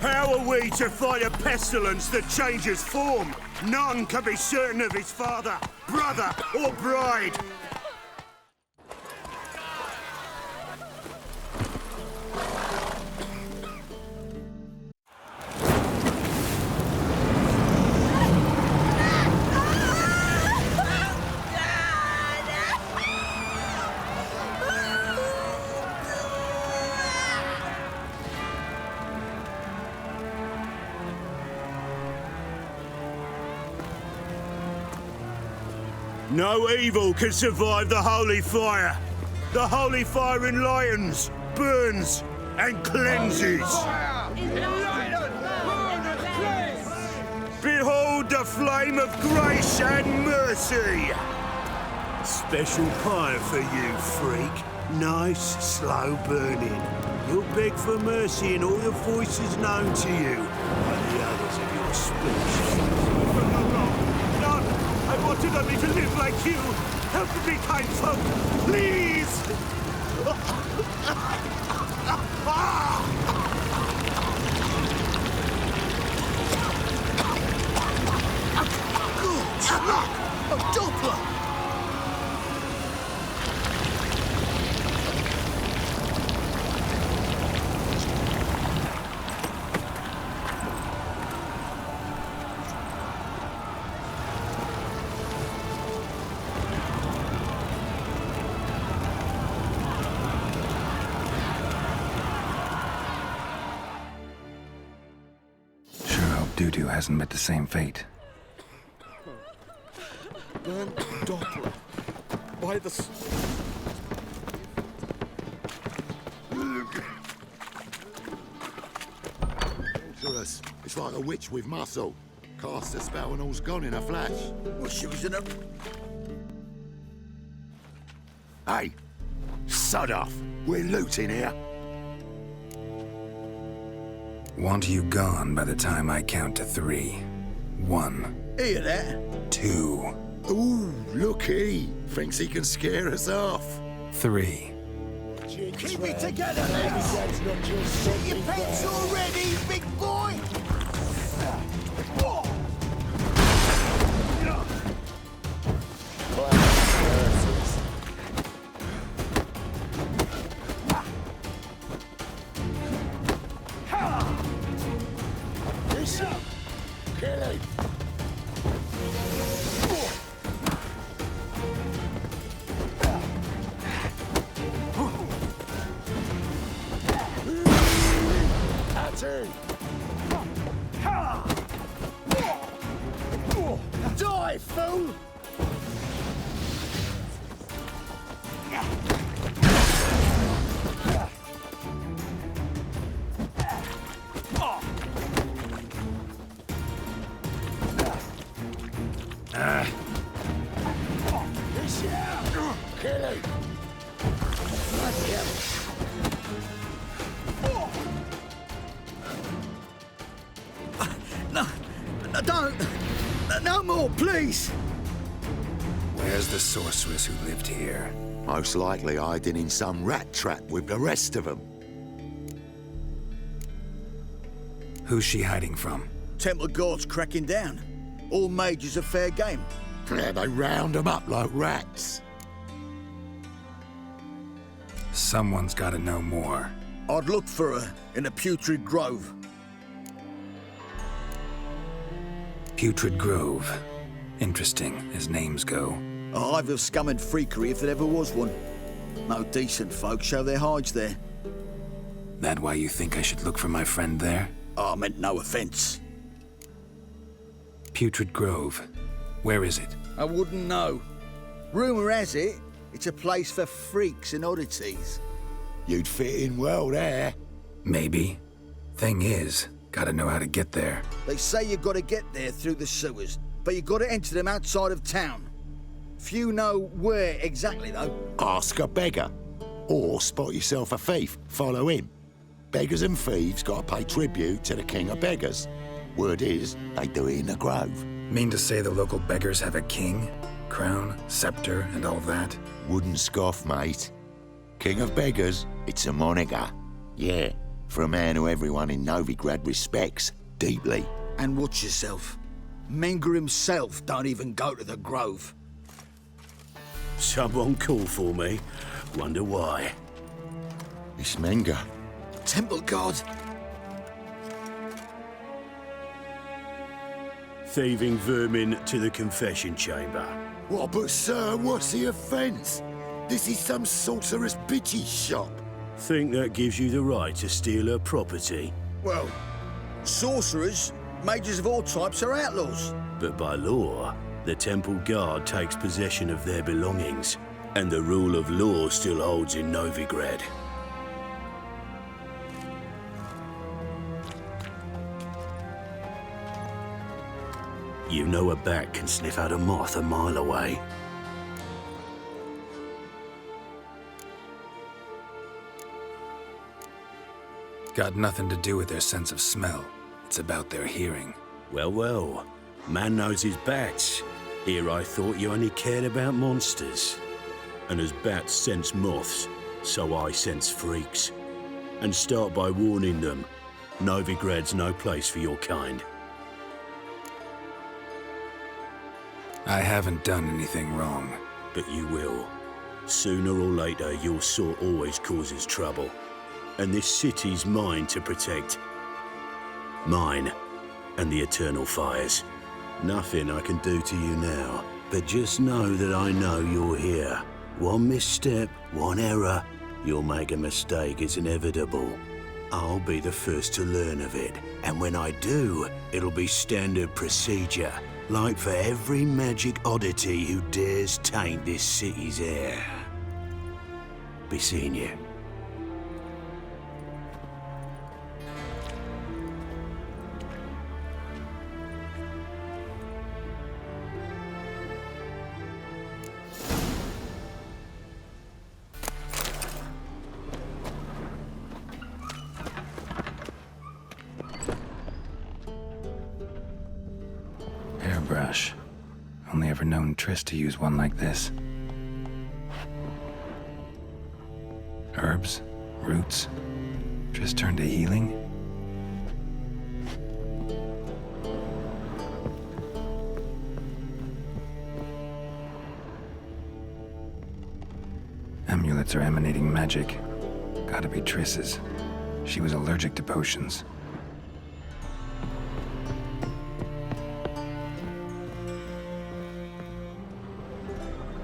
How are we to fight a pestilence that changes form? None can be certain of his father, brother, or bride. No evil can survive the holy fire. The holy fire enlightens, burns, and cleanses. Behold the flame of grace and mercy. Special pyre for you, freak. Nice, slow burning. You'll beg for mercy in all the voices known to you by the others of your species. I wanted only to live like you. Help me, kind folk, please! A Doppler! Dudu hasn't met the same fate. Burnt Doppler. By the... Dangerous. It's like a witch with muscle. Cast a spell and all's gone in a flash. Well, she was in a... Hey! Sod off! We're looting here. Want you gone by the time I count to 3. 1. Hear that? 2. Ooh, looky! Thinks he can scare us off. 3. Keep it together, lads! Get your pants already, big boy! Die, fool! Kill him! No, don't! No more, please! Where's the sorceress who lived here? Most likely hiding in some rat trap with the rest of them. Who's she hiding from? Temple Guard's cracking down. All mages are fair game. Yeah, they round them up like rats. Someone's gotta know more. I'd look for her in a putrid grove. Putrid Grove. Interesting, as names go. A hive of scum and freakery if there ever was one. No decent folk show their hides there. That why you think I should look for my friend there? I meant no offence. Putrid Grove. Where is it? I wouldn't know. Rumour has it, it's a place for freaks and oddities. You'd fit in well there. Maybe. Thing is, gotta know how to get there. They say you gotta get there through the sewers, but you gotta enter them outside of town. Few know where exactly, though. Ask a beggar. Or spot yourself a thief, follow him. Beggars and thieves gotta pay tribute to the king of beggars. Word is, they do it in the grove. Mean to say the local beggars have a king, crown, scepter, and all that? Wouldn't scoff, mate. King of beggars, it's a moniker. Yeah, for a man who everyone in Novigrad respects deeply. And watch yourself. Menger himself don't even go to the Grove. Someone call for me. Wonder why. It's Menger. Temple God. Thieving vermin to the confession chamber. What, but sir, what's the offence? This is some sorcerer's bitchy shop. Think that gives you the right to steal her property? Well, sorcerers, mages of all types are outlaws. But by law, the temple guard takes possession of their belongings, and the rule of law still holds in Novigrad. You know a bat can sniff out a moth a mile away. Got nothing to do with their sense of smell. It's about their hearing. Well, well. Man knows his bats. Here I thought you only cared about monsters. And as bats sense moths, so I sense freaks. And start by warning them, Novigrad's no place for your kind. I haven't done anything wrong. But you will. Sooner or later, your sort always causes trouble. And this city's mine to protect. Mine and the eternal fires. Nothing I can do to you now, but just know that I know you're here. One misstep, one error, you'll make a mistake, it's inevitable. I'll be the first to learn of it, and when I do, it'll be standard procedure, like for every magic oddity who dares taint this city's air. Be seeing you. Hairbrush. Only ever known Triss to use one like this. Herbs? Roots? Triss turned to healing? Amulets are emanating magic. Gotta be Triss's. She was allergic to potions.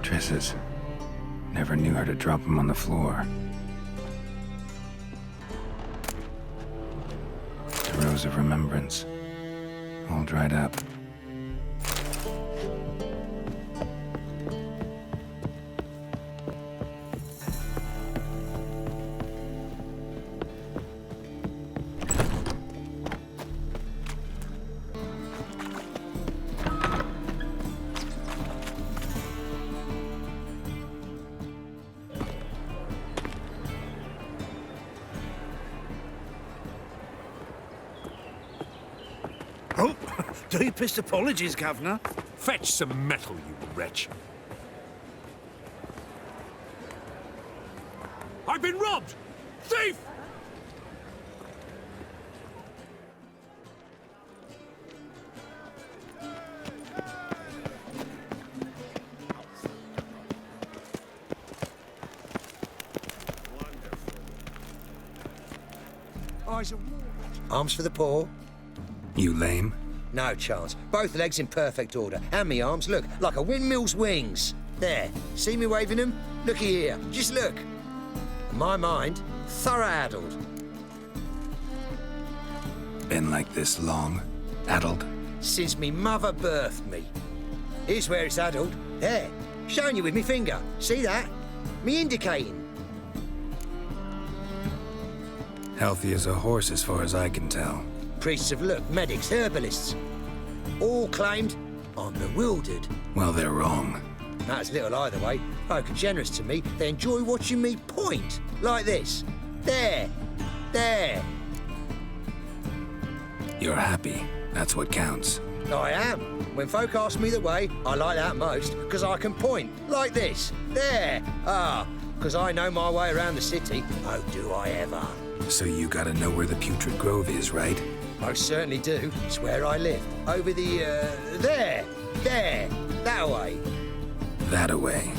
Triss's. Never knew how to drop them on the floor. The Rose of Remembrance. All dried up. Oh, deepest apologies, Governor. Fetch some metal, you wretch. I've been robbed! Thief! Arms for the poor? You lame? No chance. Both legs in perfect order. And me arms, look, like a windmill's wings. There. See me waving them? Looky here. Just look. My mind, thorough addled. Been like this long? Addled? Since me mother birthed me. Here's where it's addled. There. Showing you with me finger. See that? Me indicating. Healthy as a horse as far as I can tell. Priests of look, medics, herbalists. All claimed I'm bewildered. Well, they're wrong. That's little either way. Folk are generous to me. They enjoy watching me point. Like this. There. There. You're happy. That's what counts. I am. When folk ask me the way, I like that most, because I can point. Like this. There. Ah. because I know my way around the city. Oh, do I ever. So you gotta know where the Putrid Grove is, right? Most certainly do. It's where I live. Over the, there, that way. That-a-way.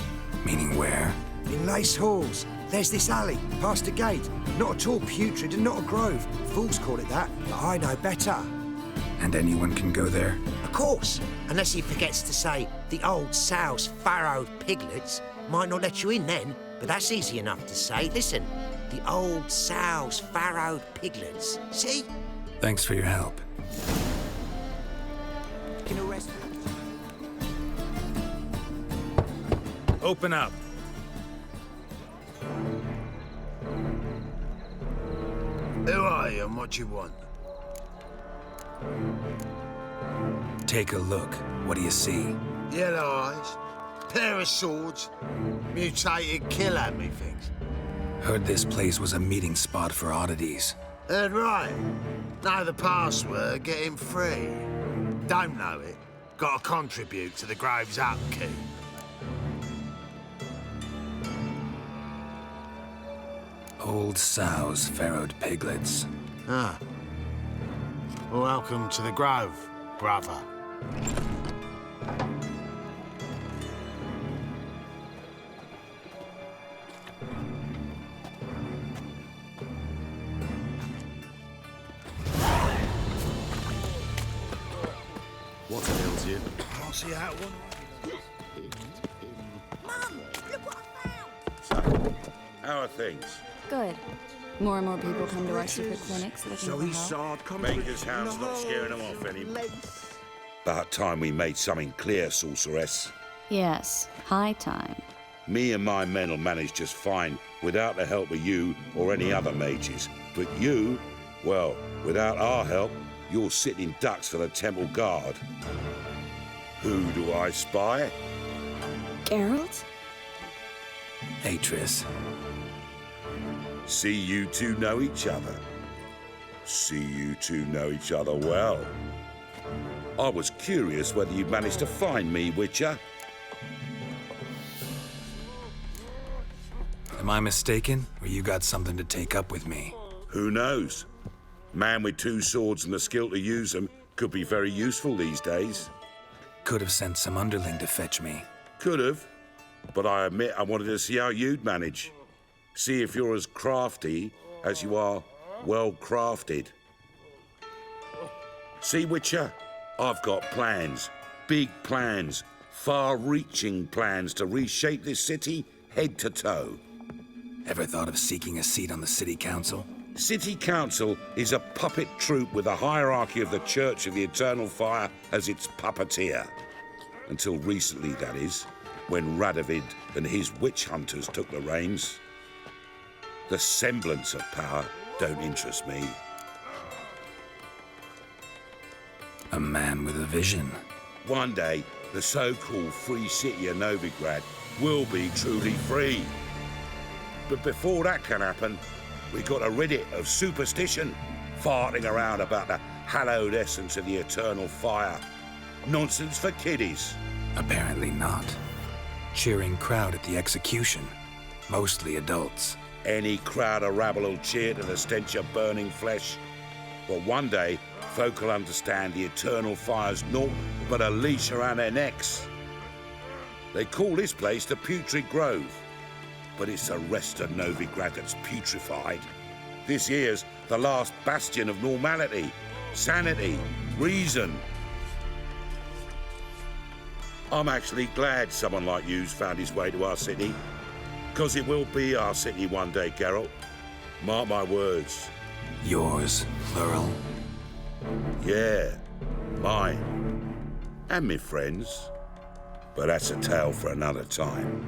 Meaning where? In Lace Halls. There's this alley, past a gate. Not at all putrid and not a grove. Fools call it that, but I know better. And anyone can go there? Of course, unless he forgets to say the old sow's farrowed piglets. Might not let you in then, but that's easy enough to say. Listen, the old sow's farrowed piglets. See? Thanks for your help. Open up. Who are you and what you want? Take a look. What do you see? Yellow eyes, pair of swords, mutated killer, methinks. Heard this place was a meeting spot for oddities. Heard right. Know the password, get him free. Don't know it, gotta contribute to the Grove's upkeep. Old sows, farrowed piglets. Ah. Welcome to the Grove, brother. What ails you? Can't see out one. Mum, look what I found! So, how are things? Good. More and more people come to our secret clinics looking for help. Baker's hound's not scaring them off anymore. About time we made something clear, sorceress. Yes, high time. Me and my men will manage just fine without the help of you or any other mages. But you, well, without our help, you're sitting ducks for the temple guard. Who do I spy? Geralt? Hey, Triss. See you two know each other. See you two know each other well. I was curious whether you'd managed to find me, Witcher. Am I mistaken, or you got something to take up with me? Who knows? Man with two swords and the skill to use them could be very useful these days. Could have sent some underling to fetch me. Could have, but I admit I wanted to see how you'd manage. See if you're as crafty as you are well-crafted. See, Witcher, I've got plans, big plans, far-reaching plans to reshape this city head to toe. Ever thought of seeking a seat on the city council? City Council is a puppet troupe with a hierarchy of the Church of the Eternal Fire as its puppeteer. Until recently, that is, when Radovid and his witch hunters took the reins. The semblance of power don't interest me. A man with a vision. One day, the so-called free city of Novigrad will be truly free. But before that can happen, we got to rid it of superstition, farting around about the hallowed essence of the eternal fire. Nonsense for kiddies. Apparently not. Cheering crowd at the execution. Mostly adults. Any crowd of rabble will cheer to the stench of burning flesh. But one day, folk will understand the eternal fire's naught but a leash around their necks. They call this place the Putrid Grove, but it's the rest of Novigrad that's putrefied. This here's the last bastion of normality, sanity, reason. I'm actually glad someone like you's found his way to our city, because it will be our city one day, Geralt. Mark my words. Yours, plural. Yeah, mine. And me friends. But that's a tale for another time.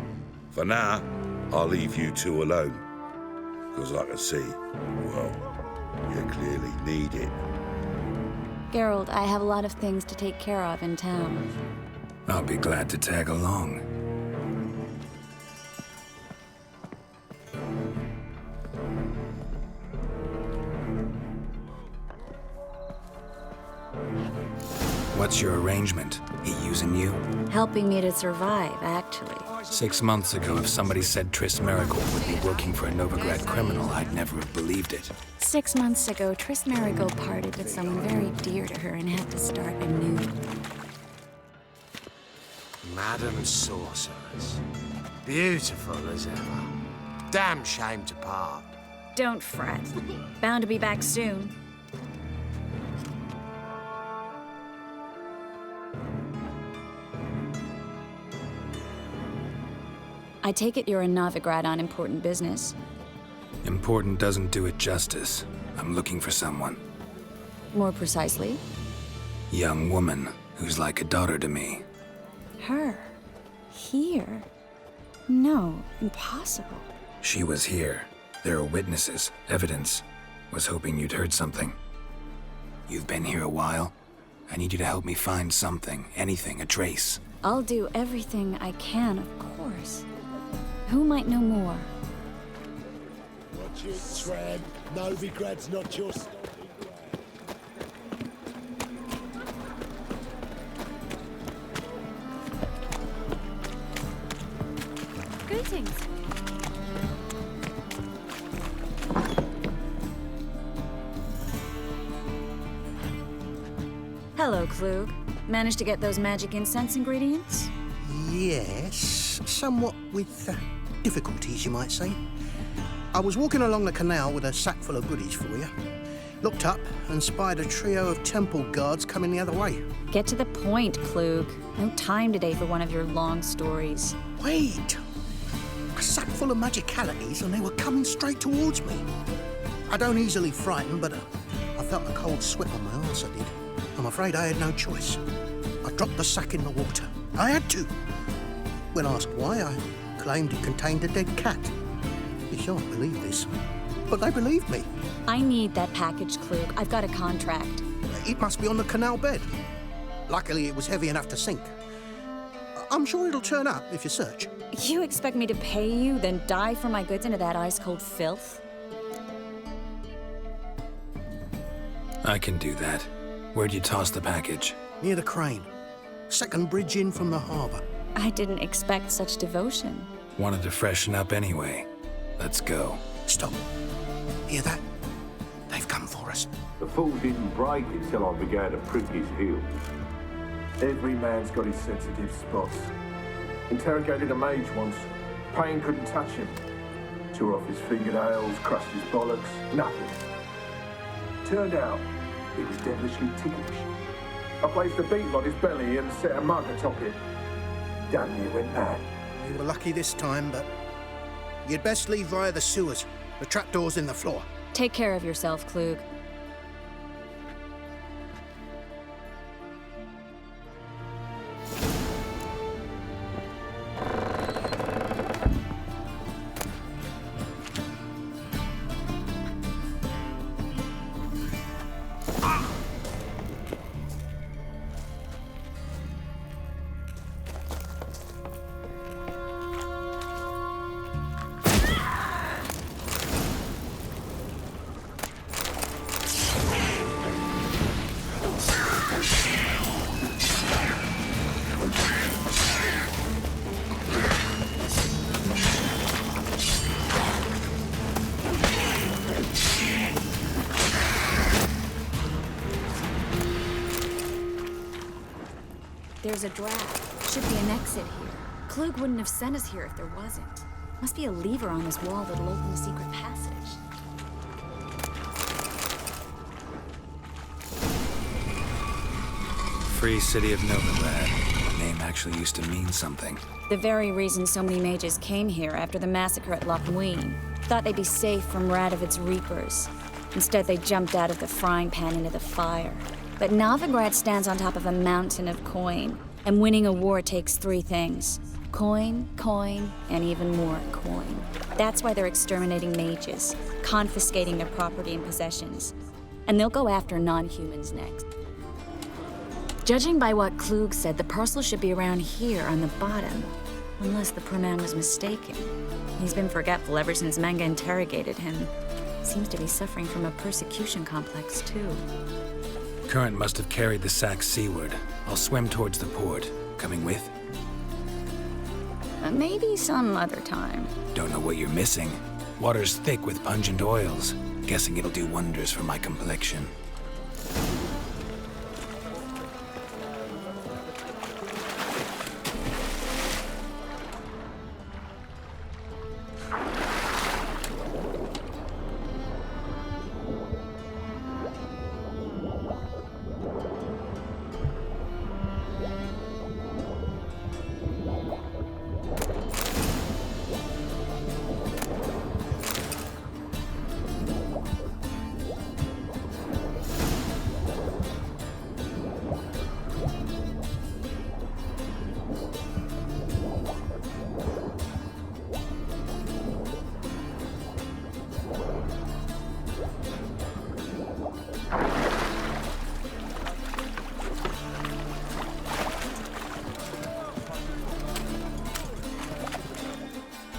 For now, I'll leave you two alone. Because I can see, well, you clearly need it. Geralt, I have a lot of things to take care of in town. I'll be glad to tag along. What's your arrangement? He using you? Helping me to survive, actually. 6 months ago, if somebody said Triss Merigold would be working for a Novigrad criminal, I'd never have believed it. 6 months ago, Triss Merigold parted with someone very dear to her and had to start anew. Madam Sorceress. Beautiful as ever. Damn shame to part. Don't fret. Bound to be back soon. I take it you're in Novigrad on important business. Important doesn't do it justice. I'm looking for someone. More precisely? Young woman who's like a daughter to me. Her? Here? No, impossible. She was here. There are witnesses, evidence. Was hoping you'd heard something. You've been here a while. I need you to help me find something, anything, a trace. I'll do everything I can, of course. Who might know more? Watch it, tramp. Novigrad's not your stomping ground. Greetings. Hello, Klug. Managed to get those magic incense ingredients? Yes, somewhat with difficulties, you might say. I was walking along the canal with a sack full of goodies for you. Looked up and spied a trio of temple guards coming the other way. Get to the point, Klug. No time today for one of your long stories. Wait! A sack full of magicalities and they were coming straight towards me. I don't easily frighten, but I felt a cold sweat on my arse, I did. I'm afraid I had no choice. I dropped the sack in the water. I had to. When asked why, I claimed it contained a dead cat. You shan't believe this, but they believed me. I need that package, Klug. I've got a contract. It must be on the canal bed. Luckily, it was heavy enough to sink. I'm sure it'll turn up if you search. You expect me to pay you, then dive for my goods into that ice-cold filth? I can do that. Where'd you toss the package? Near the crane. Second bridge in from the harbour. I didn't expect such devotion. Wanted to freshen up anyway. Let's go. Stop. Hear that? They've come for us. The fall didn't break until I began to prick his heels. Every man's got his sensitive spots. Interrogated a mage once. Pain couldn't touch him. Tore off his fingernails, crushed his bollocks, nothing. Turned out, he was devilishly ticklish. I placed a beetle on his belly and set a mug atop it. Damn near went mad. We were lucky this time, but you'd best leave via the sewers. The trapdoor's in the floor. Take care of yourself, Klug. There's a draft. Should be an exit here. Klug wouldn't have sent us here if there wasn't. Must be a lever on this wall that'll open the secret passage. Free City of Novigrad. The name actually used to mean something. The very reason so many mages came here after the massacre at Loch Muin. Thought they'd be safe from Radovid's reapers. Instead, they jumped out of the frying pan into the fire. But Novigrad stands on top of a mountain of coin, and winning a war takes 3 things. Coin, coin, and even more coin. That's why they're exterminating mages, confiscating their property and possessions. And they'll go after non-humans next. Judging by what Klug said, the parcel should be around here on the bottom. Unless the poor man was mistaken. He's been forgetful ever since Manga interrogated him. Seems to be suffering from a persecution complex, too. Current must have carried the sack seaward. I'll swim towards the port. Coming with? Maybe some other time. Don't know what you're missing. Water's thick with pungent oils. Guessing it'll do wonders for my complexion.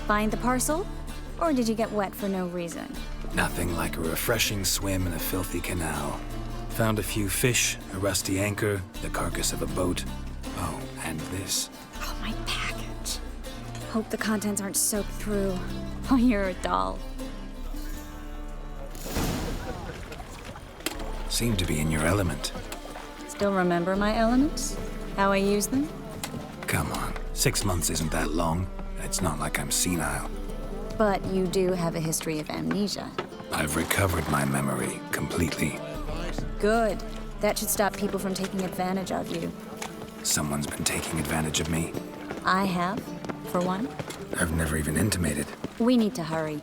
Find the parcel? Or did you get wet for no reason? Nothing like a refreshing swim in a filthy canal. Found a few fish, a rusty anchor, the carcass of a boat. Oh, and this. Oh, my package. Hope the contents aren't soaked through. Oh, you're a doll. Seem to be in your element. Still remember my elements? How I use them? Come on, 6 months isn't that long. It's not like I'm senile. But you do have a history of amnesia. I've recovered my memory completely. Good. That should stop people from taking advantage of you. Someone's been taking advantage of me. I have, for one. I've never even intimated. We need to hurry.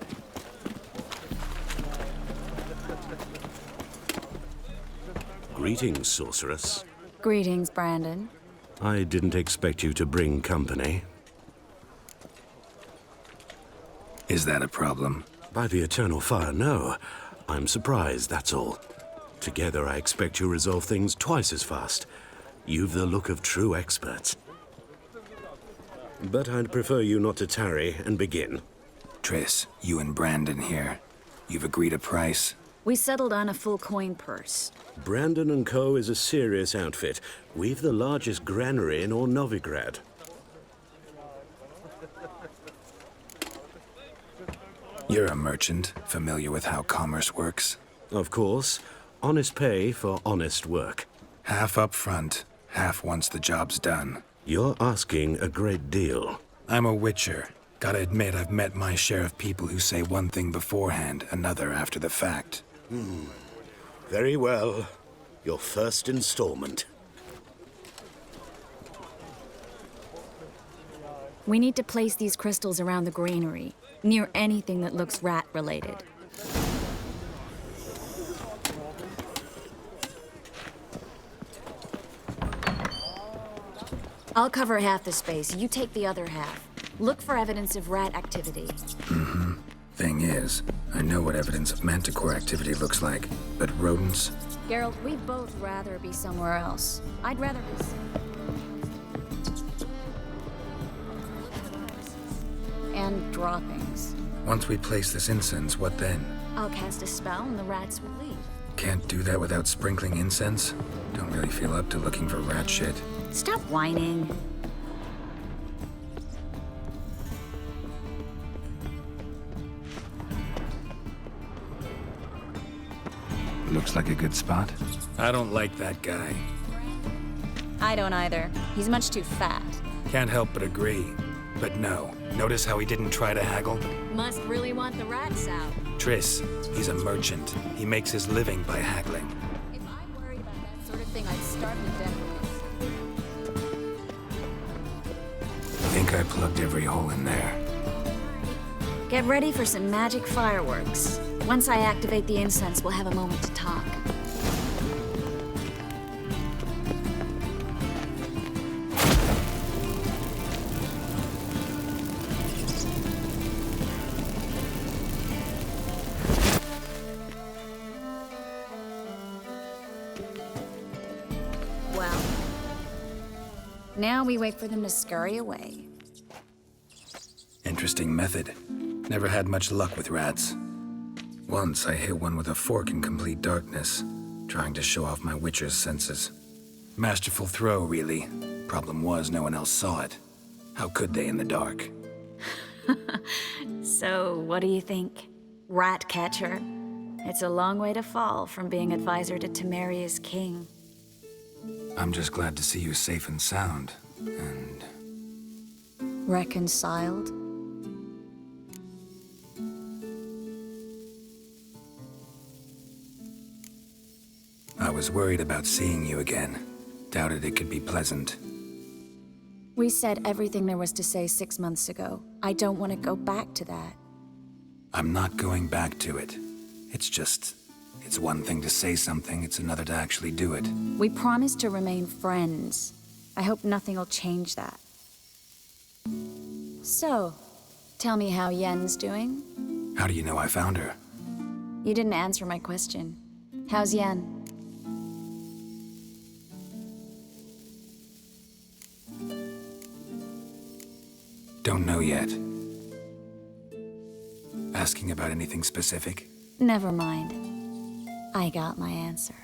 Greetings, sorceress. Greetings, Brandon. I didn't expect you to bring company. Is that a problem? By the eternal fire, no. I'm surprised, that's all. Together, I expect you resolve things twice as fast. You've the look of true experts. But I'd prefer you not to tarry and begin. Triss, you and Brandon here. You've agreed a price? We settled on a full coin purse. Brandon & Co. is a serious outfit. We've the largest granary in all Novigrad. You're a merchant, familiar with how commerce works? Of course. Honest pay for honest work. Half up front, half once the job's done. You're asking a great deal. I'm a witcher. Gotta admit, I've met my share of people who say one thing beforehand, another after the fact. Very well. Your first installment. We need to place these crystals around the granary, near anything that looks rat-related. I'll cover half the space, you take the other half. Look for evidence of rat activity. Thing is, I know what evidence of manticore activity looks like, but rodents? Geralt, we'd both rather be somewhere else. I'd rather be... And droppings. Once we place this incense, what then? I'll cast a spell and the rats will leave. Can't do that without sprinkling incense? Don't really feel up to looking for rat shit. Stop whining. Looks like a good spot. I don't like that guy. I don't either. He's much too fat. Can't help but agree. But no, notice how he didn't try to haggle? Must really want the rats out. Triss, he's a merchant. He makes his living by haggling. If I worried about that sort of thing, I'd starve to death with I think I plugged every hole in there. this. Get ready for some magic fireworks. Once I activate the incense, we'll have a moment to talk. Well, now we wait for them to scurry away. Interesting method. Never had much luck with rats. Once I hit one with a fork in complete darkness, trying to show off my witcher's senses. Masterful throw, really. Problem was, no one else saw it. How could they in the dark? So, what do you think? Rat catcher? It's a long way to fall from being advisor to Temeria's king. I'm just glad to see you safe and sound, and... Reconciled? I was worried about seeing you again. Doubted it could be pleasant. We said everything there was to say 6 months ago. I don't want to go back to that. I'm not going back to it. It's one thing to say something, it's another to actually do it. We promised to remain friends. I hope nothing will change that. So, tell me how Yen's doing? How do you know I found her? You didn't answer my question. How's Yen? Don't know yet. Asking about anything specific? Never mind. I got my answer.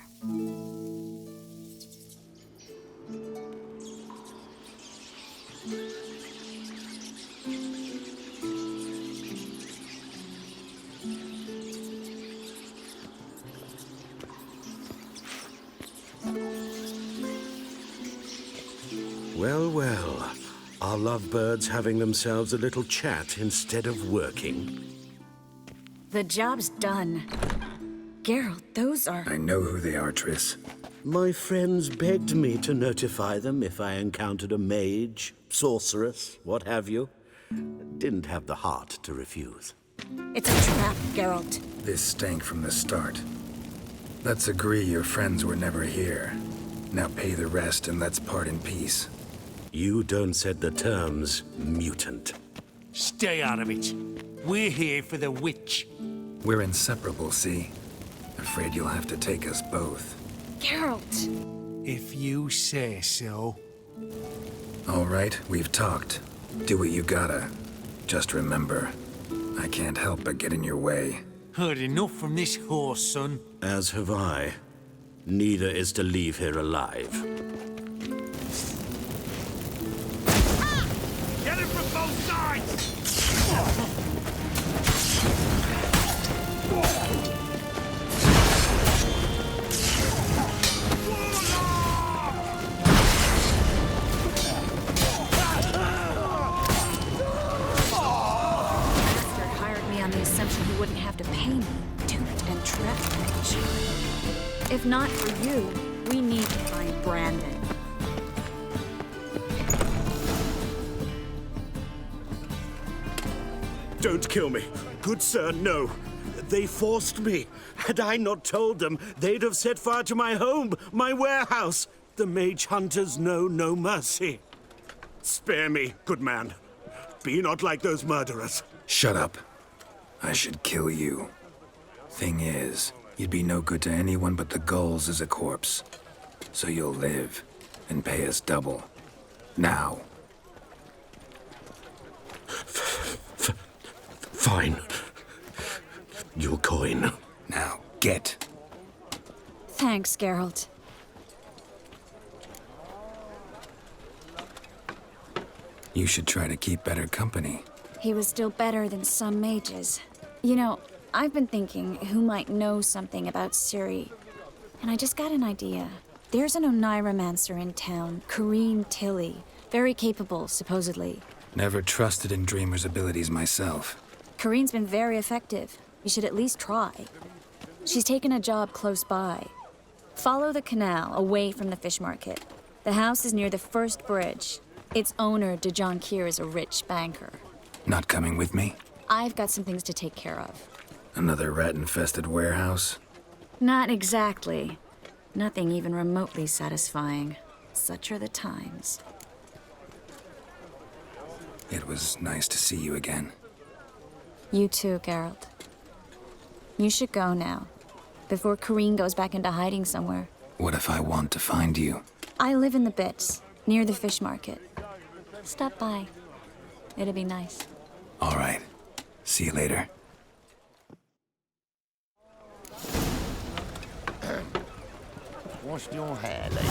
Well, well. Are lovebirds having themselves a little chat instead of working? The job's done. Geralt, those are... I know who they are, Triss. My friends begged me to notify them if I encountered a mage, sorceress, what have you. Didn't have the heart to refuse. It's a trap, Geralt. This stank from the start. Let's agree your friends were never here. Now pay the rest and let's part in peace. You don't set the terms, mutant. Stay out of it. We're here for the witch. We're inseparable, see? Afraid you'll have to take us both. Geralt! If you say so. All right, we've talked. Do what you gotta. Just remember, I can't help but get in your way. Heard enough from this horse, son. As have I. Neither is to leave here alive. Get him from both sides! If not for you, we need to find Brandon. Don't kill me. Good sir, no. They forced me. Had I not told them, they'd have set fire to my home, my warehouse. The mage hunters know no mercy. Spare me, good man. Be not like those murderers. Shut up. I should kill you. Thing is, you'd be no good to anyone but the gulls as a corpse. So you'll live, and pay us double. Now. Fine. Your coin. Now, get. Thanks, Geralt. You should try to keep better company. He was still better than some mages. You know, I've been thinking who might know something about Ciri. And I just got an idea. There's an Oneiromancer in town, Corrine Tilly. Very capable, supposedly. Never trusted in Dreamer's abilities myself. Corrine's been very effective. You should at least try. She's taken a job close by. Follow the canal, away from the fish market. The house is near the first bridge. Its owner, DeJohn Kier, is a rich banker. Not coming with me? I've got some things to take care of. Another rat-infested warehouse? Not exactly. Nothing even remotely satisfying. Such are the times. It was nice to see you again. You too, Geralt. You should go now, before Corrine goes back into hiding somewhere. What if I want to find you? I live in the Bits, near the fish market. Stop by. It'll be nice. All right. See you later. Washed your hair, lady.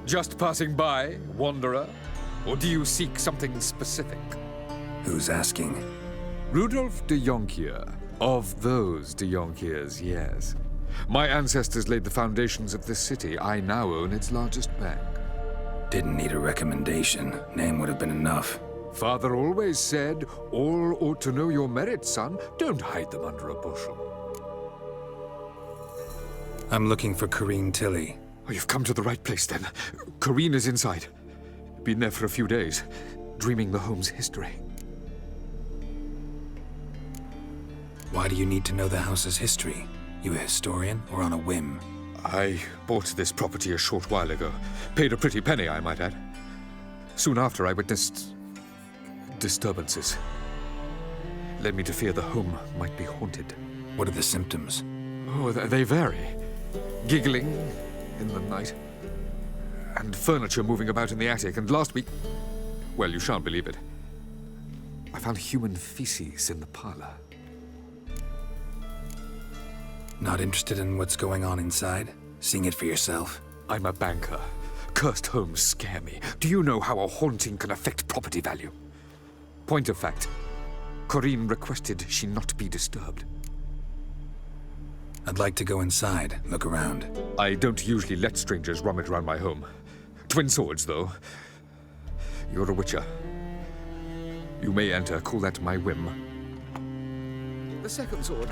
Just passing by, wanderer? Or do you seek something specific? Who's asking? Rudolf de Jonkier. Of those de Jonkiers, yes. My ancestors laid the foundations of this city. I now own its largest bank. Didn't need a recommendation. Name would have been enough. Father always said, all ought to know your merits, son. Don't hide them under a bushel. I'm looking for Corrine Tilly. Oh, you've come to the right place, then. Corrine is inside. Been there for a few days, dreaming the home's history. Why do you need to know the house's history? You a historian, or on a whim? I bought this property a short while ago. Paid a pretty penny, I might add. Soon after, I witnessed disturbances. Led me to fear the home might be haunted. What are the symptoms? Oh, they vary. Giggling in the night, and furniture moving about in the attic, and last week... well, you shan't believe it. I found human feces in the parlor. Not interested in what's going on inside? Seeing it for yourself? I'm a banker. Cursed homes scare me. Do you know how a haunting can affect property value? Point of fact, Corrine requested she not be disturbed. I'd like to go inside, look around. I don't usually let strangers rummage around my home. Twin swords, though. You're a witcher. You may enter, call that my whim. The second sword.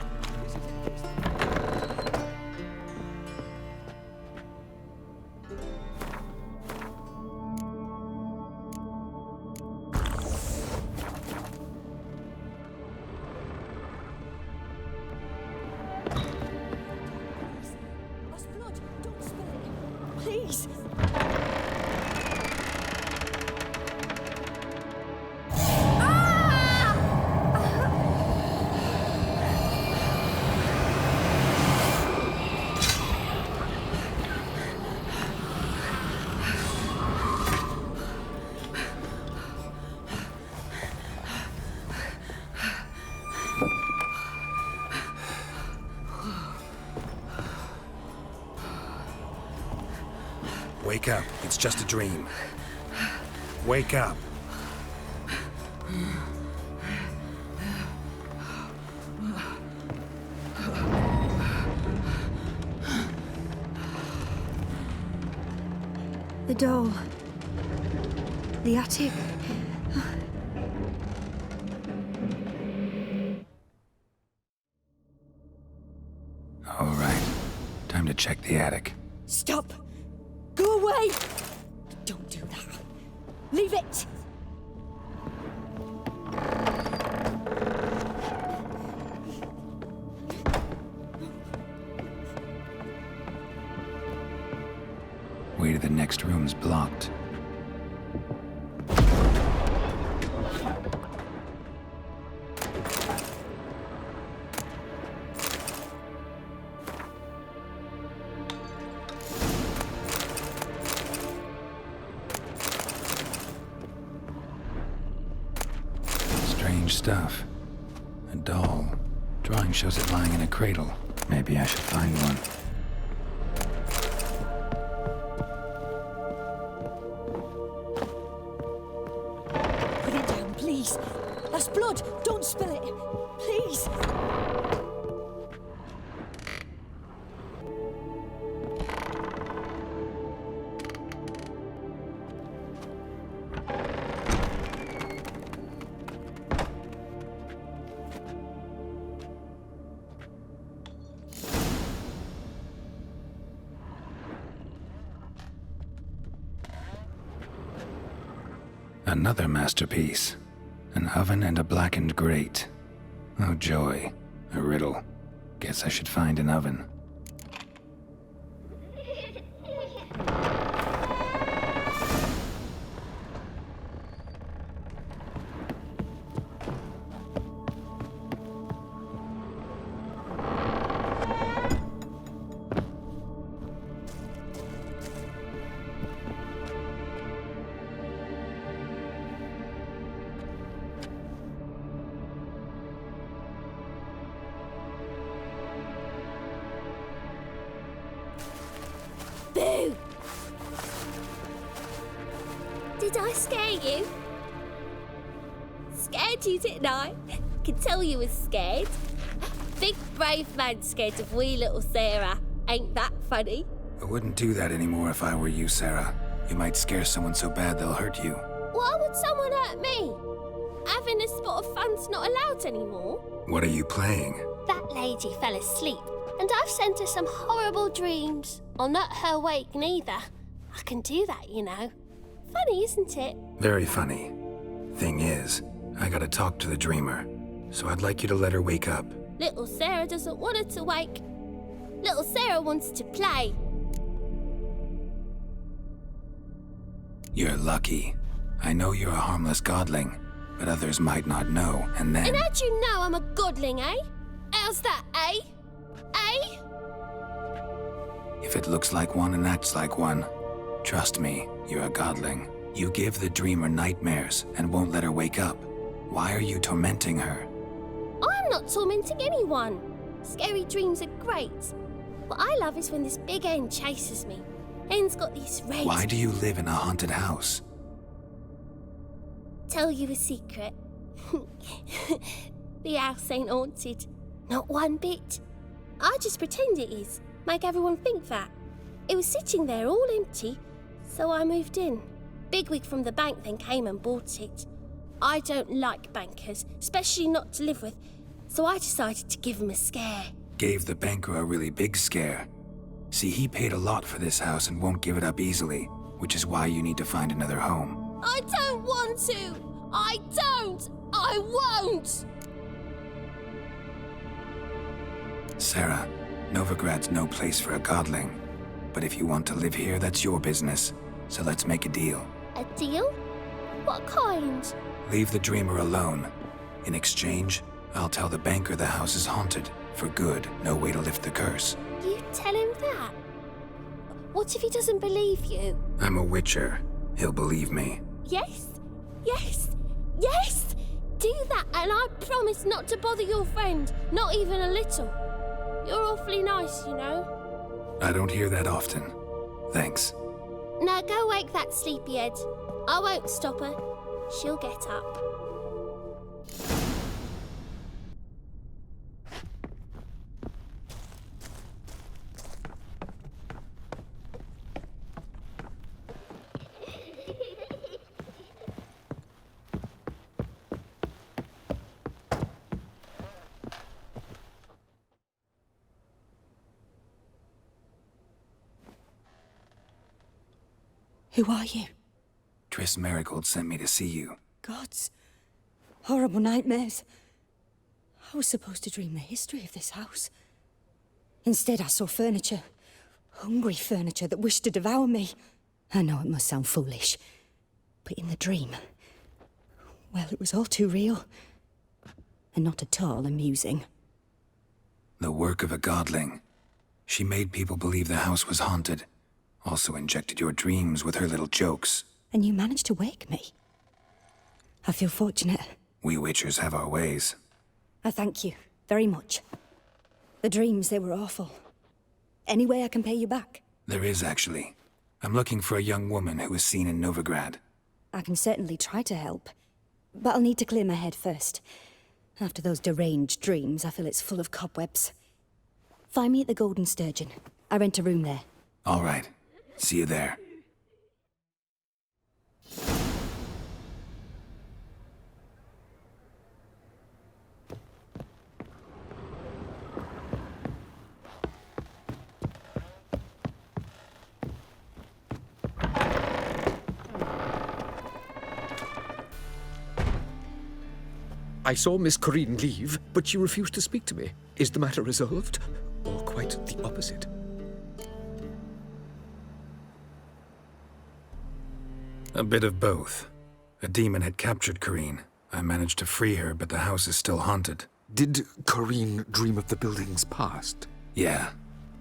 Please. Wake up. It's just a dream. Wake up. The doll. The attic. All right. Time to check the attic. Stop! Go away! Don't do that. Leave it! Way to the next room's blocked. Strange stuff. A doll. Drawing shows it lying in a cradle. Maybe I should find one. Put it down, please. That's blood. Don't spill it. Please. Another masterpiece. An oven and a blackened grate. Oh joy. A riddle. Guess I should find an oven. Boo! Did I scare you? Scared you, didn't I? Can tell you was scared. Big brave man scared of wee little Sarah. Ain't that funny? I wouldn't do that anymore if I were you, Sarah. You might scare someone so bad they'll hurt you. Why would someone hurt me? Having a spot of fun's not allowed anymore. What are you playing? That lady fell asleep, and I've sent her some horrible dreams. I'll not her wake neither. I can do that, you know. Funny, isn't it? Very funny. Thing is, I gotta talk to the dreamer, so I'd like you to let her wake up. Little Sarah doesn't want her to wake. Little Sarah wants to play. You're lucky. I know you're a harmless godling, but others might not know, and then... And how'd you know I'm a godling, eh? How's that, eh? Eh? If it looks like one and acts like one, trust me, you're a godling. You give the dreamer nightmares and won't let her wake up. Why are you tormenting her? I'm not tormenting anyone. Scary dreams are great. What I love is when this big hen chases me. Hen's got these red... Why do you live in a haunted house? Tell you a secret. The house ain't haunted. Not one bit. I just pretend it is. Make everyone think that. It was sitting there all empty, so I moved in. Bigwig from the bank then came and bought it. I don't like bankers, especially not to live with, so I decided to give him a scare. Gave the banker a really big scare. See, he paid a lot for this house and won't give it up easily, which is why you need to find another home. I don't want to! I don't! I won't! Sarah, Novigrad's no place for a godling. But if you want to live here, that's your business. So let's make a deal. A deal? What kind? Leave the dreamer alone. In exchange, I'll tell the banker the house is haunted. For good, no way to lift the curse. You tell him that? What if he doesn't believe you? I'm a witcher. He'll believe me. Yes? Yes? Yes! Do that and I promise not to bother your friend. Not even a little. You're awfully nice, you know. I don't hear that often. Thanks. Now go wake that sleepyhead. I won't stop her. She'll get up. Who are you? Triss Marigold sent me to see you. Gods. Horrible nightmares. I was supposed to dream the history of this house. Instead, I saw furniture. Hungry furniture that wished to devour me. I know it must sound foolish, but in the dream, well, it was all too real. And not at all amusing. The work of a godling. She made people believe the house was haunted. Also injected your dreams with her little jokes. And you managed to wake me. I feel fortunate. We witchers have our ways. I thank you very much. The dreams, they were awful. Any way I can pay you back? There is, actually. I'm looking for a young woman who was seen in Novigrad. I can certainly try to help. But I'll need to clear my head first. After those deranged dreams, I feel it's full of cobwebs. Find me at the Golden Sturgeon. I rent a room there. All right. See you there. I saw Miss Corinne leave, but she refused to speak to me. Is the matter resolved? Or quite the opposite? A bit of both. A demon had captured Corinne. I managed to free her, but the house is still haunted. Did Corinne dream of the building's past? Yeah.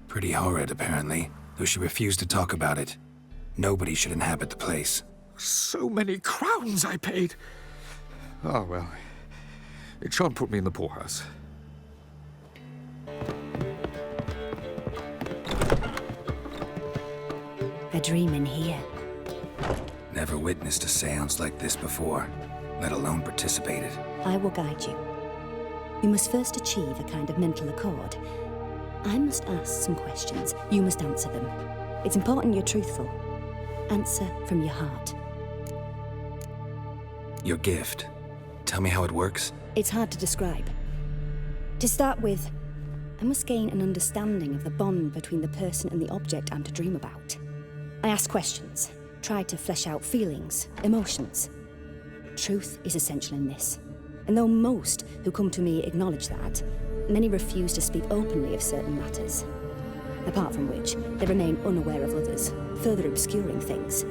Pretty horrid, apparently, though she refused to talk about it. Nobody should inhabit the place. So many crowns I paid! Oh, well. It shan't put me in the poorhouse. dream in here. Never witnessed a seance like this before, let alone participated. I will guide you. You must first achieve a kind of mental accord. I must ask some questions. You must answer them. It's important you're truthful. Answer from your heart. Your gift. Tell me how it works. It's hard to describe. To start with, I must gain an understanding of the bond between the person and the object I'm to dream about. I ask questions, try to flesh out feelings, emotions. Truth is essential in this. And though most who come to me acknowledge that, many refuse to speak openly of certain matters. Apart from which, they remain unaware of others, further obscuring things.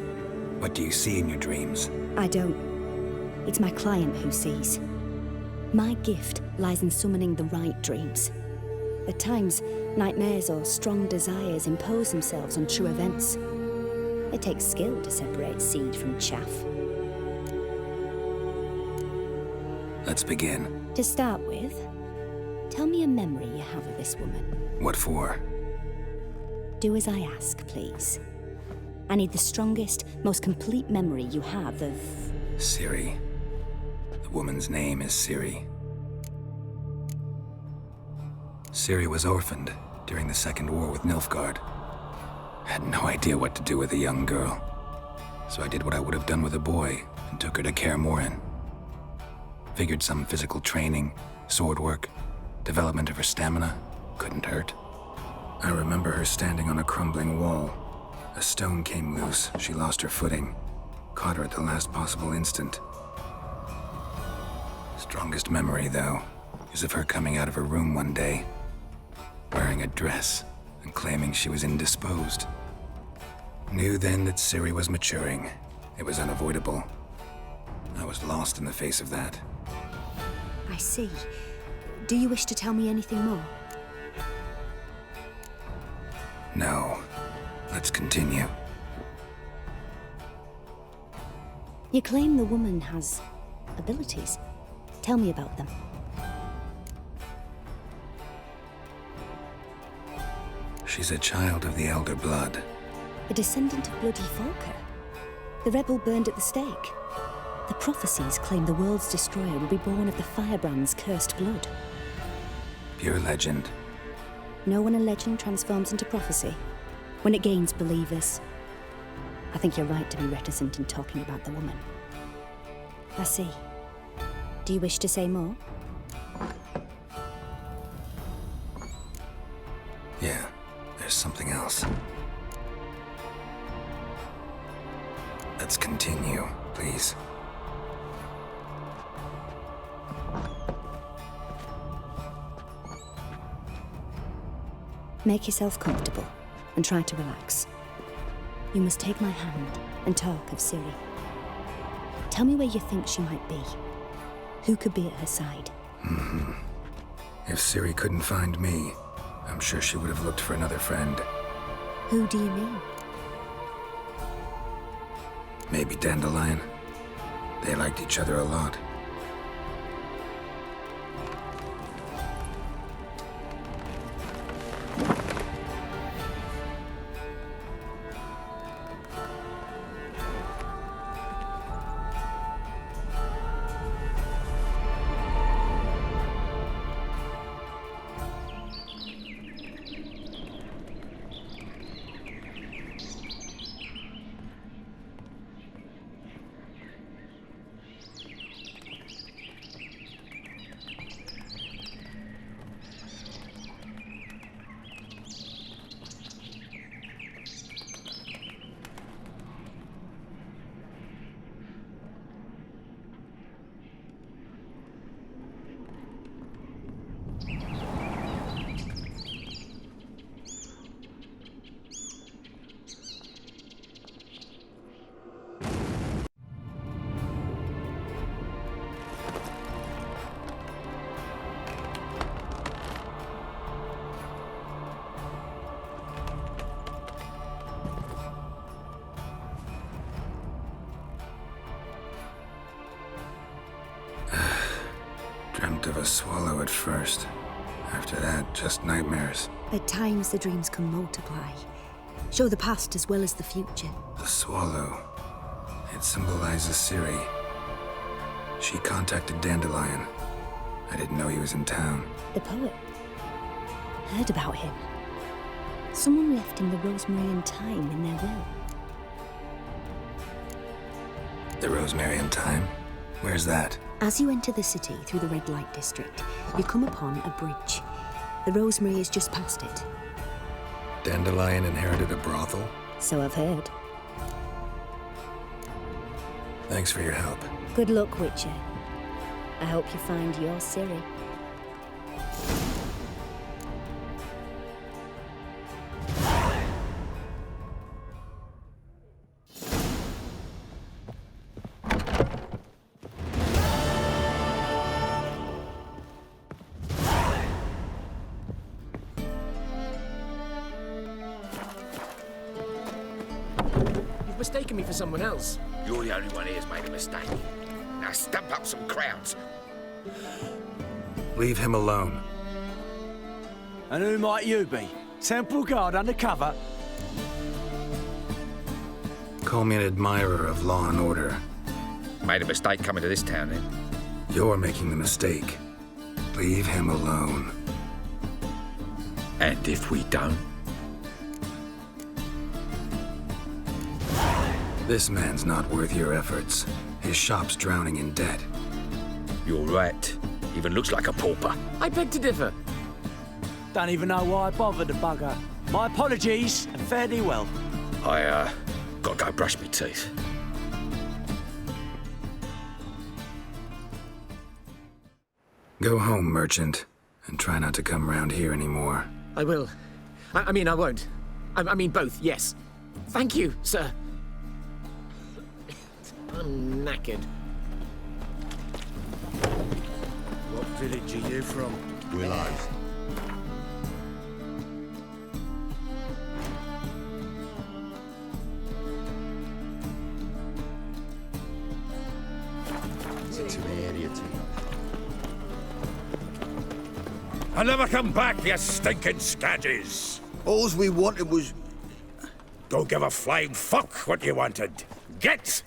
What do you see in your dreams? I don't. It's my client who sees. My gift lies in summoning the right dreams. At times, nightmares or strong desires impose themselves on true events. It takes skill to separate seed from chaff. Let's begin. To start with, tell me a memory you have of this woman. What for? Do as I ask, please. I need the strongest, most complete memory you have of... Ciri. The woman's name is Ciri. Ciri was orphaned during the Second War with Nilfgaard. Had no idea what to do with a young girl. So I did what I would have done with a boy and took her to Kaer Morhen. Figured some physical training, sword work, development of her stamina couldn't hurt. I remember her standing on a crumbling wall. A stone came loose, she lost her footing. Caught her at the last possible instant. Strongest memory, though, is of her coming out of her room one day, wearing a dress and claiming she was indisposed. Knew then that Ciri was maturing. It was unavoidable. I was lost in the face of that. I see. Do you wish to tell me anything more? No. Let's continue. You claim the woman has abilities. Tell me about them. She's a child of the Elder Blood. A descendant of bloody Volker. The rebel burned at the stake. The prophecies claim the world's destroyer will be born of the firebrand's cursed blood. Pure legend. Know when a legend transforms into prophecy? When it gains believers? I think you're right to be reticent in talking about the woman. I see. Do you wish to say more? Yeah, there's something else. Let's continue, please. Make yourself comfortable and try to relax. You must take my hand and talk of Ciri. Tell me where you think she might be. Who could be at her side? If Ciri couldn't find me, I'm sure she would have looked for another friend. Who do you mean? Maybe Dandelion. They liked each other a lot. Dreamt of a swallow at first. After that, just nightmares. At times the dreams can multiply. Show the past as well as the future. The swallow. It symbolizes Ciri. She contacted Dandelion. I didn't know he was in town. The poet. Heard about him. Someone left him the rosemary and thyme in their will. The rosemary and thyme? Where's that? As you enter the city through the red light district, you come upon a bridge. The rosemary is just past it. Dandelion inherited a brothel? So I've heard. Thanks for your help. Good luck, Witcher. I hope you find your Ciri. You've mistaken me for someone else. You're the only one here's made a mistake. Now stump up some crowds. Leave him alone. And who might you be? Temple Guard undercover? Call me an admirer of law and order. Made a mistake coming to this town, then. You're making the mistake. Leave him alone. And if we don't? This man's not worth your efforts. His shop's drowning in debt. You're right. Even looks like a pauper. I beg to differ. Don't even know why I bothered the bugger. My apologies, and fare thee well. I, gotta go brush me teeth. Go home, merchant, and try not to come round here anymore. I will. I mean, I won't. I mean both, yes. Thank you, sir. I'm knackered. What village are you from? Willows. It's an area too. I'll never come back, you stinking scadges! All we wanted was... Don't give a flying fuck what you wanted. Get!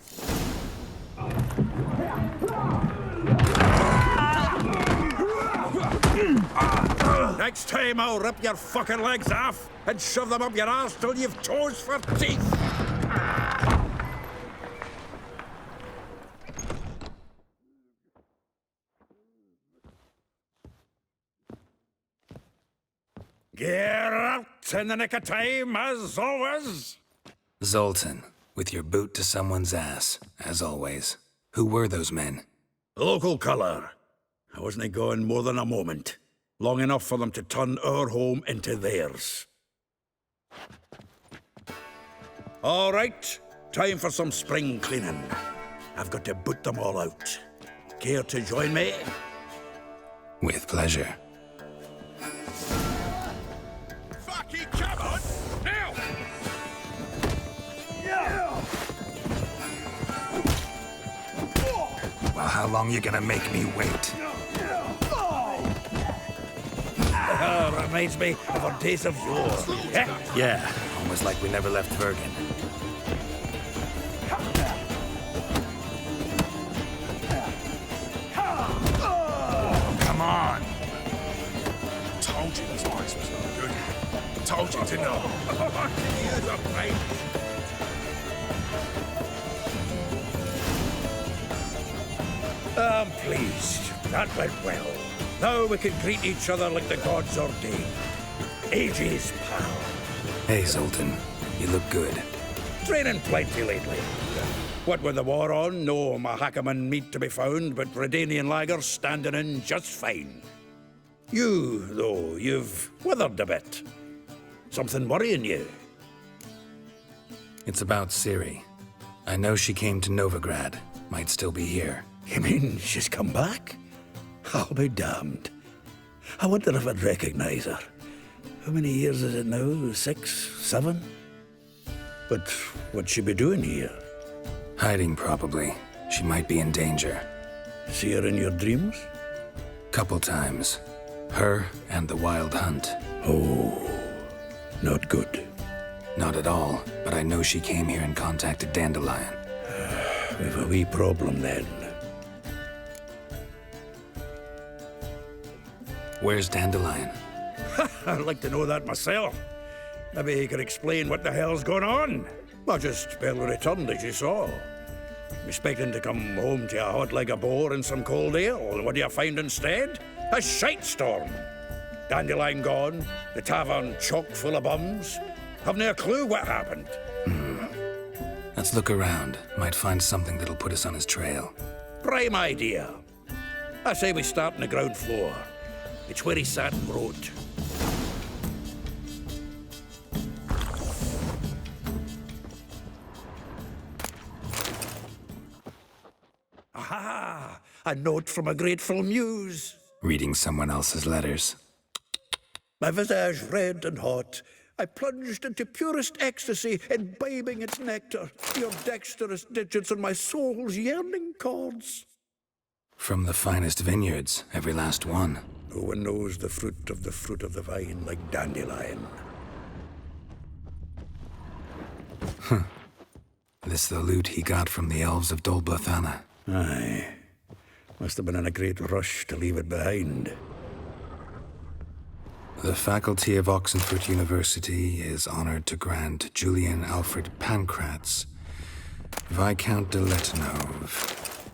Next time I'll rip your fucking legs off and shove them up your arse till you've toes for teeth! Get out in the nick of time, as always! Zoltan, with your boot to someone's ass, as always. Who were those men? Local colour. I wasn't going more than a moment. Long enough for them to turn our home into theirs. All right, time for some spring cleaning. I've got to boot them all out. Care to join me? With pleasure. Fucking come on! Now! Well, how long you gonna make me wait? Reminds me of our days of yore. Yeah, almost like we never left Bergen. Come on! Told you this place was no good. Told you to know. Here's a fight. I'm pleased. That went well. Now we can greet each other like the gods ordained. Ages, pal. Hey, Zoltan. You look good. Training plenty lately. What with the war on, no Mahakaman meat to be found, but Redanian lagers standing in just fine. You, though, you've withered a bit. Something worrying you? It's about Ciri. I know she came to Novigrad. Might still be here. You mean she's come back? I'll be damned. I wonder if I'd recognize her. How many years is it now? 6, 7? But what'd she be doing here? Hiding, probably. She might be in danger. See her in your dreams? Couple times. Her and the Wild Hunt. Oh, not good. Not at all, but I know she came here and contacted Dandelion. We've a wee problem then. Where's Dandelion? I'd like to know that myself. Maybe he could explain what the hell's going on. I just barely returned, as you saw. Expecting to come home to a hot leg of boar and some cold ale. What do you find instead? A shite storm. Dandelion gone, the tavern chock full of bums. Haven't a clue what happened. Let's look around. Might find something that'll put us on his trail. Prime idea. I say we start on the ground floor. It's where he sat and wrote. Aha! A note from a grateful muse. Reading someone else's letters. My visage red and hot, I plunged into purest ecstasy, imbibing its nectar, your dexterous digits on my soul's yearning chords. From the finest vineyards, every last one. No one knows the fruit of the vine like Dandelion. This the loot he got from the elves of Dol Blathanna. Aye. Must have been in a great rush to leave it behind. The faculty of Oxenford University is honored to grant Julian Alfred Pancratz, Viscount de Lettenhove,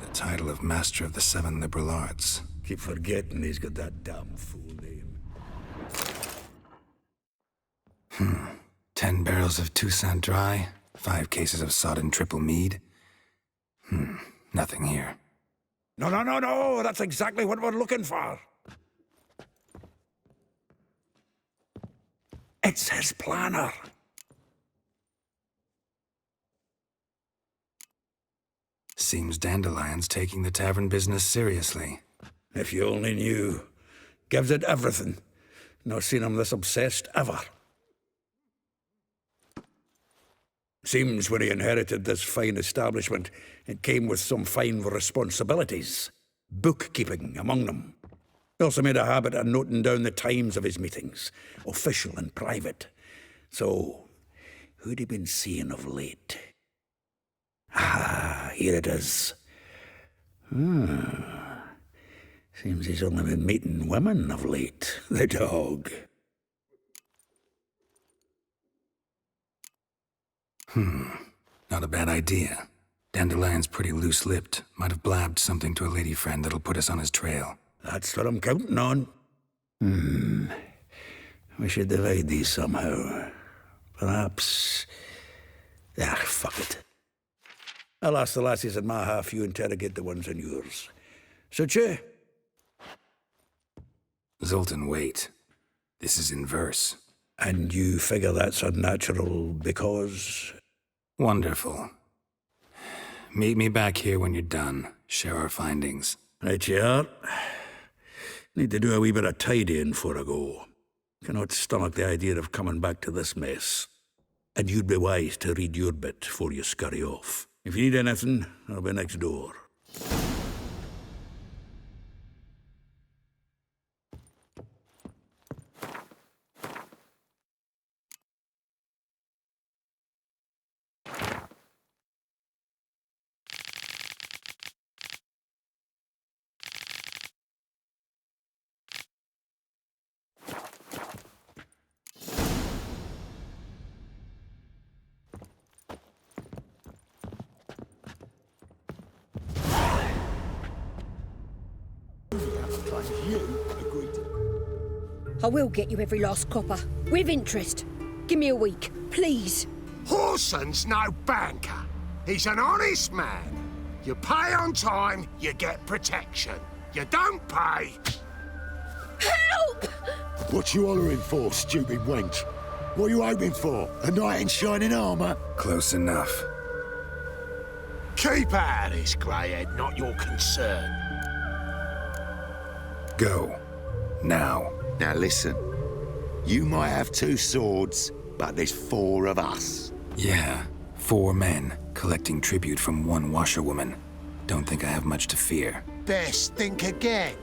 the title of Master of the Seven Liberal Arts. Keep forgetting he's got that damn fool name. 10 barrels of Toussaint Dry, 5 cases of sodden triple mead. Nothing here. No, that's exactly what we're looking for. It's his planner. Seems Dandelion's taking the tavern business seriously. If you only knew. Gives it everything. Not seen him this obsessed ever. Seems when he inherited this fine establishment, it came with some fine responsibilities. Bookkeeping among them. He also made a habit of noting down the times of his meetings, official and private. So, who'd he been seeing of late? Ah, here it is. Seems he's only been meeting women of late, the dog. Not a bad idea. Dandelion's pretty loose-lipped. Might have blabbed something to a lady friend that'll put us on his trail. That's what I'm counting on. We should divide these somehow. Perhaps... fuck it. I'll ask the lassies in my half, you interrogate the ones in yours. Suit you? Zoltan, wait. This is in verse. And you figure that's unnatural because... Wonderful. Meet me back here when you're done. Share our findings. Right you are. Need to do a wee bit of tidying before I go. Cannot stomach the idea of coming back to this mess. And you'd be wise to read your bit before you scurry off. If you need anything, I'll be next door. I will get you every last copper, with interest. Give me a week, please. Horson's no banker. He's an honest man. You pay on time, you get protection. You don't pay... Help! What you hollering for, stupid wench? What are you hoping for? A knight in shining armour? Close enough. Keep out of this, greyhead, not your concern. Go. Now. Now listen. You might have 2 swords, but there's 4 of us. Yeah, 4 men, collecting tribute from 1 washerwoman. Don't think I have much to fear. Best think again.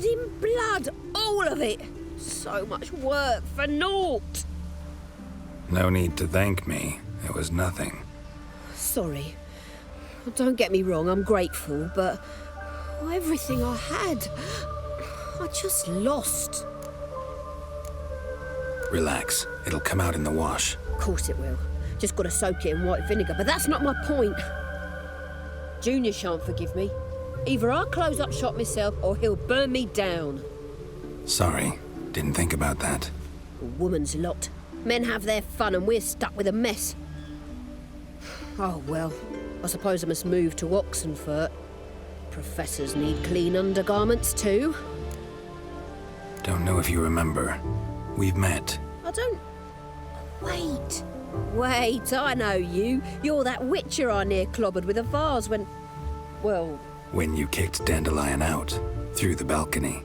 Bloody blood! All of it! So much work for naught! No need to thank me. It was nothing. Sorry. Don't get me wrong, I'm grateful, but everything I had, I just lost. Relax. It'll come out in the wash. Of course it will. Just gotta soak it in white vinegar, but that's not my point. Junior shan't forgive me. Either I'll close up shop myself or he'll burn me down. Sorry. Didn't think about that. A woman's lot. Men have their fun and we're stuck with a mess. Oh well, I suppose I must move to Oxenfurt. Professors need clean undergarments too. Don't know if you remember. We've met. I don't... Wait, I know you. You're that witcher I near clobbered with a vase when... Well... When you kicked Dandelion out. Through the balcony.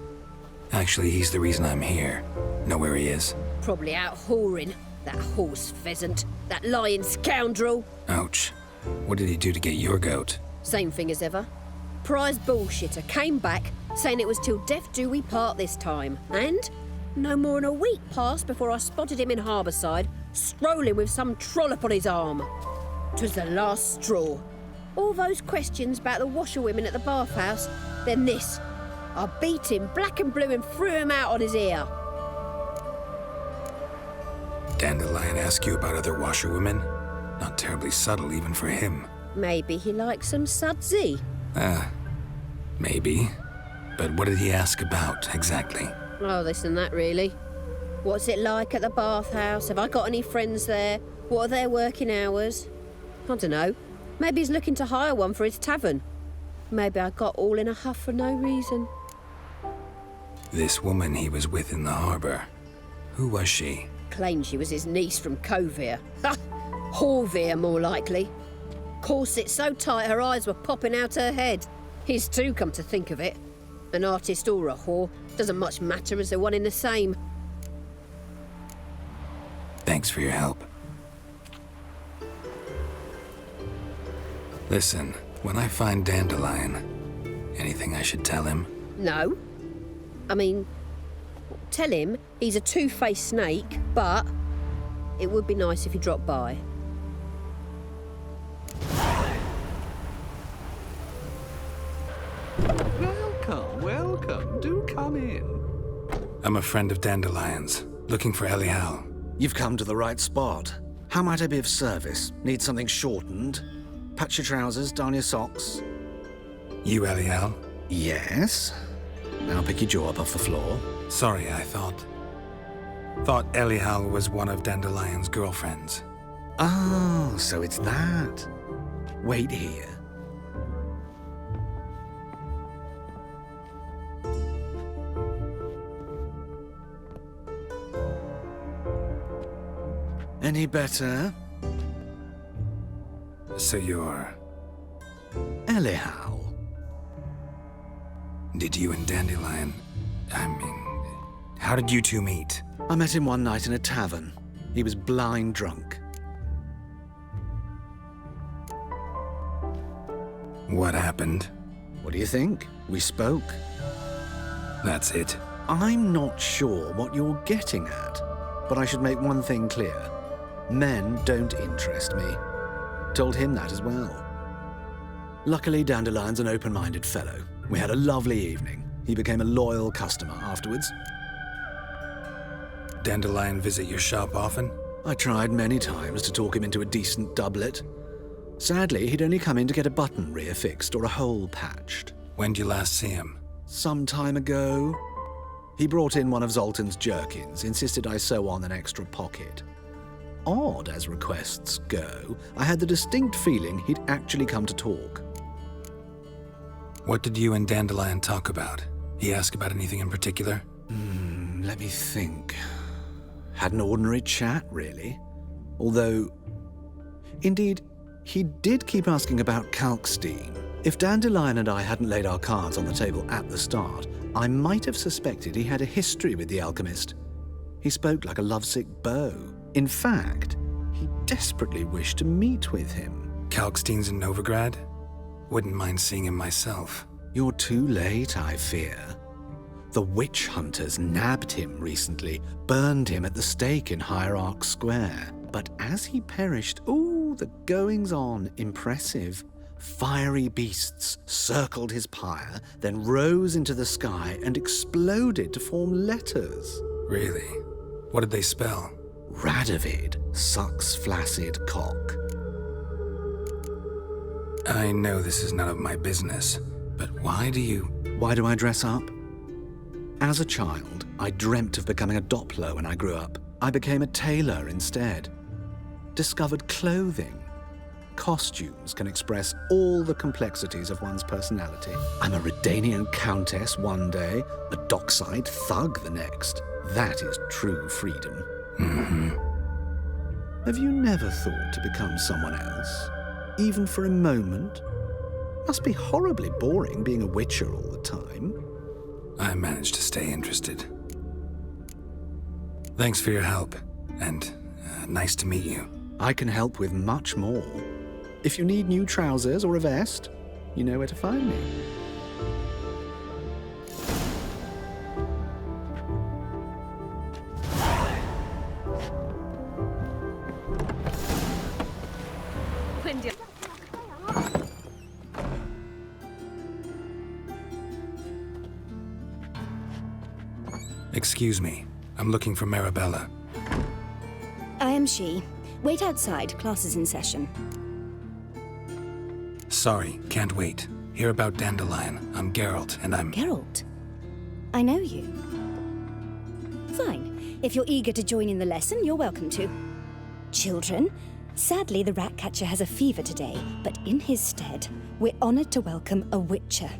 Actually, he's the reason I'm here. Know where he is? Probably out whoring. That horse pheasant. That lying scoundrel. Ouch. What did he do to get your goat? Same thing as ever. Prize bullshitter came back, saying it was till death do we part this time. And no more than a week passed before I spotted him in Harbourside, strolling with some trollop on his arm. 'Twas the last straw. All those questions about the washerwomen at the bathhouse, then this. I beat him black and blue and threw him out on his ear. Dandelion ask you about other washerwomen? Not terribly subtle even for him. Maybe he likes some sudsy. Maybe. But what did he ask about, exactly? Oh, this and that, really. What's it like at the bathhouse? Have I got any friends there? What are their working hours? I don't know. Maybe he's looking to hire one for his tavern. Maybe I got all in a huff for no reason. This woman he was with in the harbour. Who was she? Claimed she was his niece from Kovir. Ha! Horvir, more likely. Corset so tight her eyes were popping out her head. His too, come to think of it. An artist or a whore. Doesn't much matter as they're one in the same. Thanks for your help. Listen, when I find Dandelion, anything I should tell him? No. I mean, tell him he's a two-faced snake, but it would be nice if he dropped by. Welcome. Do come in. I'm a friend of Dandelion's, looking for Elial. You've come to the right spot. How might I be of service? Need something shortened? Patch your trousers, darn your socks. You Elial? Yes. Now pick your jaw up off the floor. Sorry, I thought Elial was one of Dandelion's girlfriends. Oh, so it's that. Wait here. Any better? So you're... Elial. Did you and Dandelion... how did you two meet? I met him one night in a tavern. He was blind drunk. What happened? What do you think? We spoke. That's it. I'm not sure what you're getting at, but I should make one thing clear. Men don't interest me. Told him that as well. Luckily, Dandelion's an open-minded fellow. We had a lovely evening. He became a loyal customer afterwards. Dandelion visit your shop often? I tried many times to talk him into a decent doublet. Sadly, he'd only come in to get a button reaffixed or a hole patched. When'd you last see him? Some time ago. He brought in one of Zoltan's jerkins, insisted I sew on an extra pocket. Odd as requests go, I had the distinct feeling he'd actually come to talk. What did you and Dandelion talk about? He asked about anything in particular? Let me think. Had an ordinary chat, really. Although, indeed, he did keep asking about Kalkstein. If Dandelion and I hadn't laid our cards on the table at the start, I might have suspected he had a history with the alchemist. He spoke like a lovesick beau. In fact, he desperately wished to meet with him. Kalkstein's in Novigrad? Wouldn't mind seeing him myself. You're too late, I fear. The witch hunters nabbed him recently, burned him at the stake in Hierarch Square. But as he perished, ooh, the goings-on, impressive. Fiery beasts circled his pyre, then rose into the sky and exploded to form letters. Really? What did they spell? Radovid, sucks flaccid cock. I know this is none of my business, but why do I dress up? As a child, I dreamt of becoming a Doppler when I grew up. I became a tailor instead. Discovered clothing. Costumes can express all the complexities of one's personality. I'm a Redanian countess one day, a dockside thug the next. That is true freedom. Mm-hmm. Have you never thought to become someone else? Even for a moment? Must be horribly boring being a witcher all the time. I managed to stay interested. Thanks for your help, and nice to meet you. I can help with much more. If you need new trousers or a vest, you know where to find me. Excuse me. I'm looking for Marabella. I am she. Wait outside. Class is in session. Sorry, can't wait. Hear about Dandelion. I'm Geralt, and I'm... Geralt? I know you. Fine. If you're eager to join in the lesson, you're welcome to. Children, sadly the Ratcatcher has a fever today, but in his stead, we're honoured to welcome a Witcher,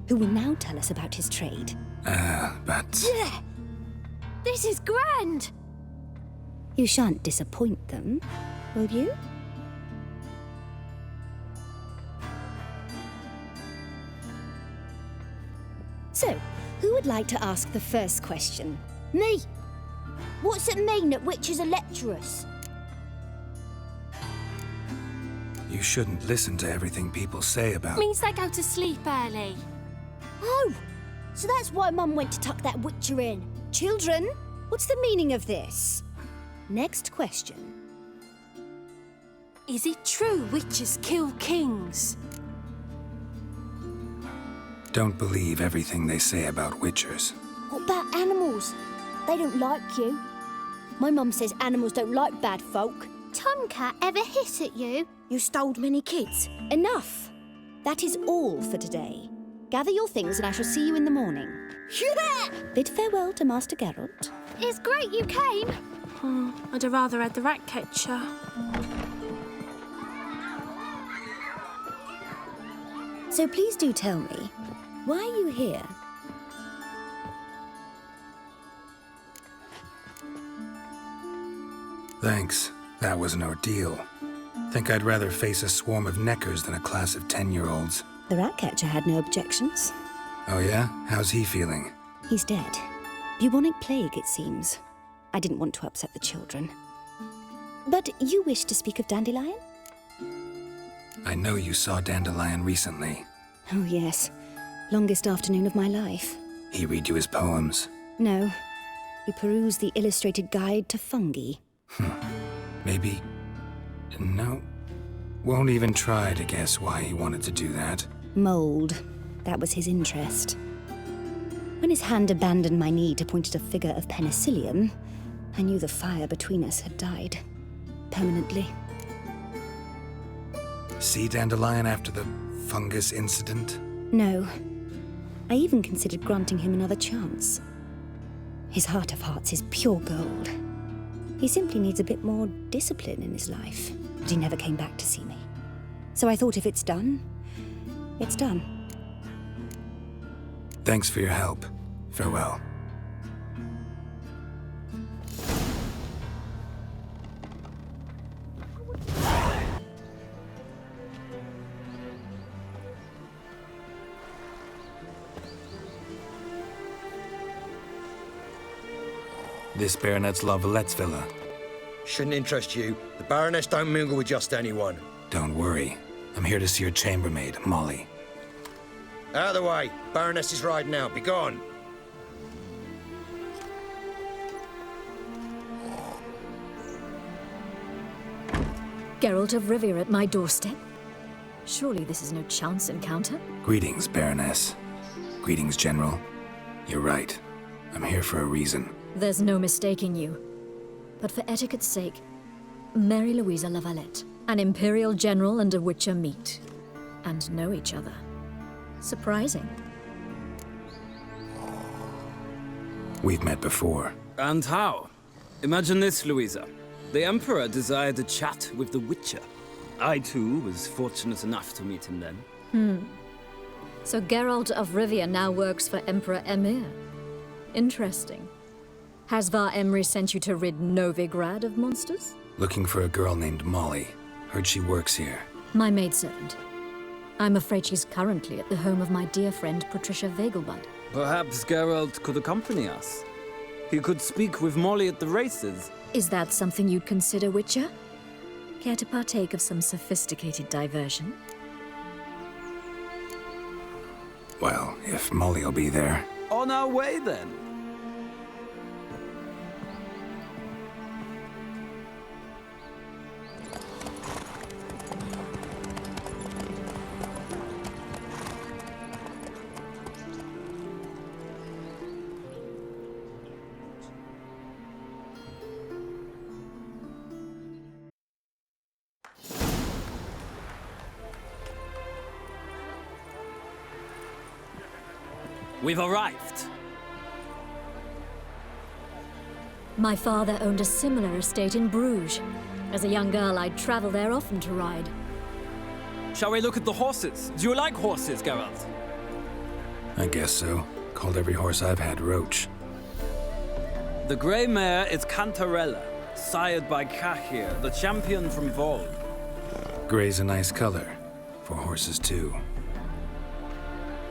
who will now tell us about his trade. But... Yeah. This is grand! You shan't disappoint them, will you? So, who would like to ask the first question? Me! What's it mean that witches are lecturers? You shouldn't listen to everything people say about... Means they go to sleep early. Oh! So that's why Mum went to tuck that Witcher in. Children, what's the meaning of this? Next question. Is it true witches kill kings? Don't believe everything they say about witchers. What about animals? They don't like you. My mum says animals don't like bad folk. Tomcat ever hiss at you? You stole many kids. Enough. That is all for today. Gather your things and I shall see you in the morning. Yeah! Bid farewell to Master Geralt. It's great you came. I'd have rather had the Ratcatcher. So please do tell me, why are you here? Thanks. That was an ordeal. Think I'd rather face a swarm of neckers than a class of 10-year-olds. The Ratcatcher had no objections. Oh yeah? How's he feeling? He's dead. Bubonic plague, it seems. I didn't want to upset the children. But you wish to speak of Dandelion? I know you saw Dandelion recently. Oh, yes. Longest afternoon of my life. He read you his poems? No. We perused the illustrated guide to fungi. Maybe... No. Won't even try to guess why he wanted to do that. Mold. That was his interest. When his hand abandoned my knee to point at a figure of penicillium, I knew the fire between us had died. Permanently. See Dandelion after the fungus incident? No. I even considered granting him another chance. His heart of hearts is pure gold. He simply needs a bit more discipline in his life. But he never came back to see me. So I thought if it's done, it's done. Thanks for your help. Farewell. This Baronet's La Vallette's villa. Shouldn't interest you. The Baroness don't mingle with just anyone. Don't worry. I'm here to see your chambermaid, Molly. Out of the way. Baroness is riding out. Be gone. Geralt of Rivia at my doorstep? Surely this is no chance encounter? Greetings, Baroness. Greetings, General. You're right. I'm here for a reason. There's no mistaking you. But for etiquette's sake, Mary Louisa Lavalette, an Imperial General and a Witcher meet. And know each other. Surprising. We've met before. And how? Imagine this, Louisa. The Emperor desired a chat with the Witcher. I, too, was fortunate enough to meet him then. So Geralt of Rivia now works for Emperor Emir. Interesting. Has Var Emry sent you to rid Novigrad of monsters? Looking for a girl named Molly. Heard she works here. My maidservant. I'm afraid she's currently at the home of my dear friend Patricia Vegelbud. Perhaps Geralt could accompany us. He could speak with Molly at the races. Is that something you'd consider, Witcher? Care to partake of some sophisticated diversion? Well, if Molly'll be there. On our way, then. We've arrived. My father owned a similar estate in Bruges. As a young girl, I'd travel there often to ride. Shall we look at the horses? Do you like horses, Geralt? I guess so. Called every horse I've had Roach. The grey mare is Cantarella, sired by Cahir, the champion from Volg. Grey's a nice color. For horses, too.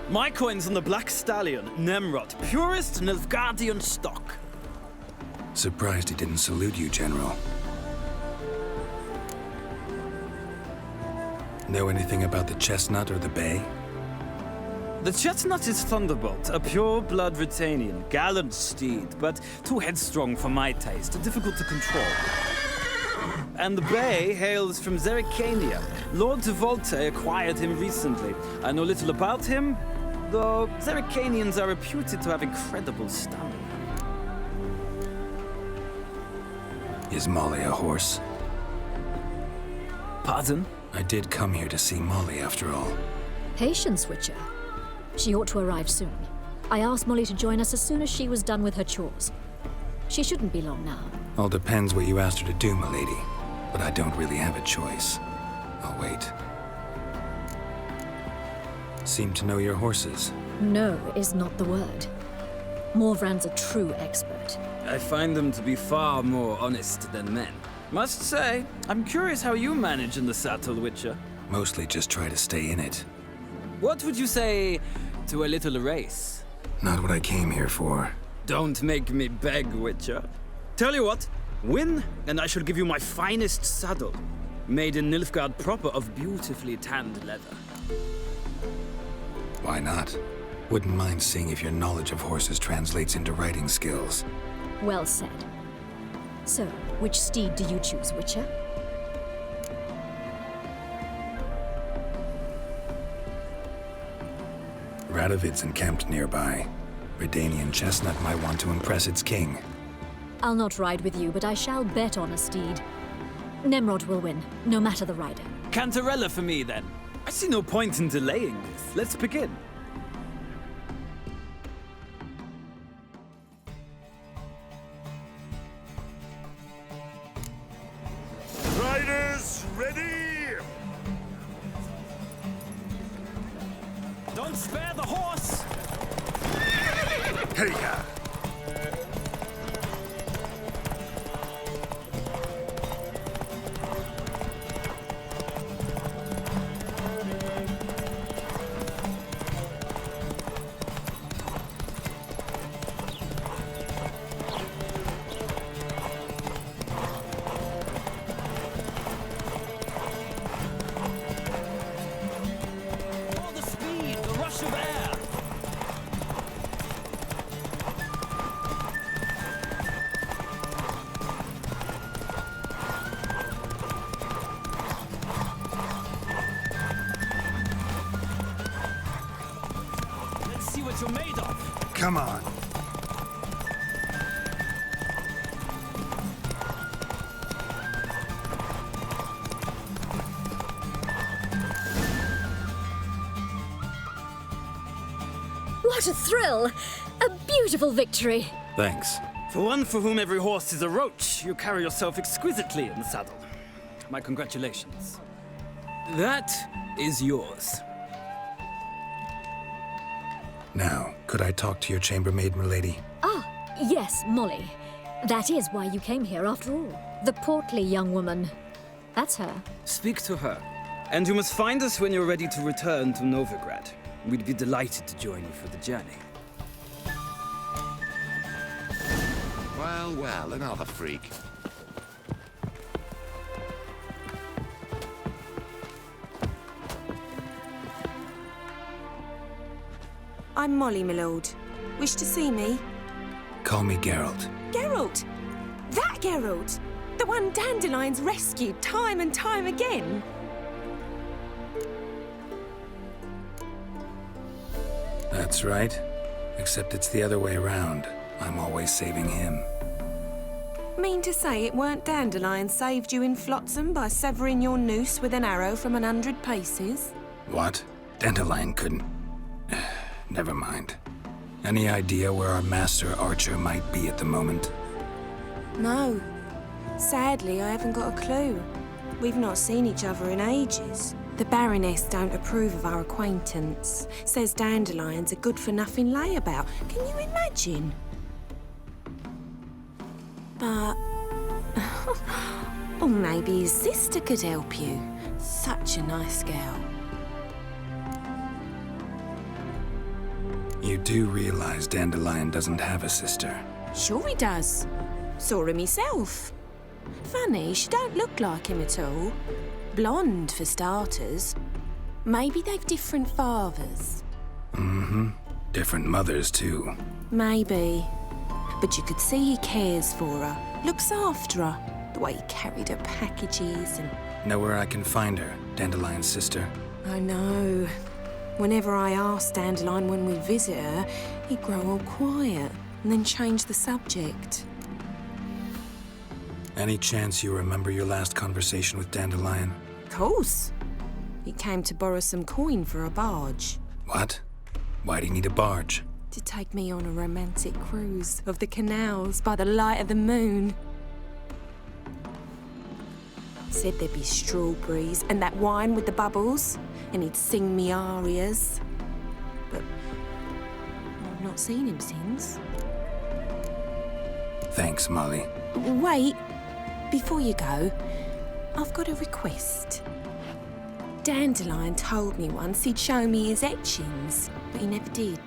My coin's on the black stallion, Nemrod, purest Nilfgaardian stock. Surprised he didn't salute you, General. Know anything about the chestnut or the bay? The chestnut is Thunderbolt, a pure-blood Britannian, gallant steed, but too headstrong for my taste, difficult to control. And the bay hails from Zerrikania. Lord de Volte acquired him recently. I know little about him, though Zerrikanians are reputed to have incredible stamina. Is Molly a horse? Pardon? I did come here to see Molly, after all. Patience, Witcher. She ought to arrive soon. I asked Molly to join us as soon as she was done with her chores. She shouldn't be long now. All depends what you asked her to do, milady. But I don't really have a choice. I'll wait. Seem to know your horses. No is not the word. Morvrand's a true expert. I find them to be far more honest than men. Must say, I'm curious how you manage in the saddle, Witcher. Mostly just try to stay in it. What would you say to a little race? Not what I came here for. Don't make me beg, Witcher. Tell you what, win, and I shall give you my finest saddle. Made in Nilfgaard proper of beautifully tanned leather. Why not? Wouldn't mind seeing if your knowledge of horses translates into riding skills. Well said. So, which steed do you choose, Witcher? Radovid's encamped nearby. Redanian chestnut might want to impress its king. I'll not ride with you, but I shall bet on a steed. Nemrod will win, no matter the rider. Cantarella for me, then. I see no point in delaying this. Let's begin. Riders, ready? Don't spare the horse! Here you go. what you're made of. Come on. What a thrill! A beautiful victory! Thanks. For one for whom every horse is a roach, you carry yourself exquisitely in the saddle. My congratulations. That is yours. Now, could I talk to your chambermaid, milady? Ah, yes, Molly. That is why you came here after all. The portly young woman. That's her. Speak to her. And you must find us when you're ready to return to Novigrad. We'd be delighted to join you for the journey. Well, well, another freak. I'm Molly, my lord. Wish to see me? Call me Geralt. Geralt! That Geralt! The one Dandelion's rescued time and time again! That's right. Except it's the other way around. I'm always saving him. Mean to say it weren't Dandelion saved you in Flotsam by severing your noose with an arrow from 100 paces? What? Dandelion couldn't... Never mind. Any idea where our master archer might be at the moment? No. Sadly, I haven't got a clue. We've not seen each other in ages. The Baroness don't approve of our acquaintance. Says Dandelion's a good-for-nothing layabout. Can you imagine? But... or maybe his sister could help you. Such a nice girl. You do realize Dandelion doesn't have a sister. Sure he does. Saw her myself. Funny, she don't look like him at all. Blonde, for starters. Maybe they've different fathers. Mm-hmm. Different mothers, too. Maybe. But you could see he cares for her. Looks after her. The way he carried her packages and... Know where I can find her, Dandelion's sister? I know. Whenever I asked Dandelion when we visit her, he'd grow all quiet and then change the subject. Any chance you remember your last conversation with Dandelion? Of course. He came to borrow some coin for a barge. What? Why'd he need a barge? To take me on a romantic cruise of the canals by the light of the moon. Said there'd be strawberries and that wine with the bubbles, and he'd sing me arias. But I've not seen him since. Thanks, Molly. Wait, before you go, I've got a request. Dandelion told me once he'd show me his etchings, but he never did.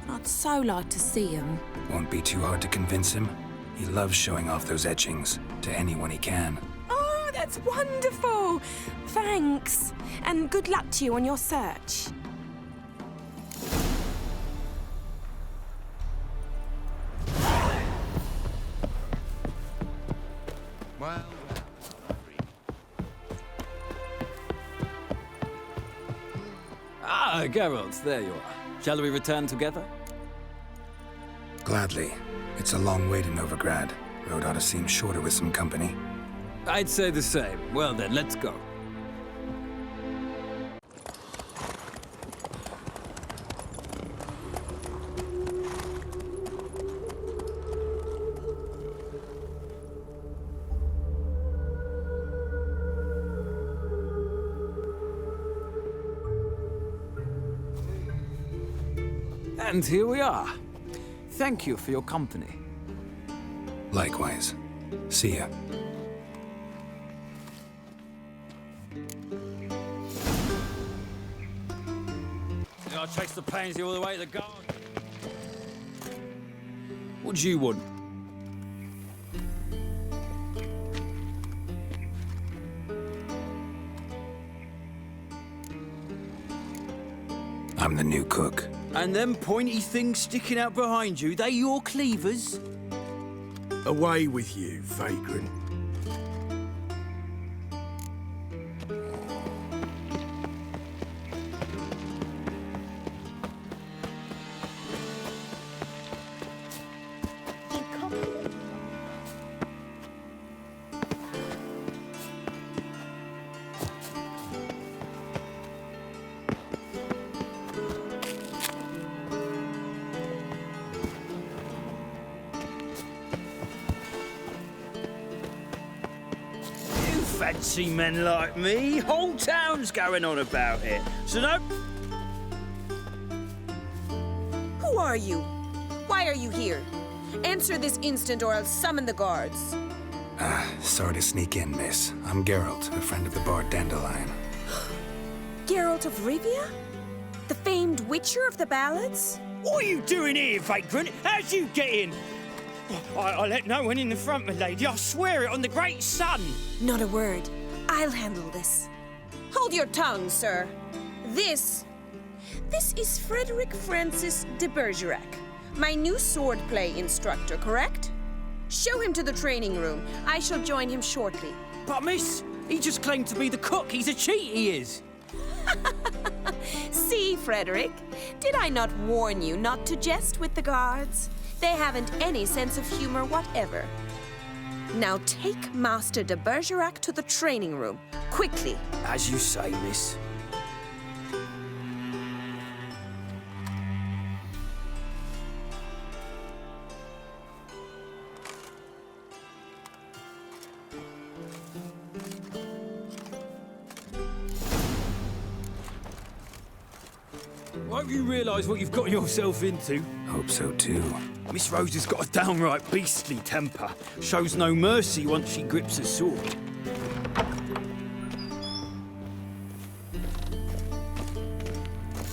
I'd so like to see them. Won't be too hard to convince him. He loves showing off those etchings to anyone he can. Oh, that's wonderful! Thanks, and good luck to you on your search. Well, Ah, Geralt, there you are. Shall we return together? Gladly. It's a long way to Novigrad. Road ought to seem shorter with some company. I'd say the same. Well then, let's go. And here we are. Thank you for your company. Likewise. See ya. I'll chase the pains all the way to the garden. What do you want? I'm the new cook. And them pointy things sticking out behind you, they your cleavers? Away with you, vagrant. fancy men like me. Whole town's going on about it. So no... Who are you? Why are you here? Answer this instant or I'll summon the guards. Sorry to sneak in, miss. I'm Geralt, a friend of the bard Dandelion. Geralt of Rivia? The famed witcher of the ballads? What are you doing here, vagrant? How'd you get in? I let no one in the front, my lady. I swear it on the great sun. Not a word. I'll handle this. Hold your tongue, sir. This is Frederick Francis de Bergerac, my new swordplay instructor, correct? Show him to the training room. I shall join him shortly. But miss, he just claimed to be the cook. He's a cheat, he is. See, Frederick, did I not warn you not to jest with the guards? They haven't any sense of humor whatever. Now take Master de Bergerac to the training room, quickly. As you say, miss. Hope you realise what you've got yourself into. Hope so too. Miss Rose has got a downright beastly temper. Shows no mercy once she grips a sword.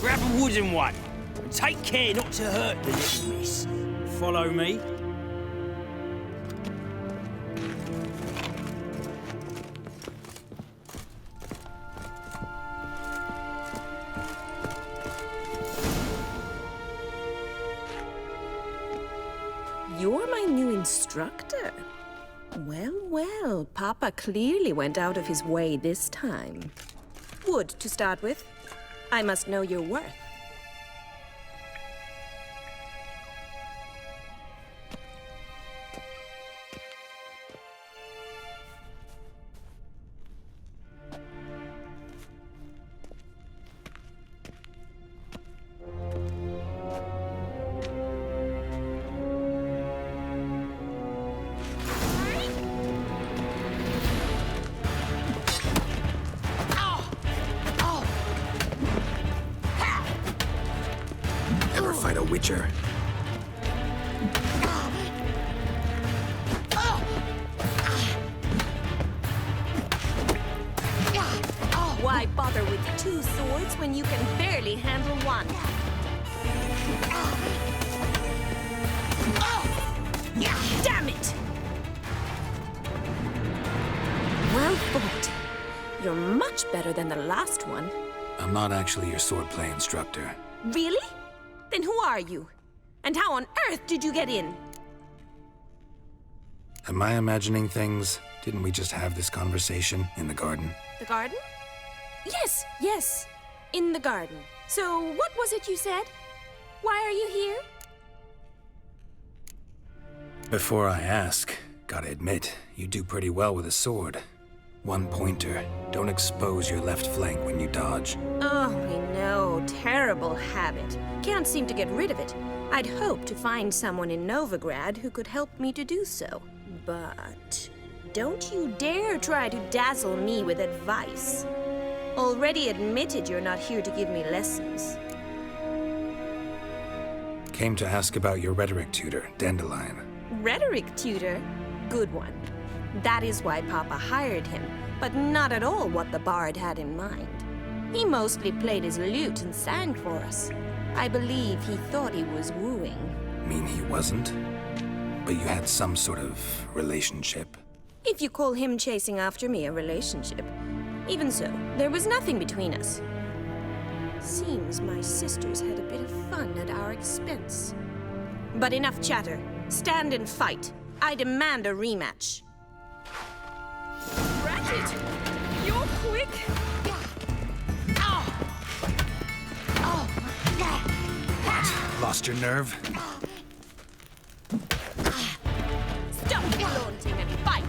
Grab a wooden one. And take care not to hurt the little miss. Follow me. You're my new instructor. Well, well, Papa clearly went out of his way this time. Wood, to start with. I must know your worth. Fight a witcher. Why bother with two swords when you can barely handle one? Damn it! Well fought. You're much better than the last one. I'm not actually your swordplay instructor. Really? Then who are you? And how on earth did you get in? Am I imagining things? Didn't we just have this conversation in the garden? The garden? Yes, yes. In the garden. So what was it you said? Why are you here? Before I ask, gotta admit, you do pretty well with a sword. One pointer. Don't expose your left flank when you dodge. Oh, I know. Terrible habit. Can't seem to get rid of it. I'd hoped to find someone in Novigrad who could help me to do so. But don't you dare try to dazzle me with advice. Already admitted you're not here to give me lessons. Came to ask about your rhetoric tutor, Dandelion. Rhetoric tutor? Good one. That is why Papa hired him, but not at all what the bard had in mind. He mostly played his lute and sang for us. I believe he thought he was wooing. Mean he wasn't? But you had some sort of relationship? If you call him chasing after me a relationship. Even so, there was nothing between us. Seems my sisters had a bit of fun at our expense. But enough chatter. Stand and fight. I demand a rematch. Ratchet! You're quick! What? Lost your nerve? Stop flaunting and fight!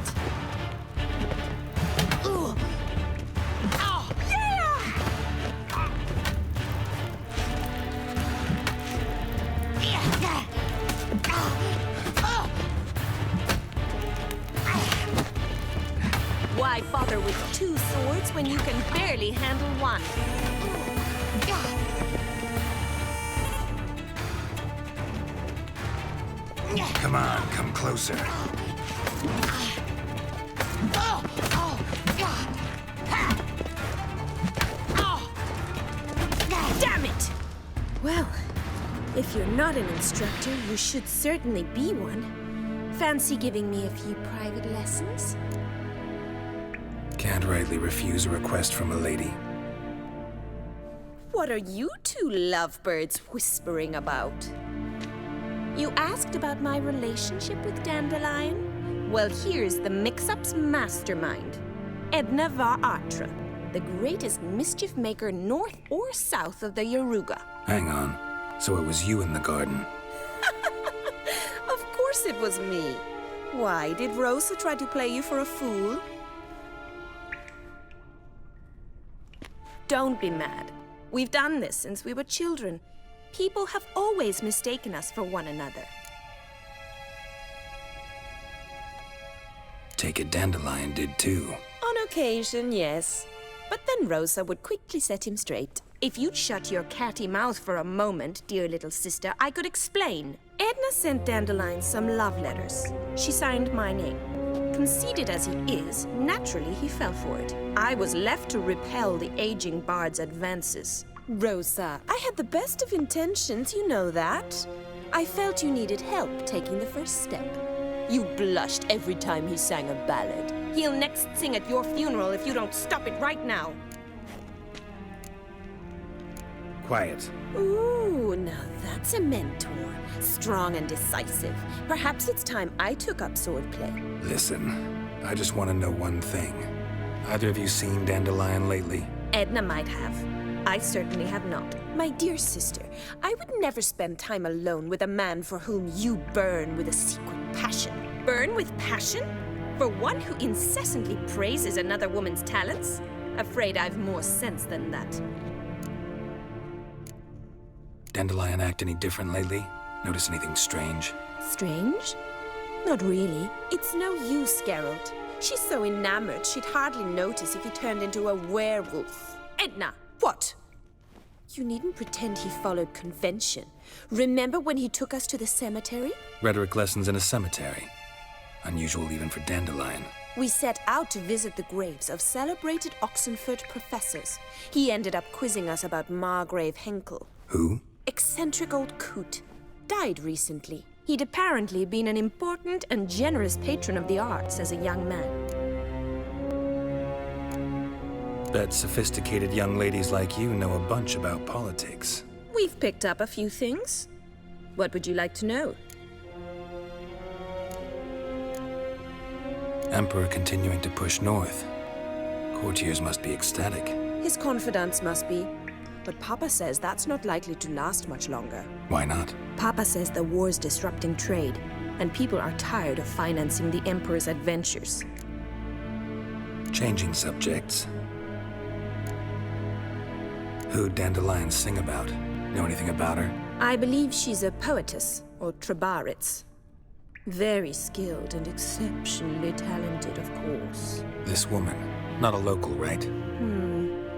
Why bother with when you can barely handle one. Come on, come closer. Damn it! Well, if you're not an instructor, you should certainly be one. Fancy giving me a few private lessons? Can't rightly refuse a request from a lady. What are you two lovebirds whispering about? You asked about my relationship with Dandelion? Well, here's the mix-up's mastermind. Edna var Atra, the greatest mischief maker north or south of the Yaruga. Hang on. So it was you in the garden? Of course it was me. Why, did Rosa try to play you for a fool? Don't be mad. We've done this since we were children. People have always mistaken us for one another. Take it Dandelion did too. On occasion, yes. But then Rosa would quickly set him straight. If you'd shut your catty mouth for a moment, dear little sister, I could explain. Edna sent Dandelion some love letters. She signed my name. Conceited as he is, naturally he fell for it. I was left to repel the aging bard's advances. Rosa, I had the best of intentions, you know that. I felt you needed help taking the first step. You blushed every time he sang a ballad. He'll next sing at your funeral if you don't stop it right now. Quiet. Ooh, now that's a mentor. Strong and decisive. Perhaps it's time I took up swordplay. Listen, I just want to know one thing. Either of you seen Dandelion lately? Edna might have. I certainly have not. My dear sister, I would never spend time alone with a man for whom you burn with a secret passion. Burn with passion? For one who incessantly praises another woman's talents? Afraid I've more sense than that. Dandelion act any different lately? Notice anything strange? Strange? Not really. It's no use, Geralt. She's so enamored she'd hardly notice if he turned into a werewolf. Edna, what? You needn't pretend he followed convention. Remember when he took us to the cemetery? Rhetoric lessons in a cemetery. Unusual even for Dandelion. We set out to visit the graves of celebrated Oxenford professors. He ended up quizzing us about Margrave Henkel. Who? Eccentric old coot. Died recently. He'd apparently been an important and generous patron of the arts as a young man. Bet sophisticated young ladies like you know a bunch about politics. We've picked up a few things. What would you like to know? Emperor continuing to push north. Courtiers must be ecstatic. His confidants must be. But Papa says that's not likely to last much longer. Why not? Papa says the war's disrupting trade, and people are tired of financing the Emperor's adventures. Changing subjects. Who'd Dandelion sing about? Know anything about her? I believe she's a poetess, or trabaritz. Very skilled and exceptionally talented, of course. This woman, not a local, right?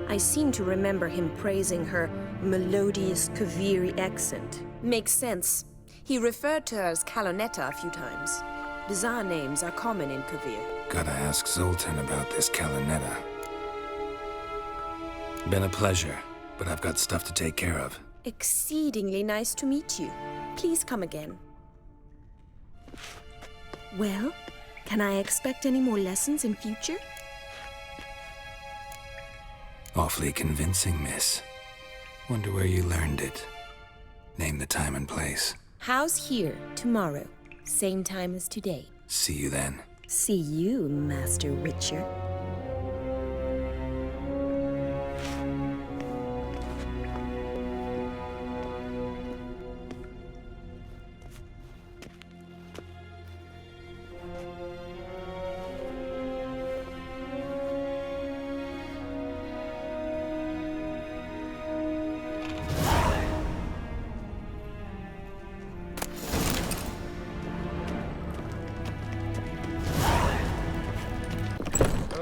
I seem to remember him praising her melodious Kaviri accent. Makes sense. He referred to her as Kalonetta a few times. Bizarre names are common in Kavir. Gotta ask Zoltan about this Kalonetta. Been a pleasure, but I've got stuff to take care of. Exceedingly nice to meet you. Please come again. Well, can I expect any more lessons in future? Awfully convincing, miss. Wonder where you learned it. Name the time and place. House here, tomorrow. Same time as today. See you then. See you, Master Witcher.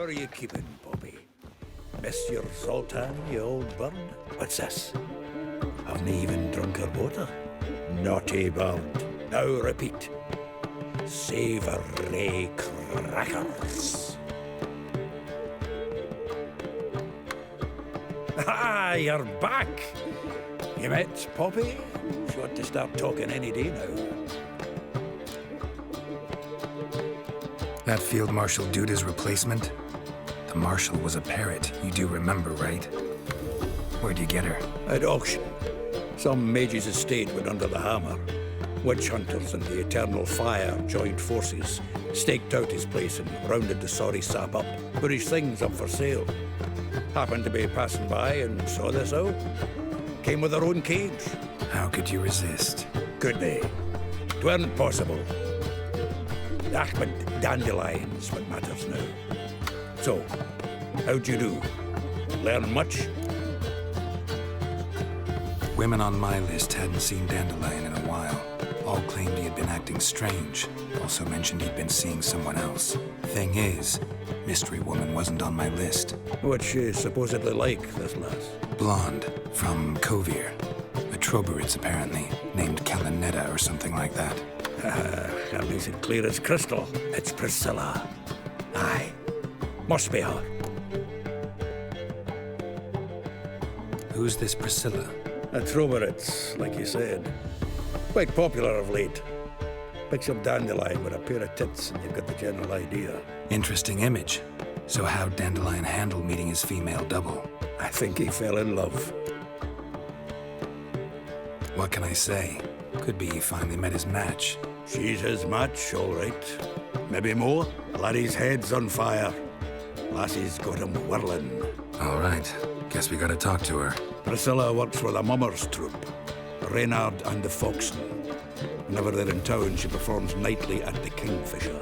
How are you keeping, Bobby? Monsieur Zoltan, you old bird. What's this? Haven't even drunk her water? Naughty bird. Now repeat. Savoury crackers. Ah, you're back. You met Poppy? She ought to start talking any day now. That Field Marshal Duda's replacement? The Marshal was a parrot, you do remember, right? Where'd you get her? At auction. Some mage's estate went under the hammer. Witch hunters and the Eternal Fire joined forces, staked out his place and rounded the sorry sap up, put his things up for sale. Happened to be passing by and saw this out. Came with her own cage. How could you resist? Could they? It weren't possible. But dandelions what matters now. So, how'd you do? Learn much? Women on my list hadn't seen Dandelion in a while. All claimed he had been acting strange. Also mentioned he'd been seeing someone else. Thing is, Mystery Woman wasn't on my list. What's she supposedly like, this lass? Blonde, from Kovir. A Troberitz, apparently, named Kalinetta or something like that. That makes it clear as crystal. It's Priscilla. Aye. Must be her. Who's this Priscilla? A Troberitz, like you said. Quite popular of late. Pick some dandelion with a pair of tits and you've got the general idea. Interesting image. So how'd Dandelion handle meeting his female double? I think he fell in love. What can I say? Could be he finally met his match. She's his match, all right. Maybe more. Laddie's head's on fire. Lassie's got him whirling. All right. Guess we gotta talk to her. Priscilla works for the Mummers troupe. Reynard and the Foxen. Whenever they're in town, she performs nightly at the Kingfisher.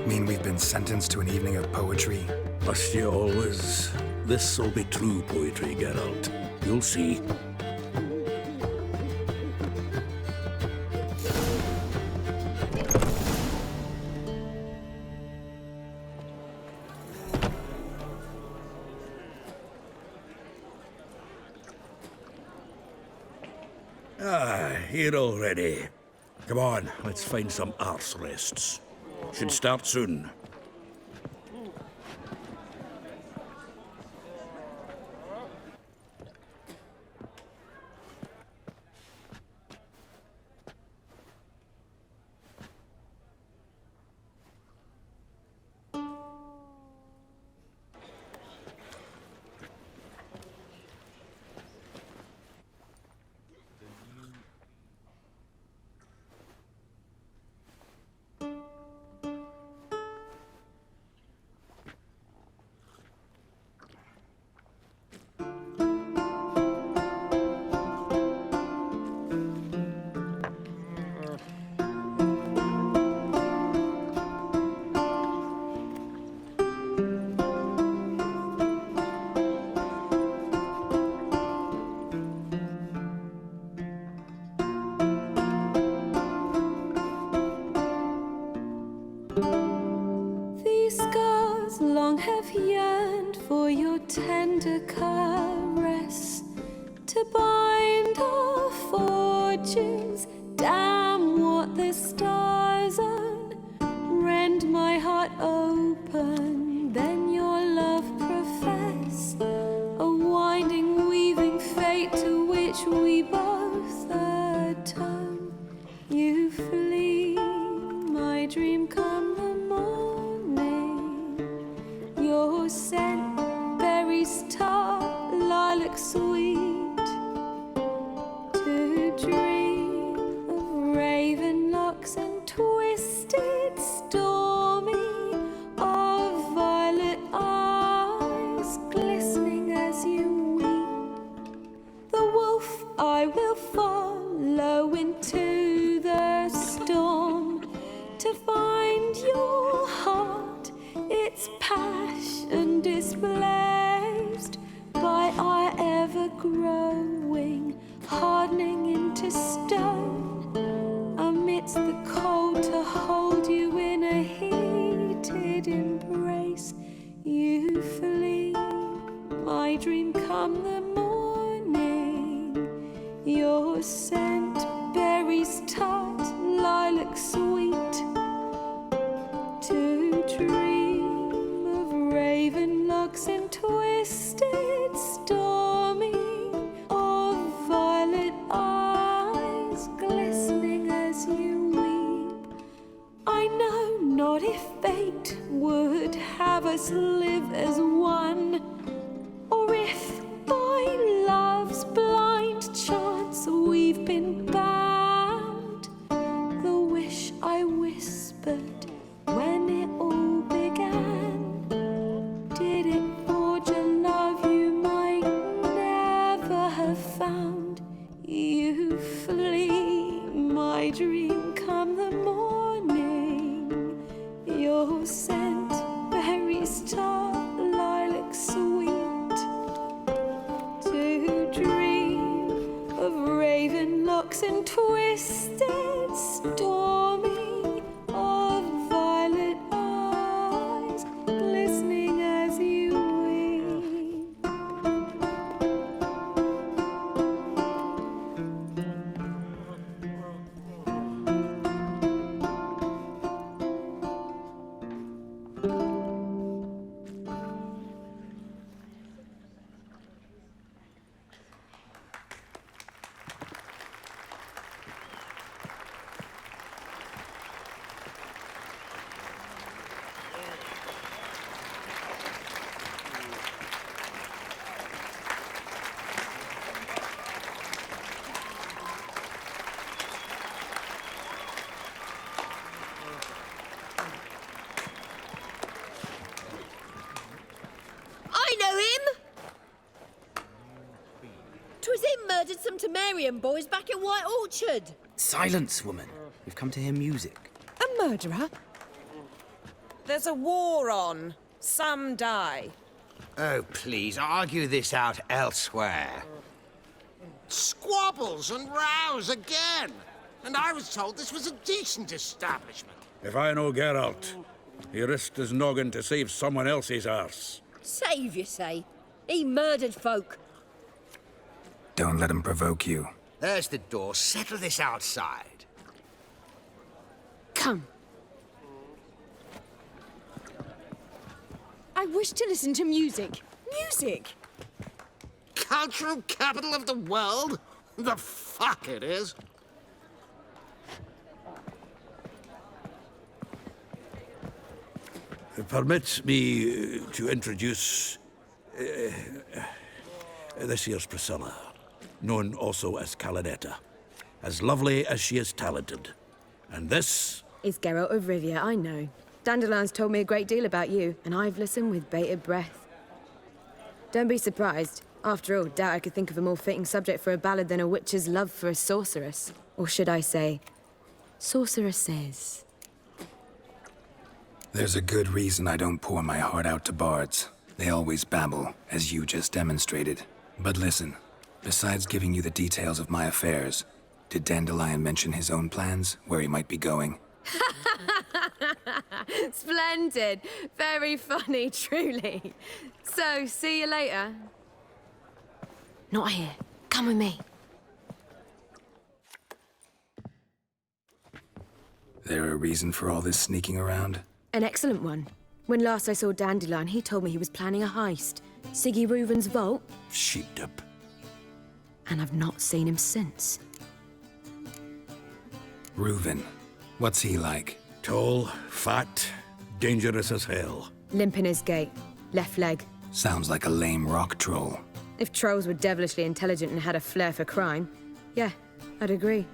Mean we've been sentenced to an evening of poetry? Must you always? This'll be true poetry, Geralt. You'll see. Here already. Come on, let's find some arse rests. Should start soon. long have yearned for your tender caress, to bind our fortunes. Damn what the stars own, rend my heart open, then your love profess, a winding, weaving fate to which we both atone. You flee, my dream come the morning, your scent, berries tart, lilac sweet, to dream of raven locks and twisted stormy, of violet eyes glistening as you weep. The wolf I will follow into the storm, to find your heart, its passion displaced by our ever-growing, hardening into stone, amidst the cold to hold you in a heated embrace. You flee, come the morning. Your scent, berries tart, lilac sweet. To dream of raven locks and twisted stormy, of violet eyes glistening as you weep. I know not if fate would have us live as one, or if by love's blind chance we've been bound. The wish I whispered when it all began, did it forge a love you might never have found? You flee, my dream, come the morning. Your scent, berries tart, lilac sweet. To dream of raven locks and twisted stormy, of violet eyes glistening as you weep. I know him! 'Twas him murdered some Temerian boys back at White Orchard. Silence, woman. We've come to hear music. A murderer? There's a war on. Some die. Oh, please, argue this out elsewhere. Squabbles and rows again. And I was told this was a decent establishment. If I know Geralt, he risked his noggin to save someone else's arse. Save, you say? He murdered folk. Don't let him provoke you. There's the door. Settle this outside. Come. I wish to listen to music. Music! Cultural capital of the world? The fuck it is. Permit me to introduce this here's Priscilla, known also as Calinetta, as lovely as she is talented. And this is Geralt of Rivia, I know. Dandelion's told me a great deal about you, and I've listened with bated breath. Don't be surprised. After all, doubt I could think of a more fitting subject for a ballad than a witch's love for a sorceress. Or should I say, sorceresses. There's a good reason I don't pour my heart out to bards. They always babble, as you just demonstrated. But listen, besides giving you the details of my affairs, did Dandelion mention his own plans, where he might be going? Splendid. Very funny, truly. So, see you later. Not here. Come with me. There a reason for all this sneaking around? An excellent one. When last I saw Dandelion, he told me he was planning a heist. Siggy Reuven's vault. Sheep-dip. And I've not seen him since. Reuven. What's he like? Tall, fat, dangerous as hell. Limp in his gait. Left leg. Sounds like a lame rock troll. If trolls were devilishly intelligent and had a flair for crime, yeah, I'd agree.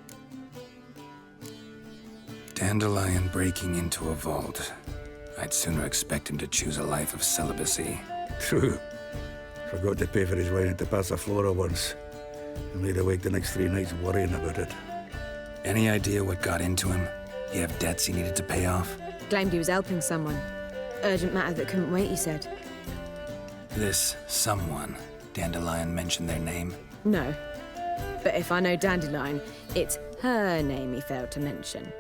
Dandelion breaking into a vault. I'd sooner expect him to choose a life of celibacy. True. Forgot to pay for his wine at the Passaflora once. And laid awake the next 3 nights worrying about it. Any idea what got into him? You have debts he needed to pay off? Claimed he was helping someone. Urgent matter that couldn't wait, he said. This someone, Dandelion mentioned their name? No. But if I know Dandelion, it's her name he failed to mention.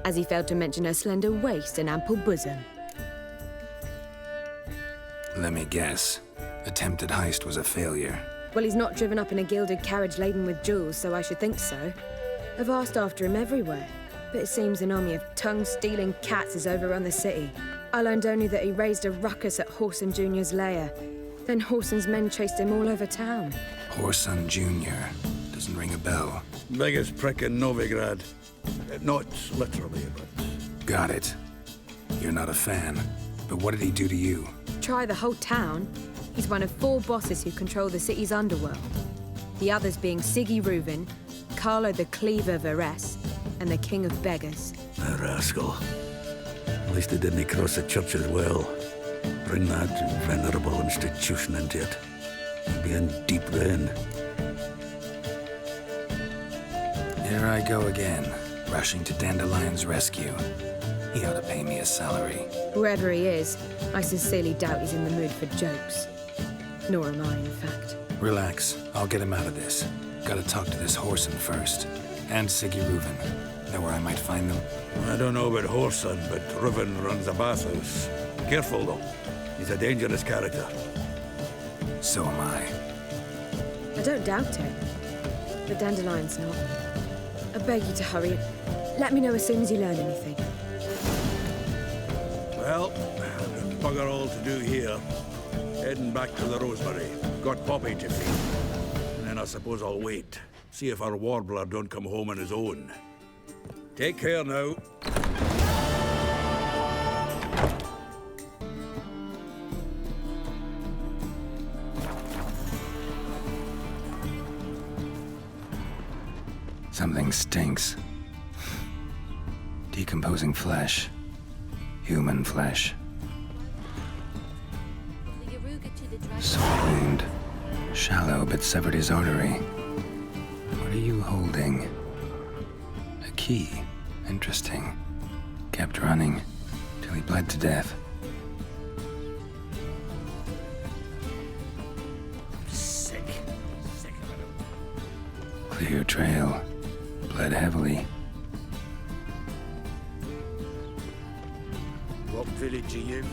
As he failed to mention her slender waist and ample bosom. Let me guess. Attempted heist was a failure. Well, he's not driven up in a gilded carriage laden with jewels, so I should think so. I've asked after him everywhere, but it seems an army of tongue-stealing cats has overrun the city. I learned only that he raised a ruckus at Whoreson Jr.'s lair. Then Whoreson's men chased him all over town. Whoreson Jr. Doesn't ring a bell. Biggest prick in Novigrad. Not literally, but... Got it. You're not a fan. But what did he do to you? Try the whole town. He's one of 4 bosses who control the city's underworld. The others being Siggy Reuven, Carlo the Cleaver Varese, and the King of Beggars. A rascal. At least he didn't cross the church as well. Bring that venerable institution into it. He'd be in deep then. Here I go again, rushing to Dandelion's rescue. He ought to pay me a salary. Whoever he is, I sincerely doubt he's in the mood for jokes. Nor am I, in fact. Relax. I'll get him out of this. Gotta talk to this Whoreson first. And Siggy Reuven. Know where I might find them? I don't know about Whoreson, but Reuven runs a bathhouse. Careful, though. He's a dangerous character. So am I. I don't doubt it. But Dandelion's not. I beg you to hurry. Let me know as soon as you learn anything. Well, there's bugger all to do here. Heading back to the Rosemary. Got Poppy to feed. And then I suppose I'll wait. See if our warbler don't come home on his own. Take care now. Something stinks. Decomposing flesh. Human flesh. Sword wound. Shallow, but severed his artery. What are you holding? A key. Interesting. Kept running till he bled to death. Sick. Sick of it. Clear trail. Bled heavily. What village are you from?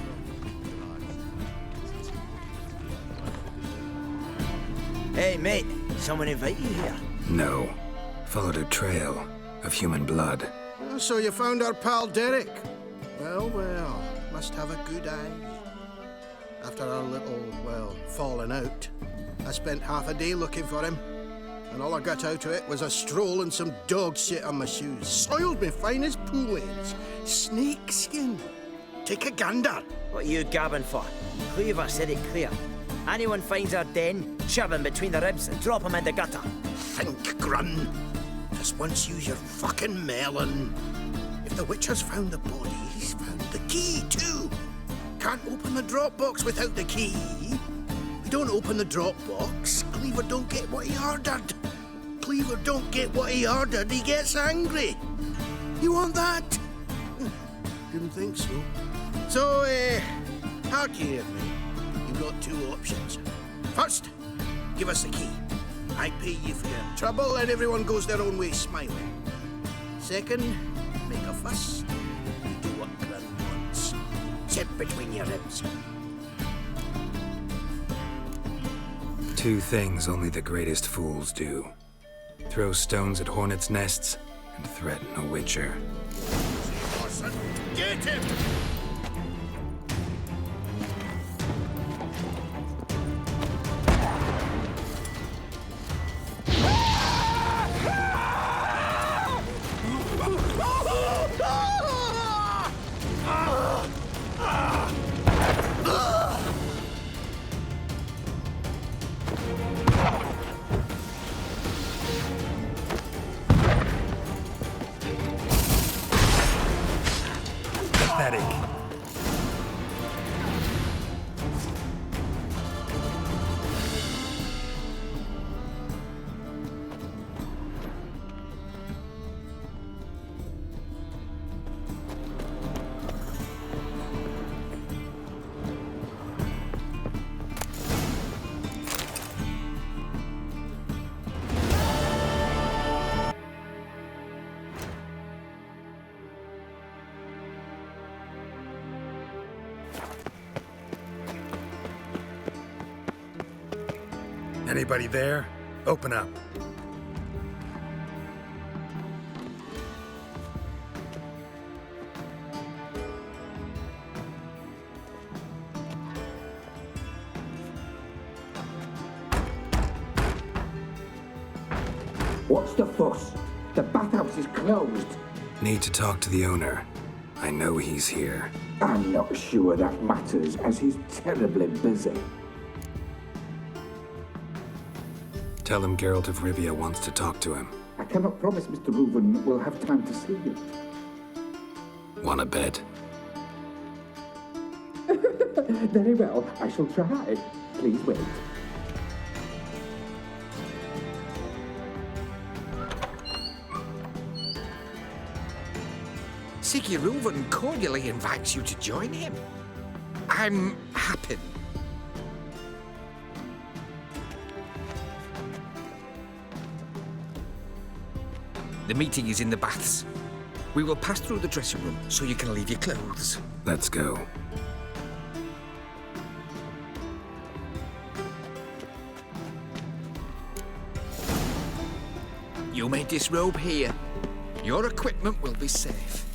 Hey, mate. Someone invite you here? No. Followed a trail of human blood. So you found our pal Derek? Well, well, must have a good eye. After our little, well, falling out, I spent half a day looking for him. And all I got out of it was a stroll and some dog shit on my shoes. Soiled me fine as poolades. Snake skin. Take a gander. What are you gabbing for? Cleaver said it clear. Anyone finds our den, shove him between the ribs and drop him in the gutter. Think, Grun. Just once use your fucking melon. If the witch has found the body, he's found the key too. Can't open the drop box without the key. We don't open the drop box, Cleaver don't get what he ordered. Cleaver don't get what he ordered, he gets angry. You want that? Didn't think so. So, hark ye of me. You've got 2 options. First, give us the key. I pay you for your trouble and everyone goes their own way smiling. Second, make a fuss. You do what Grun wants. Sit between your ribs. 2 things only the greatest fools do. Throw stones at hornets' nests and threaten a witcher. Get him! Pathetic. Anybody there? Open up. What's the fuss? The bathhouse is closed. Need to talk to the owner. I know he's here. I'm not sure that matters, as he's terribly busy. Tell him Geralt of Rivia wants to talk to him. I cannot promise Mr. Reuven will have time to see you. Want a bed? Very well, I shall try. Please wait. Siggy Reuven cordially invites you to join him. I'm happy. The meeting is in the baths. We will pass through the dressing room so you can leave your clothes. Let's go. You may disrobe here. Your equipment will be safe.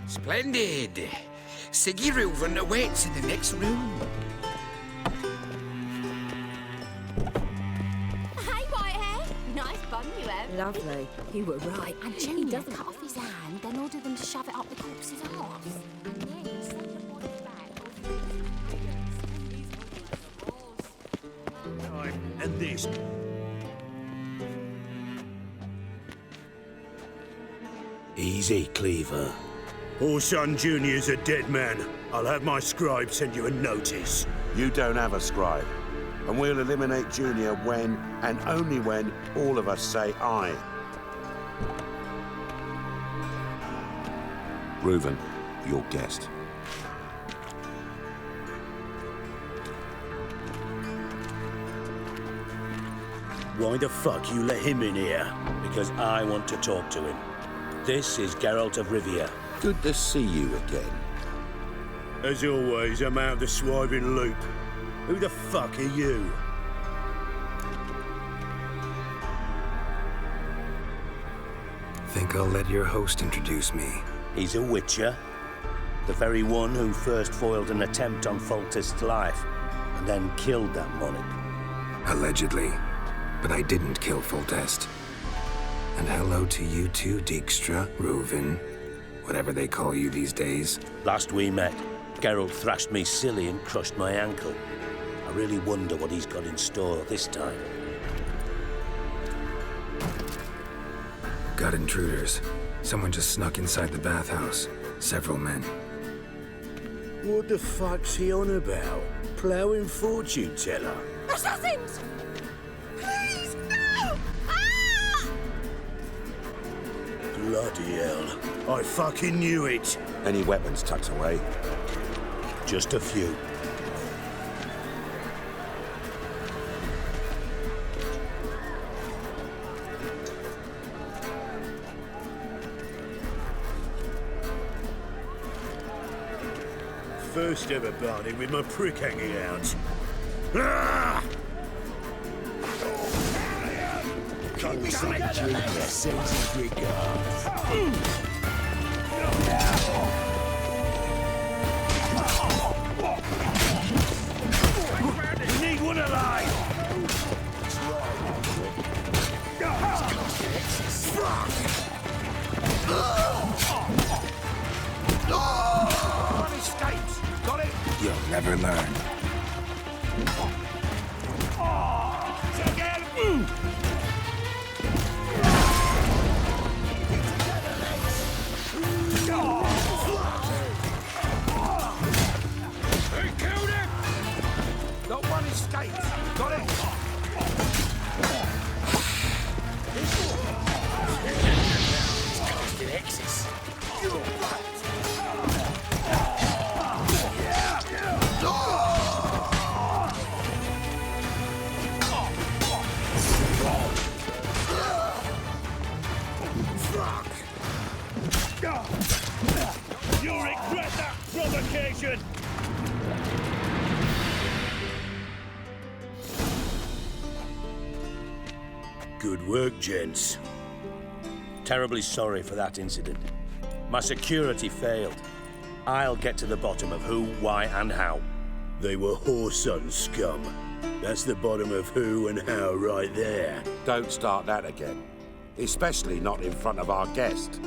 Splendid! Siggy Reuven awaits in the next room. Hey, Whitehair! Nice bum you have. Lovely. You were right. And Junior doesn't cut off his hand, then order them to shove it up the corpse's arse. And then send the body back. And this. Easy, Cleaver. Orson Jr.'s a dead man. I'll have my scribe send you a notice. You don't have a scribe. And we'll eliminate Junior when, and only when, all of us say aye. Reuven, your guest. Why the fuck you let him in here? Because I want to talk to him. This is Geralt of Rivia. Good to see you again. As always, I'm out of the swiving loop. Who the fuck are you? Think I'll let your host introduce me. He's a witcher. The very one who first foiled an attempt on Foltest's life, and then killed that monarch. Allegedly. But I didn't kill Foltest. And hello to you too, Dijkstra, Reuven, whatever they call you these days. Last we met, Geralt thrashed me silly and crushed my ankle. I really wonder what he's got in store this time. Got intruders. Someone just snuck inside the bathhouse. Several men. What the fuck's he on about? Ploughing fortune teller? Assassins! Please, no! Ah! Bloody hell. I fucking knew it. Any weapons tucked away? Just a few. First ever party with my prick hanging out. Ah! Contact Junior sends his regards. We need one alive! One escapes. Got it? You'll never learn. They killed him! Not one escapes. Got it? Casting X's. You're right. Good work, gents. Terribly sorry for that incident. My security failed. I'll get to the bottom of who, why, and how. They were whoreson scum. That's the bottom of who and how right there. Don't start that again. Especially not in front of our guest.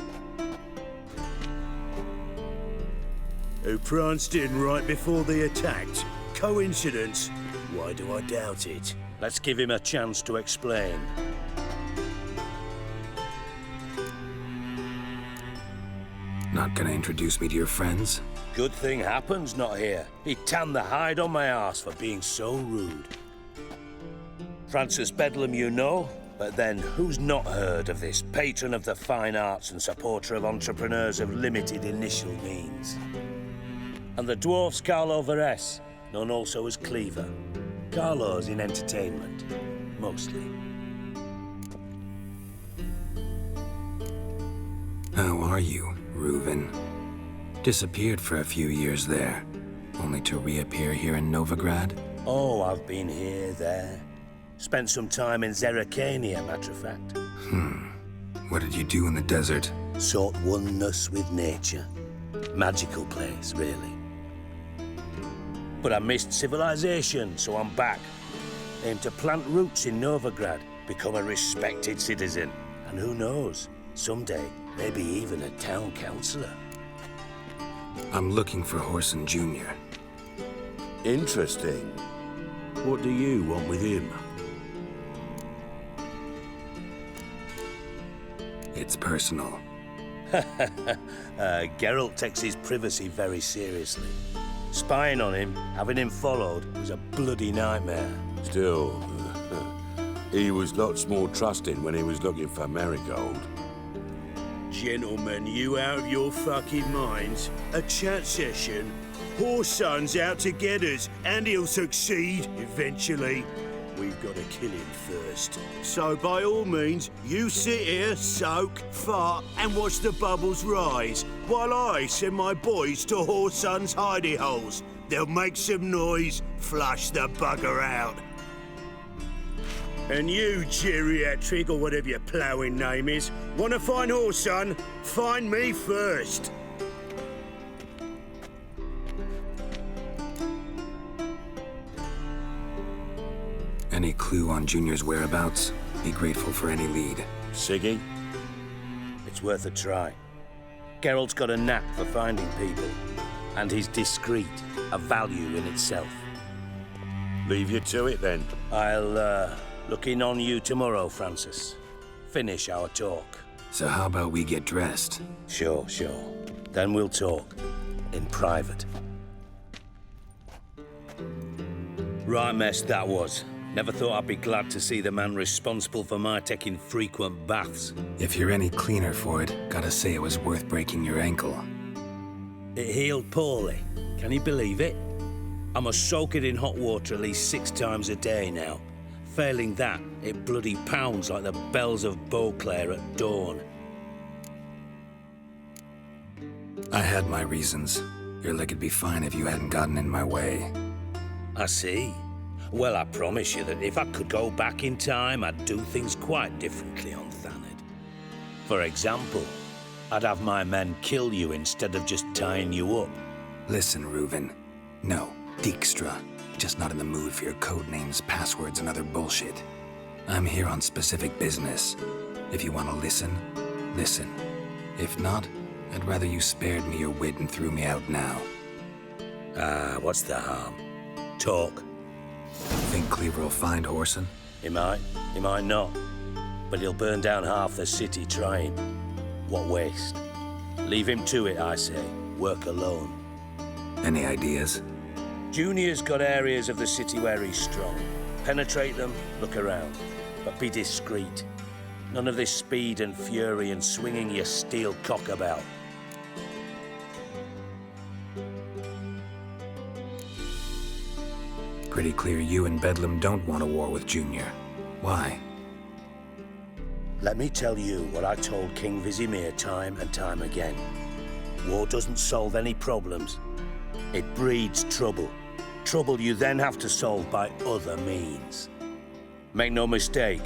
Who pranced in right before they attacked. Coincidence? Why do I doubt it? Let's give him a chance to explain. Not gonna introduce me to your friends? Good thing Happen's not here. He tanned the hide on my arse for being so rude. Francis Bedlam you know, but then who's not heard of this patron of the fine arts and supporter of entrepreneurs of limited initial means? And the dwarf's Carlo Veres, known also as Cleaver. Carlo's in entertainment, mostly. How are you, Reuven? Disappeared for a few years there, only to reappear here in Novigrad? Oh, I've been here, there. Spent some time in Zerrikania, matter of fact. What did you do in the desert? Sought oneness with nature. Magical place, really. But I missed civilization, so I'm back. Aim to plant roots in Novigrad, become a respected citizen. And who knows, someday, maybe even a town councillor. I'm looking for Whoreson Jr. Interesting. What do you want with him? It's personal. Geralt takes his privacy very seriously. Spying on him, having him followed, was a bloody nightmare. Still, he was lots more trusting when he was looking for Marigold. Gentlemen, you out of your fucking minds? A chat session? Whoreson's out to get us, and he'll succeed eventually. We've got to kill him first. So by all means, you sit here, soak, fart, and watch the bubbles rise, while I send my boys to Whoreson's hidey holes. They'll make some noise, flush the bugger out. And you, geriatric, or whatever your ploughing name is, want to find Whoreson? Find me first. Any clue on Junior's whereabouts? Be grateful for any lead. Siggy? It's worth a try. Geralt's got a knack for finding people. And he's discreet, a value in itself. Leave you to it, then. I'll, look in on you tomorrow, Francis. Finish our talk. So how about we get dressed? Sure. Then we'll talk. In private. Right mess that was. Never thought I'd be glad to see the man responsible for my taking frequent baths. If you're any cleaner for it, gotta say it was worth breaking your ankle. It healed poorly. Can you believe it? I must soak it in hot water at least 6 times a day now. Failing that, it bloody pounds like the bells of Beauclair at dawn. I had my reasons. Your leg would be fine if you hadn't gotten in my way. I see. Well, I promise you that if I could go back in time, I'd do things quite differently on Thanedd. For example, I'd have my men kill you instead of just tying you up. Listen, Reuven. No, Dijkstra. Just not in the mood for your code names, passwords, and other bullshit. I'm here on specific business. If you want to listen, listen. If not, I'd rather you spared me your wit and threw me out now. What's the harm? Talk. Think Cleaver will find Whoreson? He might not. But he'll burn down half the city trying. What waste. Leave him to it, I say. Work alone. Any ideas? Junior's got areas of the city where he's strong. Penetrate them, look around. But be discreet. None of this speed and fury and swinging your steel cock about. Pretty clear you and Bedlam don't want a war with Junior. Why? Let me tell you what I told King Vizimir time and time again. War doesn't solve any problems. It breeds trouble. Trouble you then have to solve by other means. Make no mistake,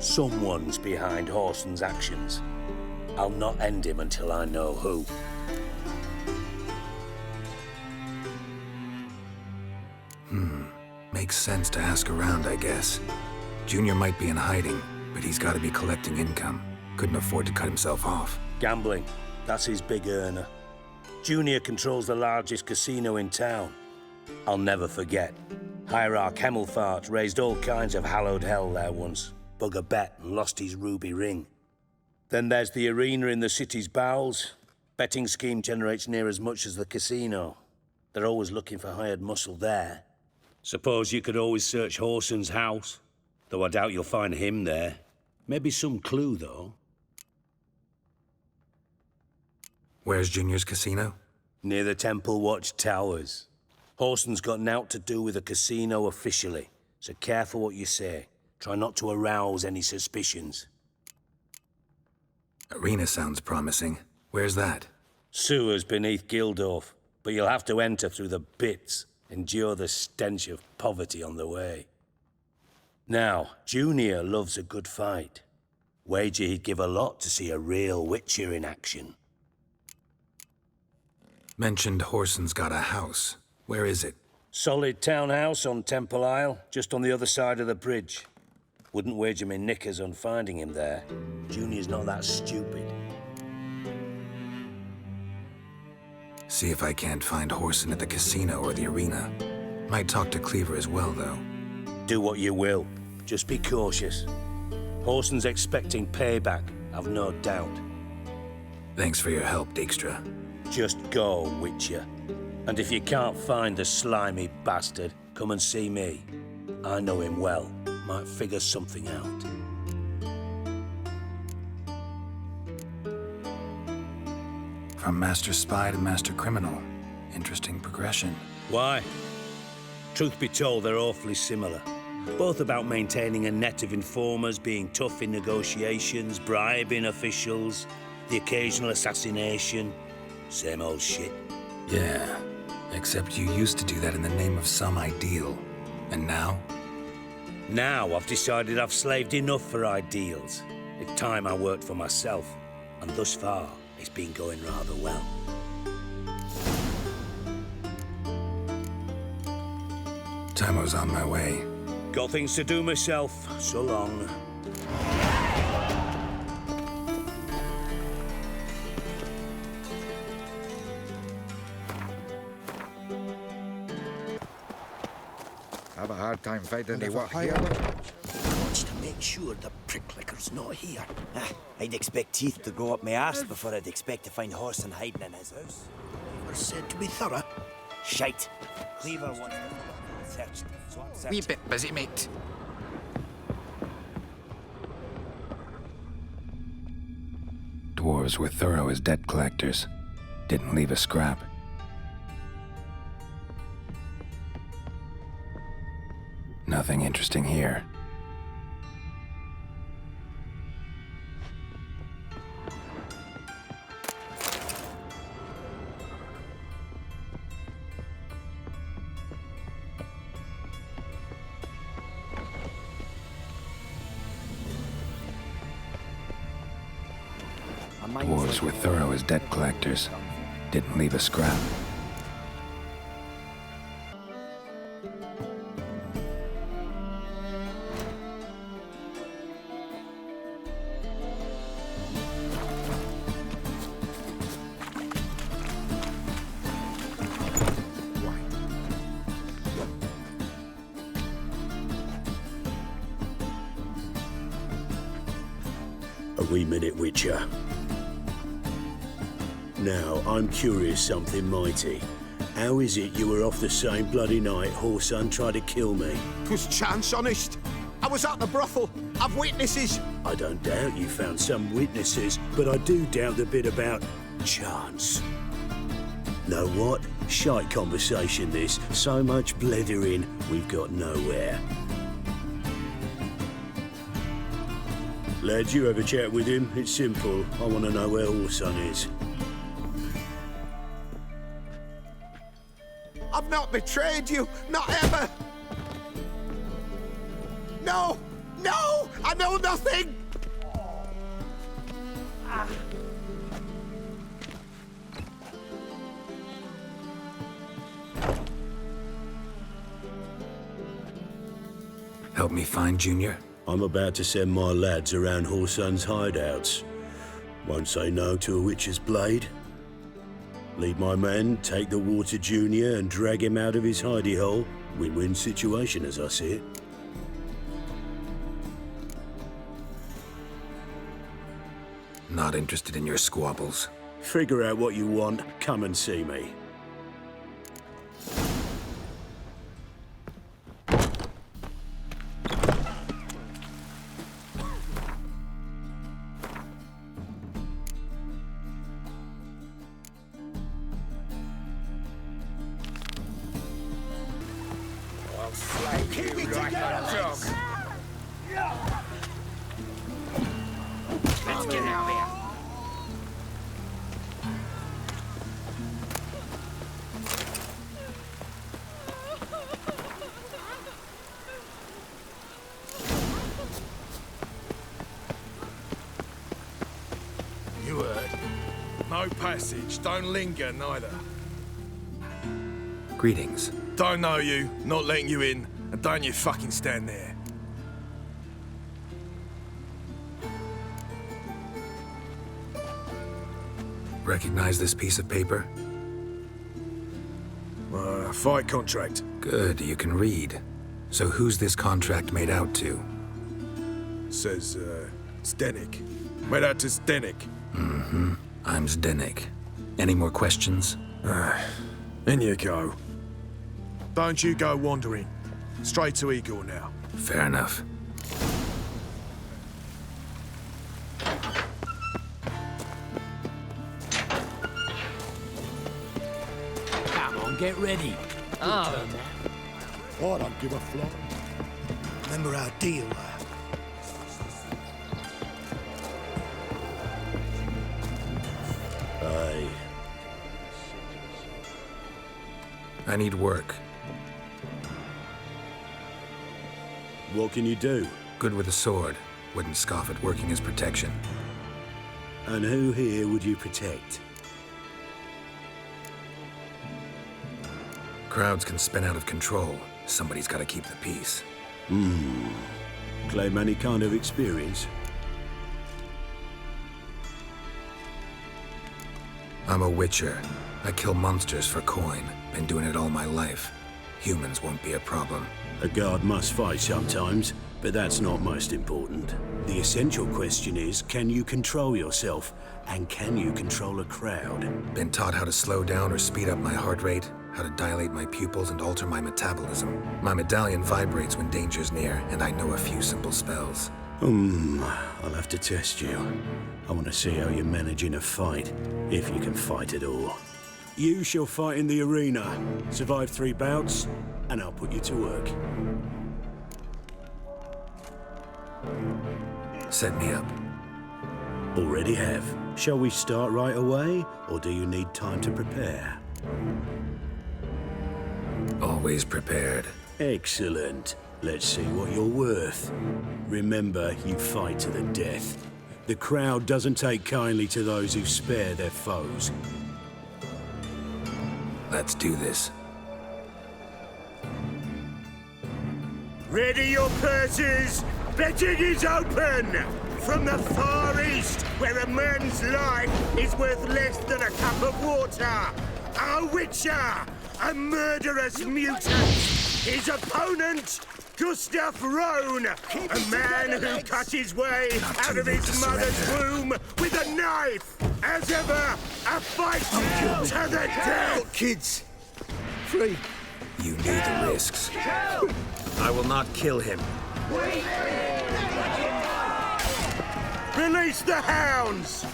Someone's behind Horson's actions. I'll not end him until I know who. Makes sense to ask around, I guess. Junior might be in hiding, but he's got to be collecting income. Couldn't afford to cut himself off. Gambling. That's his big earner. Junior controls the largest casino in town. I'll never forget. Hierarch Hemmelfart raised all kinds of hallowed hell there once. Bug a bet and lost his ruby ring. Then there's the arena in the city's bowels. Betting scheme generates near as much as the casino. They're always looking for hired muscle there. Suppose you could always search Horson's house, though I doubt you'll find him there. Maybe some clue, though. Where's Junior's casino? Near the Temple Watch Towers. Horson's got nought to do with the casino officially, so careful what you say. Try not to arouse any suspicions. Arena sounds promising. Where's that? Sewers beneath Gildorf, but you'll have to enter through the bits. Endure the stench of poverty on the way. Now, Junior loves a good fight. Wager he'd give a lot to see a real Witcher in action. Mentioned Horson's got a house. Where is it? Solid townhouse on Temple Isle, just on the other side of the bridge. Wouldn't wager me knickers on finding him there. Junior's not that stupid. See if I can't find Horson at the casino or the arena. Might talk to Cleaver as well, though. Do what you will. Just be cautious. Horson's expecting payback, I've no doubt. Thanks for your help, Dijkstra. Just go, Witcher. And if you can't find the slimy bastard, come and see me. I know him well. Might figure something out. From Master Spy to Master Criminal. Interesting progression. Why? Truth be told, they're awfully similar. Both about maintaining a net of informers, being tough in negotiations, bribing officials, the occasional assassination. Same old shit. Yeah, except you used to do that in the name of some ideal. And now? Now I've decided I've slaved enough for ideals. It's time I worked for myself. And thus far, it's been going rather well. Time's on my way. Got things to do myself. So long. Have a hard time finding any work here. Watch to make sure the pricklicker's not here. I'd expect teeth to grow up my arse before I'd expect to find Horson hiding in his house. We're said to be thorough. Shite. Cleaver wants to searched, so I'm searching. Wee bit busy, mate. Dwarves were thorough as debt collectors. Didn't leave a scrap. Nothing interesting here. Dwarves were thorough as debt collectors. Didn't leave a scrap. A wee minute, Witcher. Now, I'm curious something mighty. How is it you were off the same bloody night Horson tried to kill me? 'Twas chance, honest. I was at the brothel. I've witnesses. I don't doubt you found some witnesses, but I do doubt the bit about chance. Know what? Shite conversation this. So much blethering, we've got nowhere. Lads, you have a chat with him. It's simple. I want to know where Horson is. I've not betrayed you, not ever. No, No! I know nothing! Help me find Junior? I'm about to send my lads around Whoreson's hideouts. Won't say no to a witch's blade. Lead my men, take the water Junior and drag him out of his hidey hole. Win-win situation as I see it. Not interested in your squabbles. Figure out what you want, come and see me. I'll slay you like a dog. Let's get out of here. You heard. No passage. Don't linger, neither. Greetings. Don't know you, not letting you in, and don't you fucking stand there. Recognize this piece of paper? Fight contract. Good, you can read. So who's this contract made out to? Says, Zdenek. Made out to Zdenek. Mm-hmm. I'm Zdenek. Any more questions? In you go. Don't you go wandering. Straight to Igor now. Fair enough. Come on, get ready. Oh. I don't give a flop. Remember our deal, Aye. I need work. What can you do? Good with a sword. Wouldn't scoff at working as protection. And who here would you protect? Crowds can spin out of control. Somebody's got to keep the peace. Claim any kind of experience? I'm a witcher. I kill monsters for coin. Been doing it all my life. Humans won't be a problem. A guard must fight sometimes, but that's not most important. The essential question is, can you control yourself? And can you control a crowd? Been taught how to slow down or speed up my heart rate, how to dilate my pupils and alter my metabolism. My medallion vibrates when danger's near, and I know a few simple spells. I'll have to test you. I want to see how you manage in a fight, if you can fight at all. You shall fight in the arena, survive 3 bouts, and I'll put you to work. Set me up. Already have. Shall we start right away, or do you need time to prepare? Always prepared. Excellent. Let's see what you're worth. Remember, you fight to the death. The crowd doesn't take kindly to those who spare their foes. Let's do this. Ready your purses! Betting is open! From the Far East, where a man's life is worth less than a cup of water, a witcher, a murderous mutant, his opponent, Gustav Rohn, a man who cut his way out of his mother's womb with a knife, as ever, a fight to the death! Kids, free. You knew the risks. I will not kill him. Release the hounds!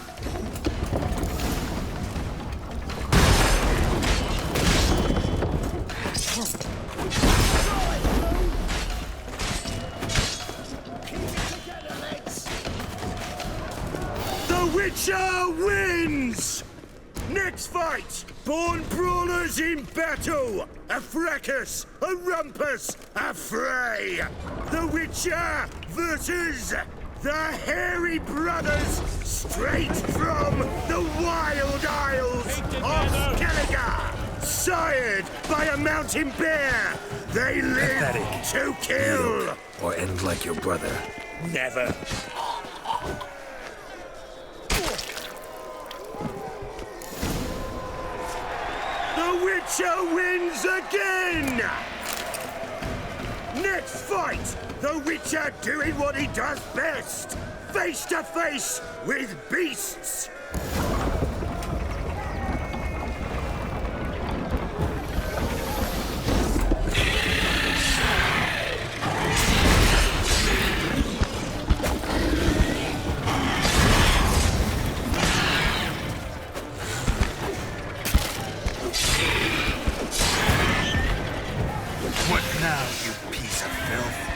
The Witcher wins! Next fight! Born brawlers in battle! A fracas, a rumpus, a fray! The Witcher versus the Hairy Brothers, straight from the Wild Isles of Skellige! Sired by a mountain bear, they live Pathetic. to kill! Or end like your brother. Never. The Witcher wins again! Next fight, the Witcher doing what he does best, face to face with beasts. What now, you piece of filth?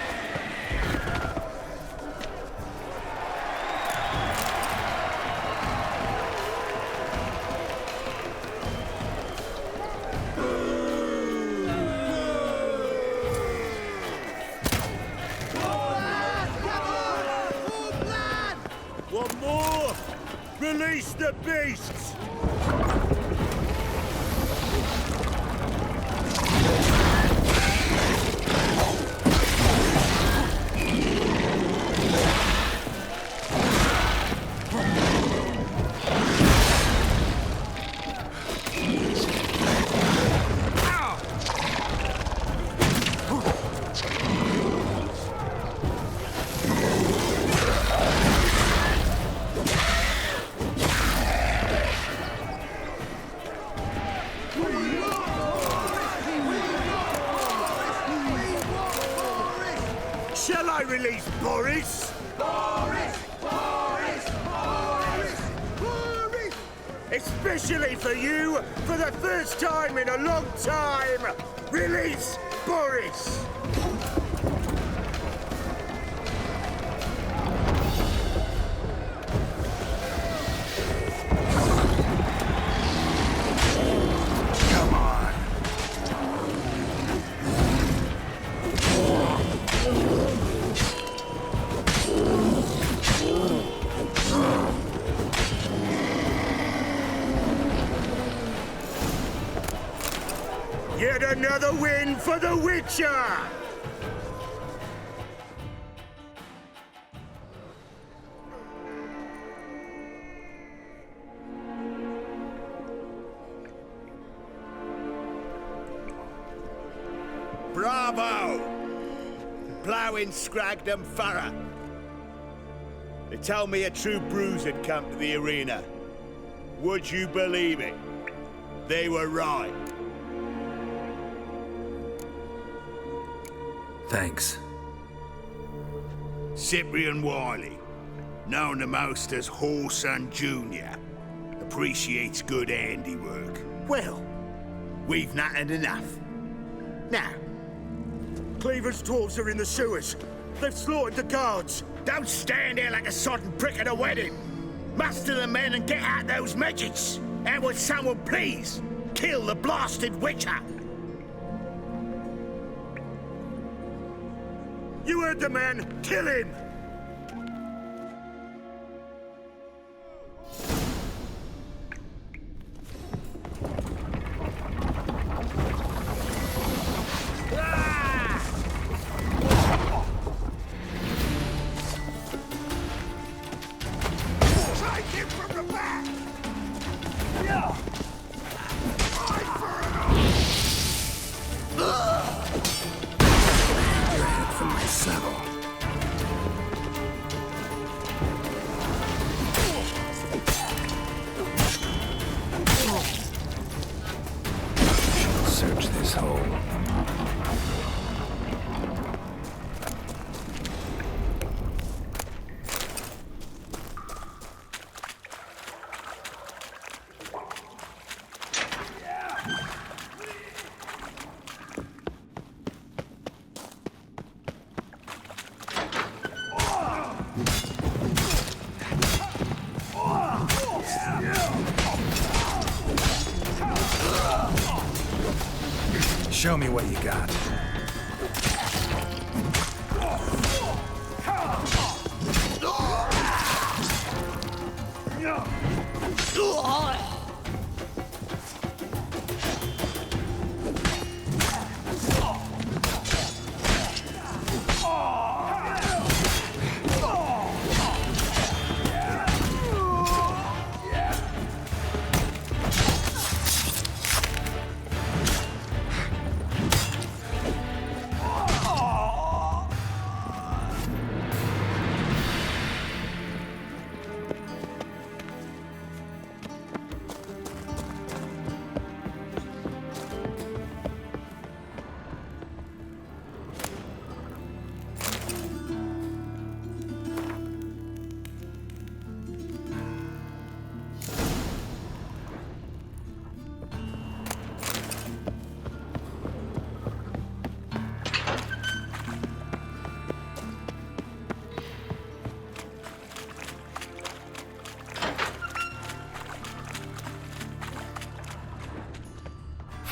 One more! Release the beasts! Shall I release Boris? Boris! Boris! Boris! Boris! Especially for you, for the first time in a long time! Release Boris! Come on! Yet another win for the Witcher! Bravo! Ploughing Scragdom Thorough. They told me a true bruise had come to the arena. Would you believe it? They were right. Thanks. Cyprian Wiley, known the most as Whoreson Jr., appreciates good handiwork. Well, we've not had enough. Now, Cleaver's dwarves are in the sewers. They've slaughtered the guards. don't stand there like a sodden prick at a wedding. Muster the men and get out those midgets. And would someone please kill the blasted Witcher? You heard the man. Kill him! Take him from the back! Your head from my saddle. Search this hole. Show me what you got.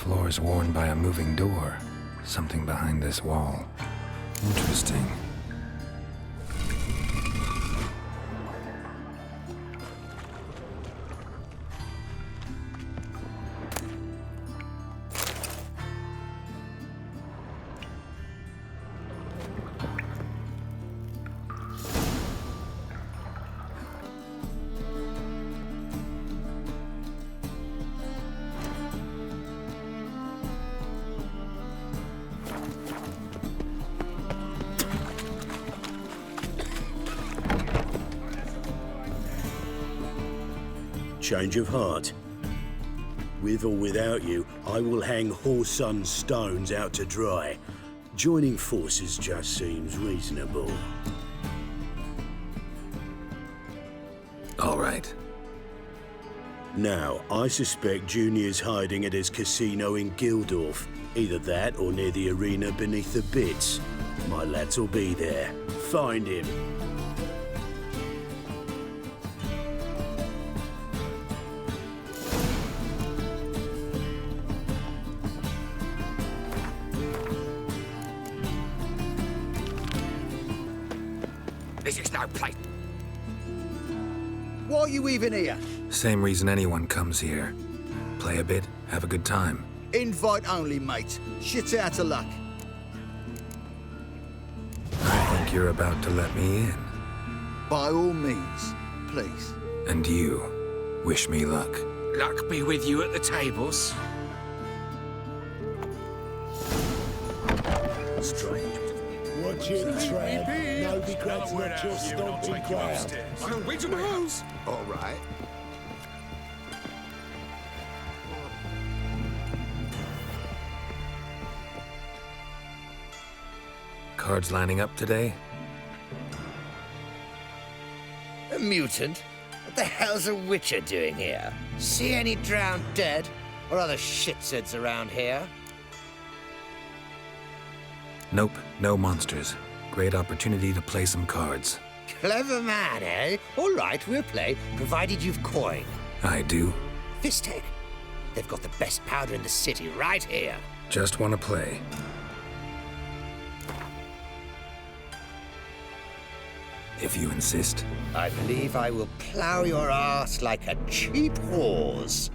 Floor's worn by a moving door. Something behind this wall. Interesting. Change of heart. With or without you, I will hang Whoresun's stones out to dry. Joining forces just seems reasonable. All right. Now, I suspect Junior's hiding at his casino in Gildorf. Either that or near the arena beneath the bits. My lads will be there. Find him. This is no place. Why are you even here? Same reason anyone comes here. Play a bit, have a good time. Invite only, mate. Shit out of luck. I think you're about to let me in. By all means, please. And you, wish me luck. Luck be with you at the tables. Strange. Watch your tread. Novigrad's not your stomping ground. I'll wait to my house. All right. Cards lining up today? A mutant? What the hell's a witcher doing here? See any drowned dead? Or other shitsuds around here? Nope, no monsters. Great opportunity to play some cards. Clever man, eh? All right, we'll play, provided you've coin. I do. Fistek. They've got the best powder in the city right here. Just want to play. If you insist. I believe I will plow your ass like a cheap horse.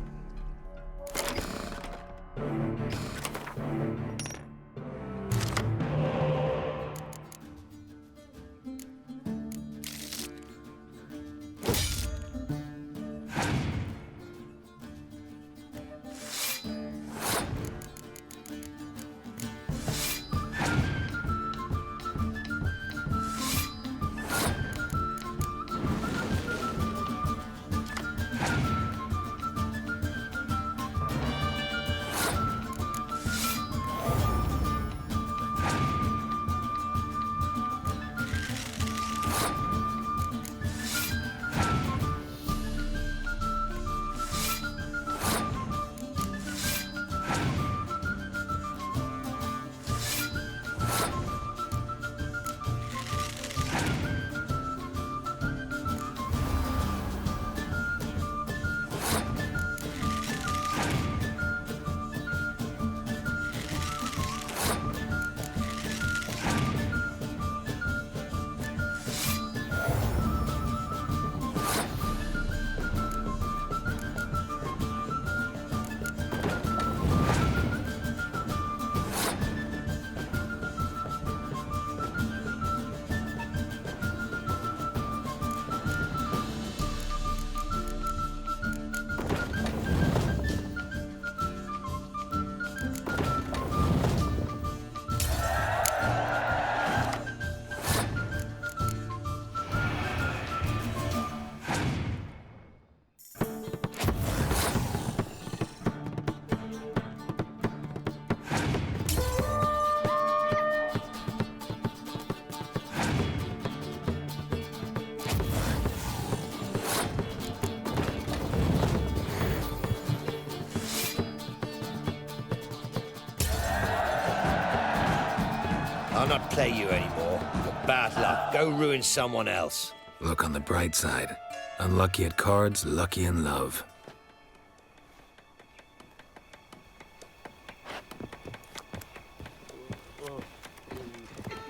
not play you anymore. But bad luck. Go ruin someone else. Look on the bright side. Unlucky at cards, lucky in love.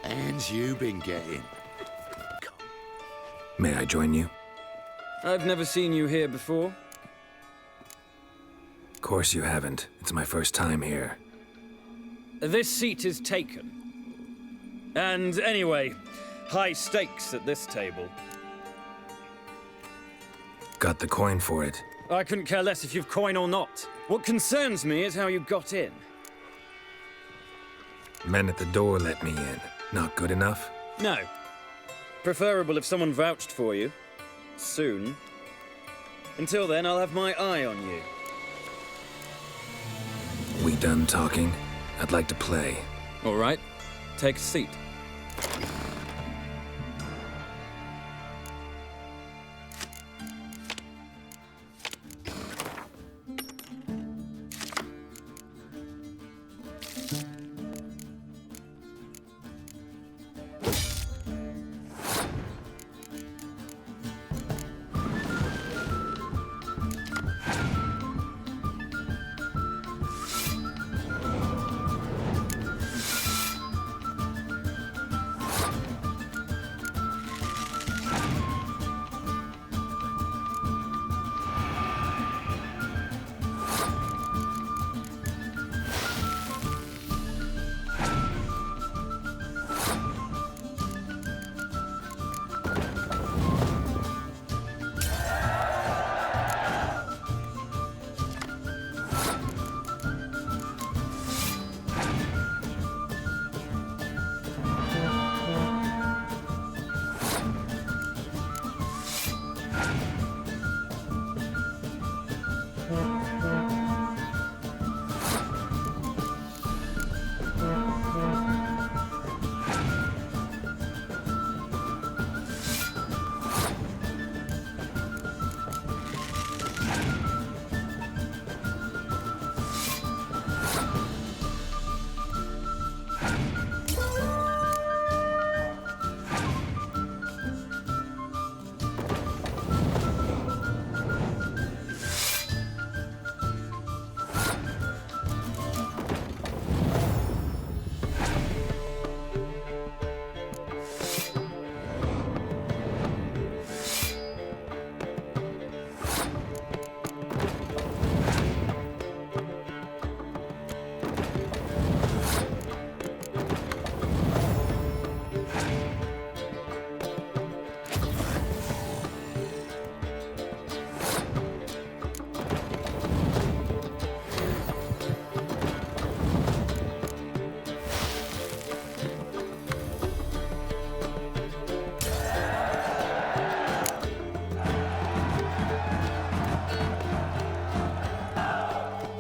Hands you been getting? May I join you? I've never seen you here before. Of course you haven't. It's my first time here. This seat is taken. And anyway, high stakes at this table. Got the coin for it. I couldn't care less if you've coin or not. What concerns me is how you got in. Men at the door let me in. Not good enough? No. Preferable if someone vouched for you. Soon. Until then, I'll have my eye on you. We done talking? I'd like to play. All right. Take a seat.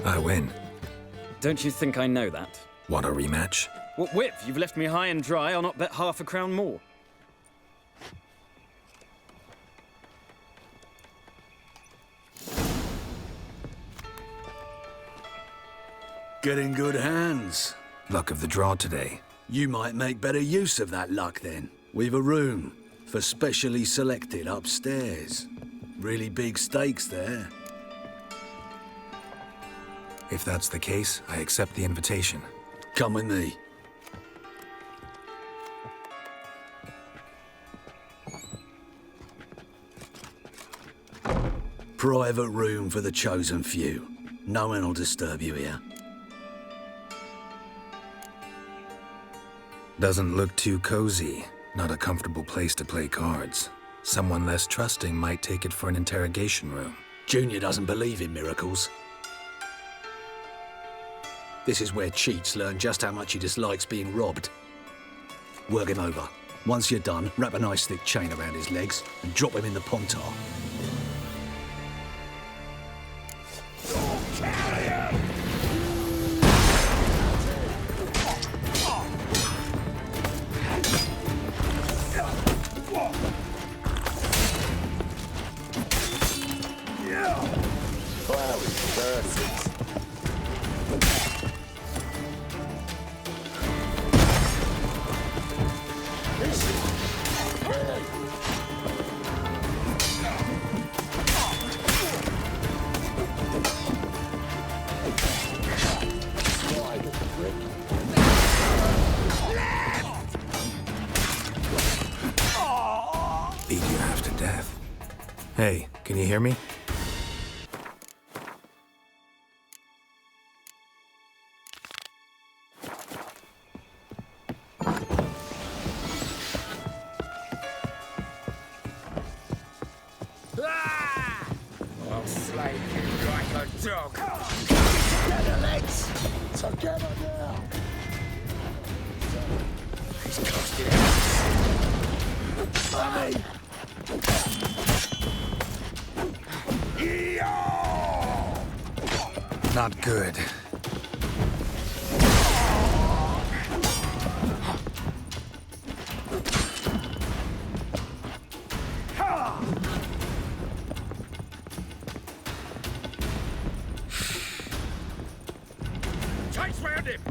I win. Don't you think I know that? Want a rematch? What with? You've left me high and dry. I'll not bet half a crown more. Get in good hands. Luck of the draw today. You might make better use of that luck then. We've a room for specially selected upstairs. Really big stakes there. If that's the case, I accept the invitation. Come with me. Private room for the chosen few. No one will disturb you here. Doesn't look too cozy. Not a comfortable place to play cards. Someone less trusting might take it for an interrogation room. Junior doesn't believe in miracles. This is where cheats learn just how much he dislikes being robbed. Work him over. Once you're done, wrap a nice thick chain around his legs and drop him in the pontar. Beat you half to death. Hey, can you hear me? I'll slay you like a dog. Together, legs! Together now! He's cast it out. Funny! Not good. Chase round him!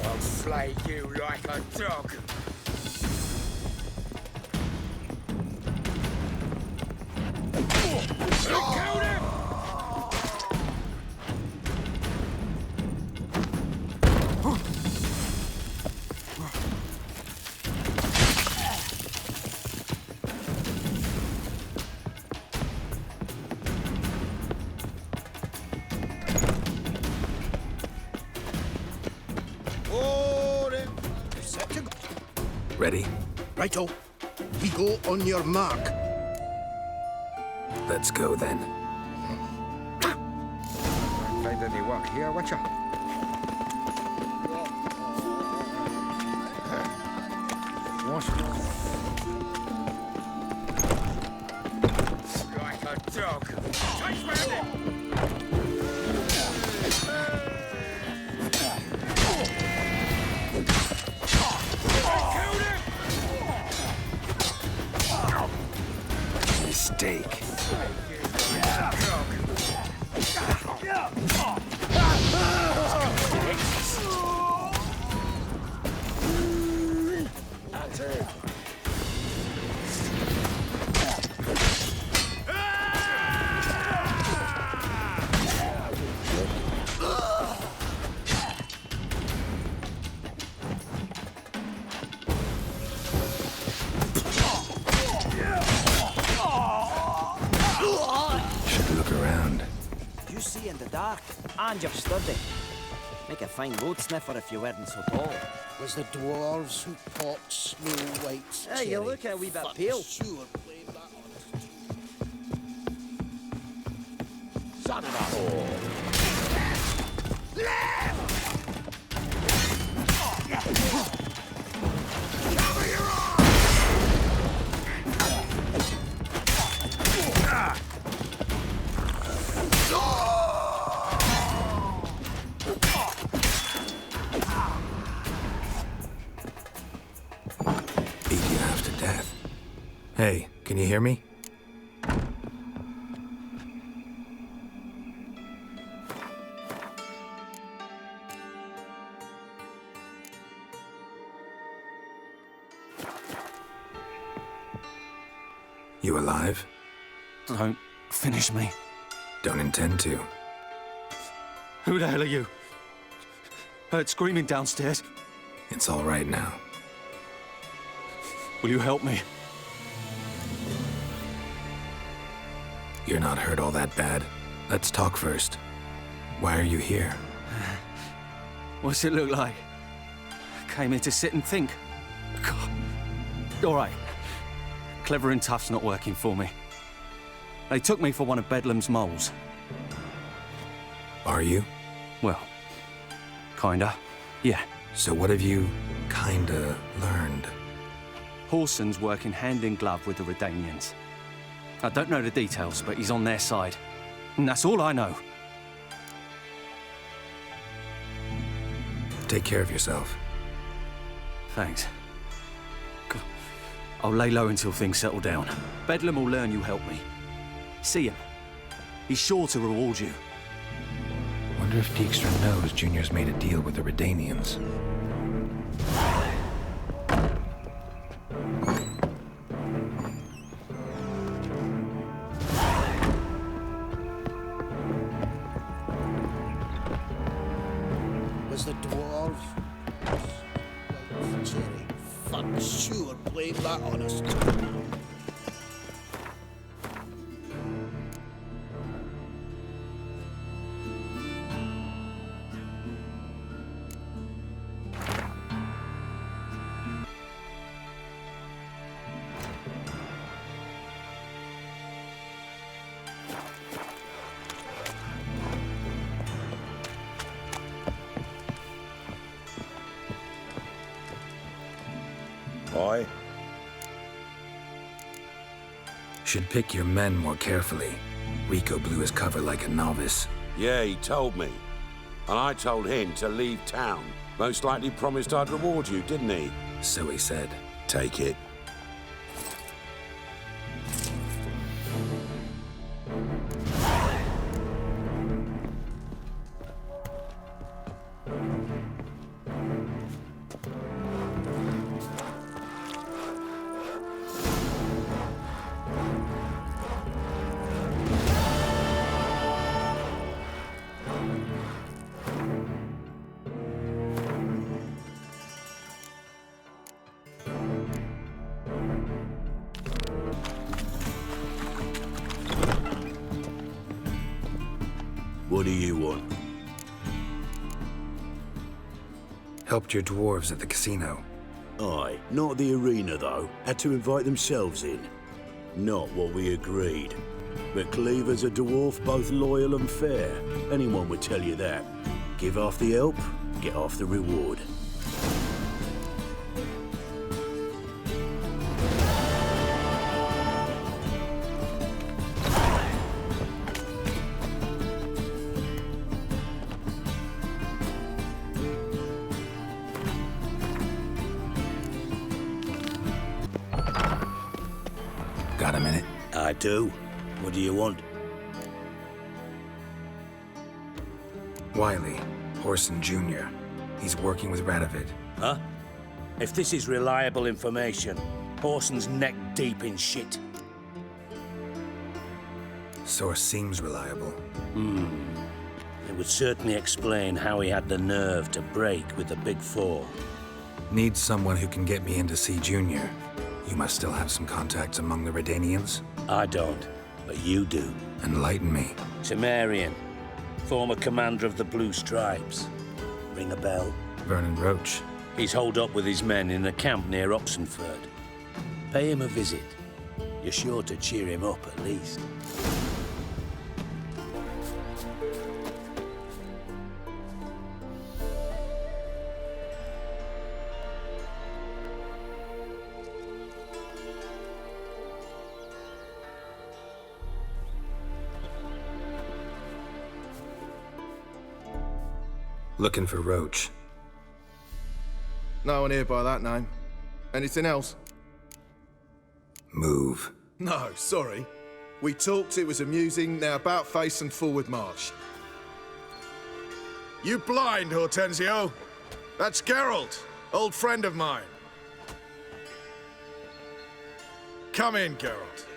I'll slay you like a dog. Killed him! Ready? Righto. We go on your mark. Let's go then. Find any work here, Witcher? Like a dog. Chase round him! Mistake. See in the dark, and you're sturdy. Make a fine road sniffer if you weren't so tall. Was the dwarves who popped Snow White's Hey, you look a wee bit pale. Sure blame that on Son of a whore! Cover your Beat you half to death. Hey, can you hear me? You alive? Don't finish me. Don't intend to. Who the hell are you? Heard screaming downstairs. It's all right now. Will you help me? You're not hurt all that bad. Let's talk first. Why are you here? What's it look like? Came here to sit and think. God. All right. Clever and tough's not working for me. They took me for one of Bedlam's moles. Are you? Well, kinda. Yeah. So what have you kinda learned? Whoreson's working hand in glove with the Redanians. I don't know the details, but he's on their side. And that's all I know. Take care of yourself. Thanks. God. I'll lay low until things settle down. Bedlam will learn you helped me. See him. He's sure to reward you. Wonder if Dijkstra knows Junior's made a deal with the Redanians. ain't that honest. Aye? Should pick your men more carefully. Rico blew his cover like a novice. Yeah, he told me. And I told him to leave town. Most likely promised I'd reward you, didn't he? So he said. Take it. What do you want? Helped your dwarves at the casino. Aye, not the arena though. Had to invite themselves in. Not what we agreed. But Cleaver's a dwarf, both loyal and fair. Anyone would tell you that. Give half the help, get half the reward. Got a minute? I do. What do you want? Wiley, Horson Jr. He's working with Radovid. Huh? If this is reliable information, Horson's neck deep in shit. Source seems reliable. It would certainly explain how he had the nerve to break with the Big Four. Need someone who can get me in to see Junior. You must still have some contacts among the Redanians? I don't, but you do. Enlighten me. Temerian, former commander of the Blue Stripes. Ring a bell? Vernon Roach. He's holed up with his men in a camp near Oxenford. Pay him a visit. You're sure to cheer him up, at least. Looking for Roach. No one here by that name. Anything else? Move. No, sorry. We talked, it was amusing, now about face and forward march. You blind, Hortensio? That's Geralt, old friend of mine. Come in, Geralt.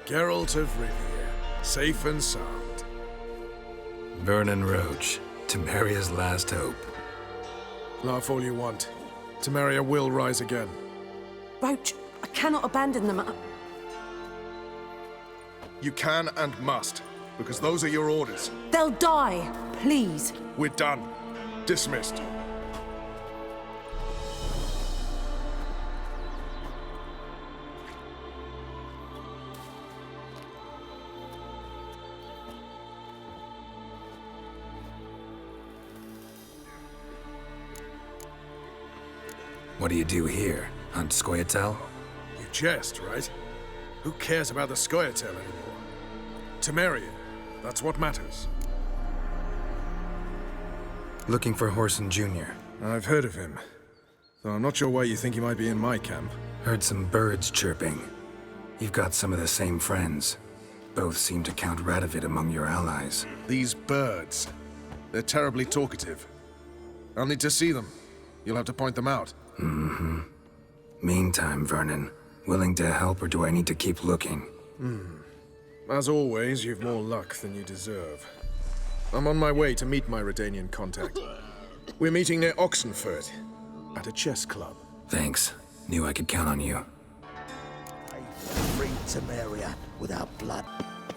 Geralt of Rivia, safe and sound. Vernon Roach, Temeria's last hope. Laugh all you want. Temeria will rise again. Roach, I cannot abandon them. You can and must, because those are your orders. They'll die, please. We're done. Dismissed. What do you do here? Hunt Scoia'tael? You jest, right? Who cares about the Scoia'tael anymore? Temeria, that's what matters. Looking for Horson Jr. I've heard of him, though I'm not sure why you think he might be in my camp. Heard some birds chirping. You've got some of the same friends. Both seem to count Radovid among your allies. These birds, they're terribly talkative. I'll need to see them. You'll have to point them out. Meantime, Vernon, willing to help or do I need to keep looking? As always, you've more luck than you deserve. I'm on my way to meet my Redanian contact. We're meeting near Oxenford, at a chess club. Thanks. Knew I could count on you. Free Temeria without blood.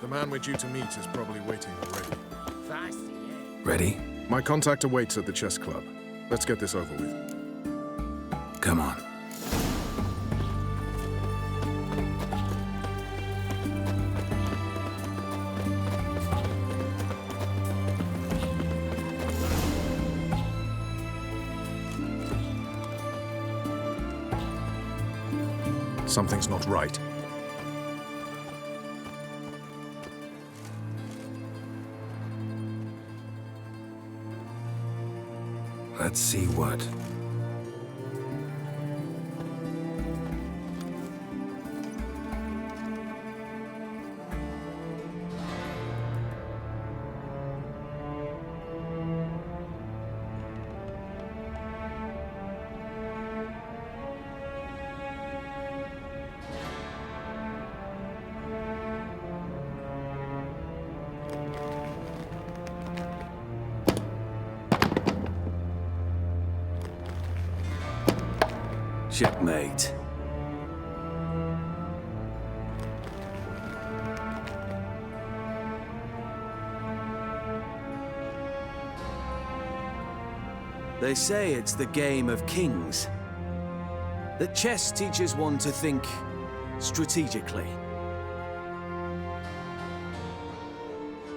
The man we're due to meet is probably waiting already. Ready? My contact awaits at the chess club. Let's get this over with. Come on. Something's not right. Let's see what. Checkmate. They say it's the game of kings. That chess teaches one to think strategically.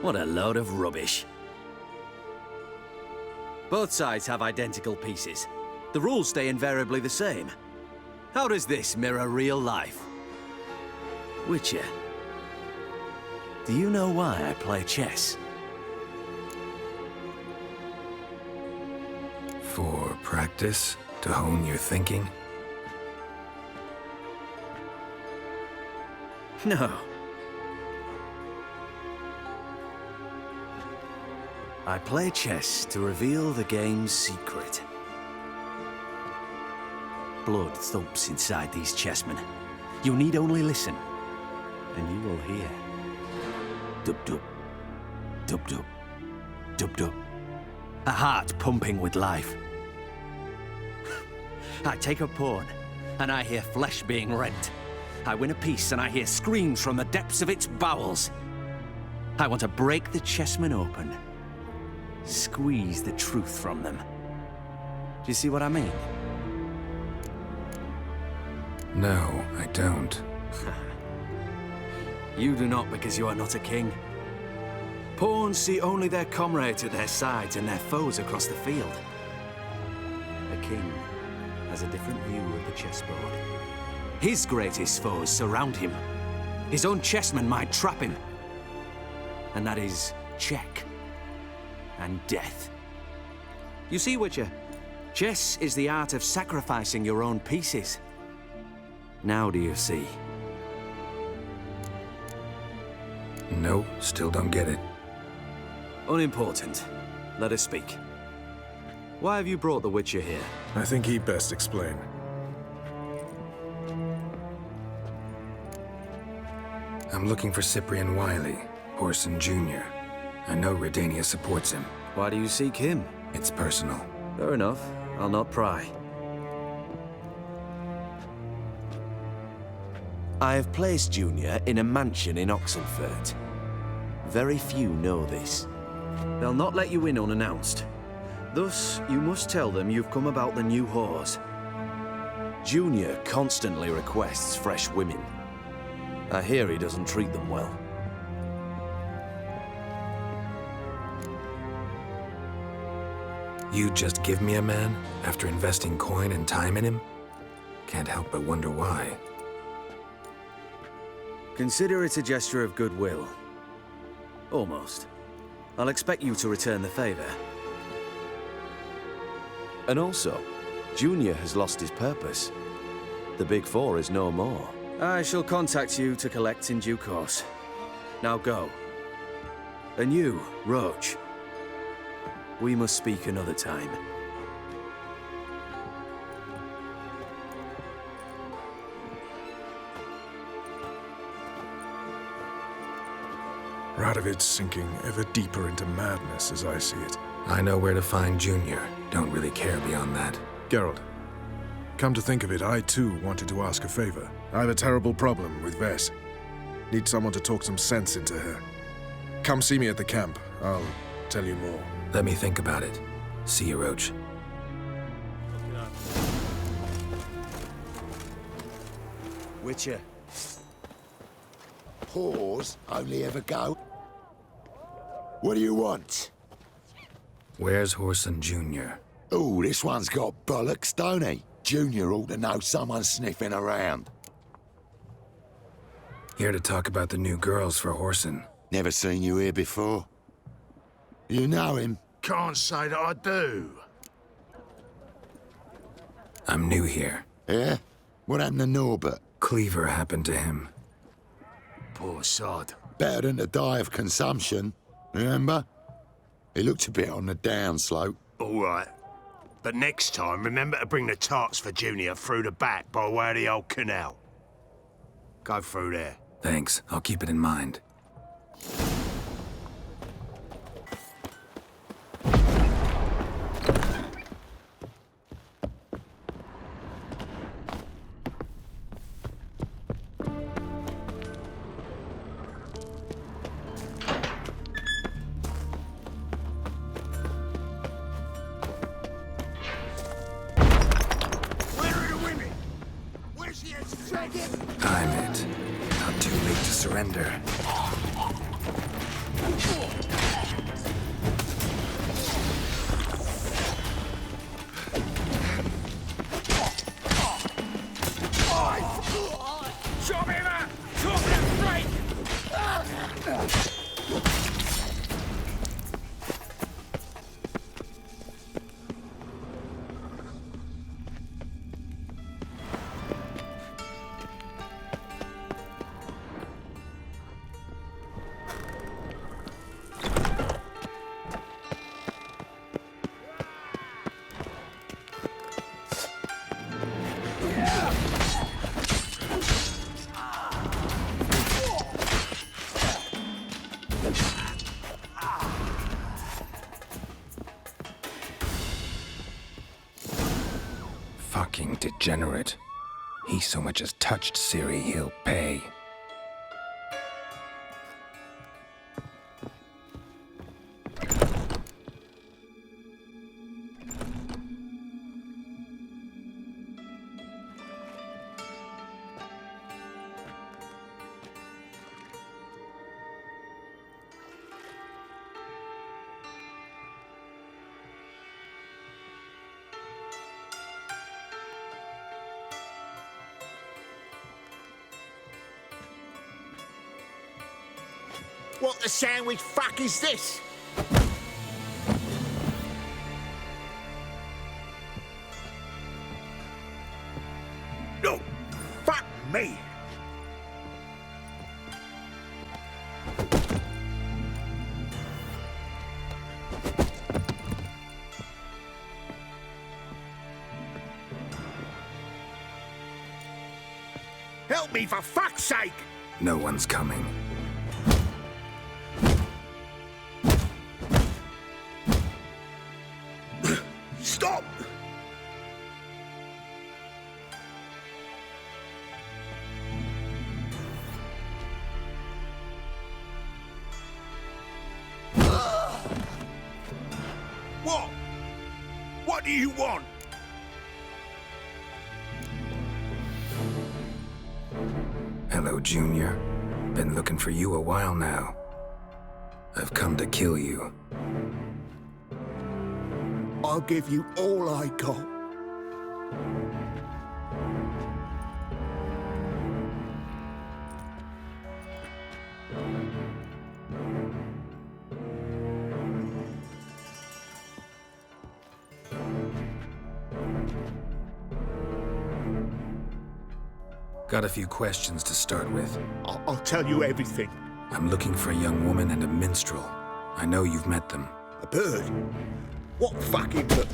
What a load of rubbish. Both sides have identical pieces. The rules stay invariably the same. How does this mirror real life? Witcher, do you know why I play chess? For practice? To hone your thinking? No. I play chess to reveal the game's secret. Blood thumps inside these chessmen. You need only listen, and you will hear. Dub-dub. Dub-dub. Dub-dub. A heart pumping with life. I take a pawn, and I hear flesh being rent. I win a piece, and I hear screams from the depths of its bowels. I want to break the chessmen open. Squeeze the truth from them. Do you see what I mean? No, I don't. You do not because you are not a king. Pawns see only their comrades at their sides and their foes across the field. A king has a different view of the chessboard. His greatest foes surround him. His own chessmen might trap him. And that is check and death. You see, Witcher, chess is the art of sacrificing your own pieces. Now do you see? No, still don't get it. Unimportant. Let us speak. Why have you brought the Witcher here? I think he'd best explain. I'm looking for Cyprian Wiley, Orson Jr. I know Redania supports him. Why do you seek him? It's personal. Fair enough. I'll not pry. I have placed Junior in a mansion in Oxenford. Very few know this. They'll not let you in unannounced. Thus, you must tell them you've come about the new whores. Junior constantly requests fresh women. I hear he doesn't treat them well. You just give me a man after investing coin and time in him? Can't help but wonder why. Consider it a gesture of goodwill. Almost. I'll expect you to return the favor. And also, Junior has lost his purpose. The Big Four is no more. I shall contact you to collect in due course. Now go. And you, Roach. We must speak another time. Radovid's sinking ever deeper into madness as I see it. I know where to find Junior. Don't really care beyond that. Geralt, come to think of it, I too wanted to ask a favor. I have a terrible problem with Vess. Need someone to talk some sense into her. Come see me at the camp. I'll tell you more. Let me think about it. See you, Roach. Witcher. Whores only ever go. What do you want? Where's Whoreson Jr.? Oh, this one's got bollocks, don't he? Junior ought to know someone sniffing around. Here to talk about the new girls for Whoreson. Never seen you here before. You know him? Can't say that I do. I'm new here. Yeah? What happened to Norbert? Cleaver happened to him. Poor sod. Better than to die of consumption, remember? He looked a bit on the downslope. All right. But next time, remember to bring the tarts for Junior through the back by way of the old canal. Go through there. Thanks. I'll keep it in mind. I'm it. Not too late to surrender. Fucking degenerate. He so much as touched Ciri, he'll pay. What the sandwich fuck is this? No, fuck me. Help me for fuck's sake! No one's coming. Stop! What? What do you want? Hello, Junior. Been looking for you a while now. I've come to kill you. I'll give you all I got. Got a few questions to start with. I'll tell you everything. I'm looking for a young woman and a minstrel. I know you've met them. A bird? What fucking bird?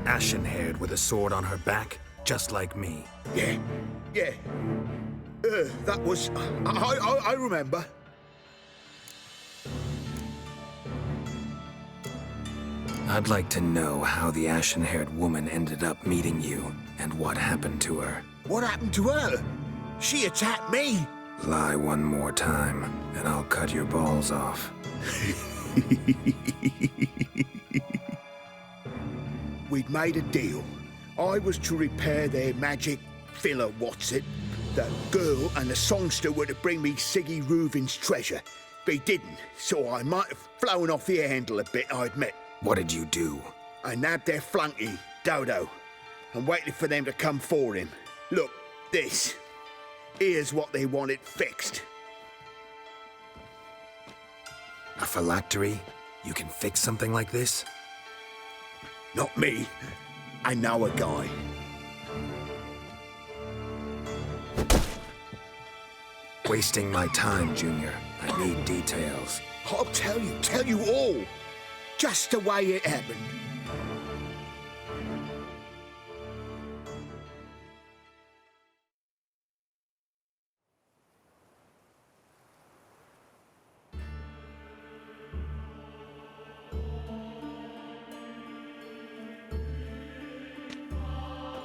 Ashen-haired with a sword on her back, just like me. Yeah. That was... I remember. I'd like to know how the ashen-haired woman ended up meeting you and what happened to her. What happened to her? She attacked me. Lie one more time, and I'll cut your balls off. We'd made a deal. I was to repair their magic filler, what's it? The girl and the songster were to bring me Siggy Reuven's treasure. They didn't, so I might have flown off the handle a bit, I admit. What did you do? I nabbed their flunky, Dodo, and waited for them to come for him. Look, this. Here's what they wanted fixed. A phylactery? You can fix something like this? Not me. I know a guy. Wasting my time, Junior. I need details. I'll tell you all. Just the way it happened.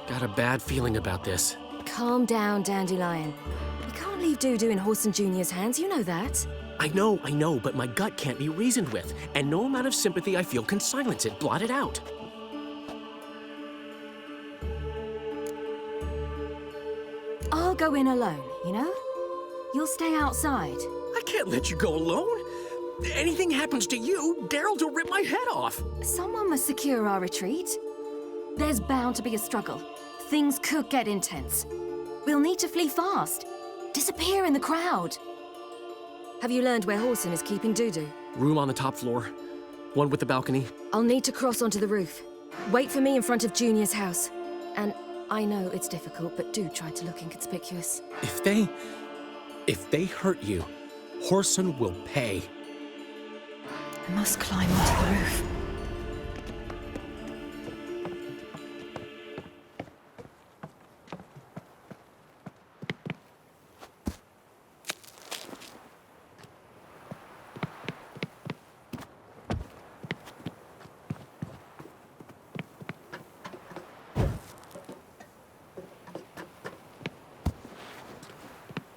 Got a bad feeling about this. Calm down, Dandelion. You can't leave Dudu in Horson Jr.'s hands, you know that. I know, but my gut can't be reasoned with, and no amount of sympathy I feel can silence it, blot it out. I'll go in alone, you know? You'll stay outside. I can't let you go alone. Anything happens to you, Geralt will rip my head off. Someone must secure our retreat. There's bound to be a struggle. Things could get intense. We'll need to flee fast. Disappear in the crowd. Have you learned where Horson is keeping Dudu? Room on the top floor. One with the balcony. I'll need to cross onto the roof. Wait for me in front of Junior's house. And I know it's difficult, but do try to look inconspicuous. If they hurt you, Horson will pay. I must climb onto the roof.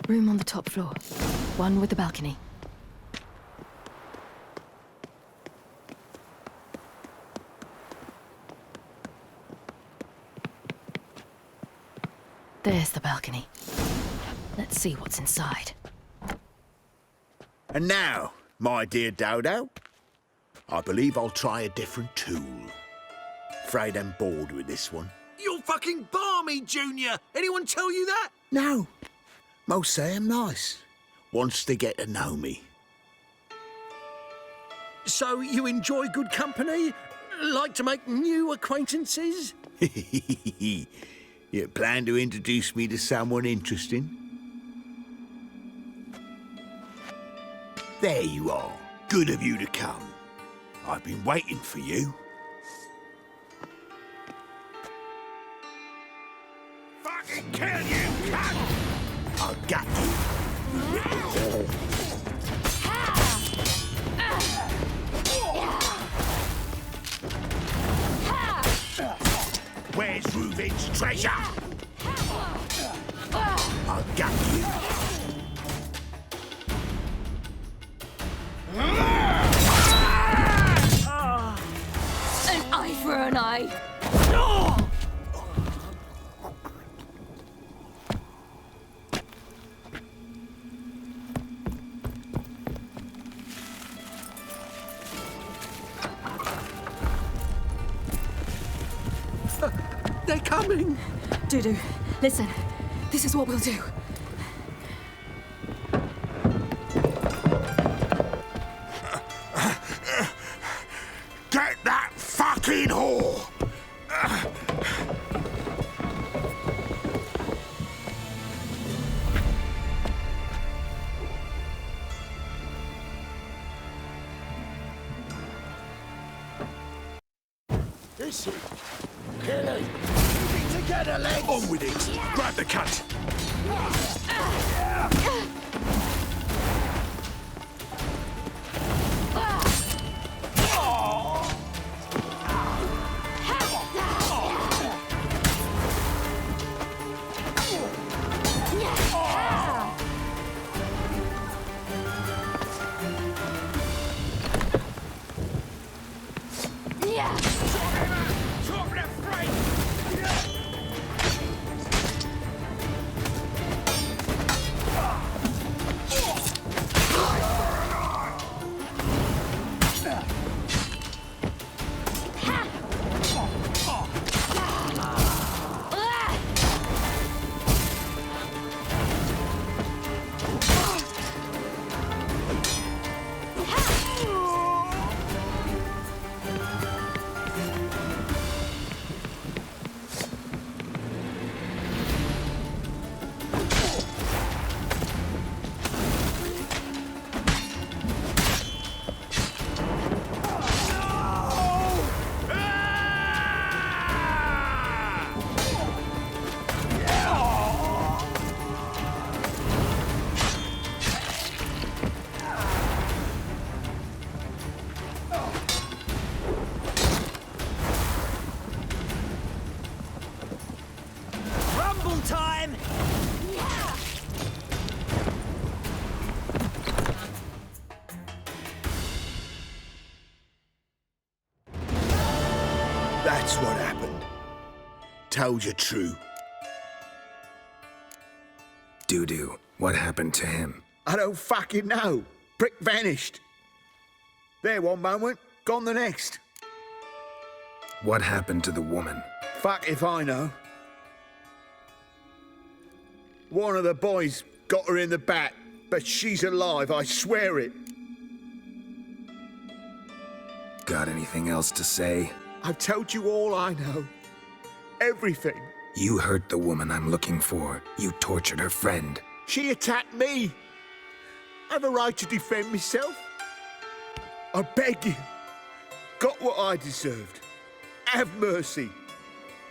Room on the top floor. One with the balcony. There's the balcony. Let's see what's inside. And now, my dear Dodo, I believe I'll try a different tool. Afraid I'm bored with this one. You're fucking balmy, Junior! Anyone tell you that? No. Most say I'm nice. Once they get to know me. So you enjoy good company? Like to make new acquaintances? You plan to introduce me to someone interesting? There you are. Good of you to come. I've been waiting for you. Fucking kill you, cunt! I got you. Where's Reuven's treasure? I got you. An eye for an eye. They're coming! Dudu, listen. This is what we'll do. Get that fucking whore! This is... Kelly! Keep it together, lads! On with it! Grab the cunt! Time! That's what happened. Told you true. Doo-doo, what happened to him? I don't fucking know. Prick vanished. There one moment, gone the next. What happened to the woman? Fuck if I know. One of the boys got her in the back, but she's alive, I swear it. Got anything else to say? I've told you all I know. Everything. You hurt the woman I'm looking for. You tortured her friend. She attacked me. I have a right to defend myself. I beg you. Got what I deserved. Have mercy.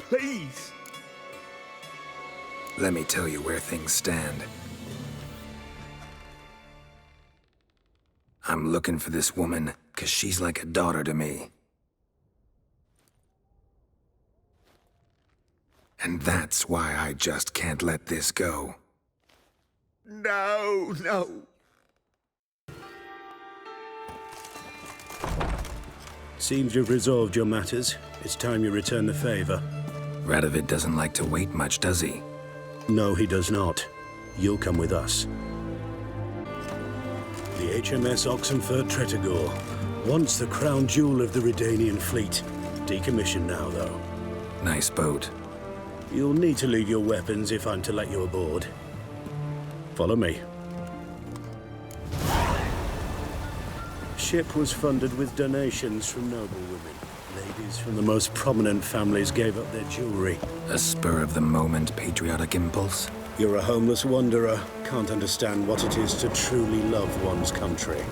Please. Let me tell you where things stand. I'm looking for this woman, 'cause she's like a daughter to me. And that's why I just can't let this go. No, no. Seems you've resolved your matters. It's time you return the favor. Radovid doesn't like to wait much, does he? No, he does not. You'll come with us. The HMS Oxenford Tretogor, once the crown jewel of the Redanian fleet. Decommissioned now, though. Nice boat. You'll need to leave your weapons if I'm to let you aboard. Follow me. Ship was funded with donations from noble women. Ladies from the most prominent families gave up their jewelry. A spur-of-the-moment patriotic impulse? You're a homeless wanderer. Can't understand what it is to truly love one's country.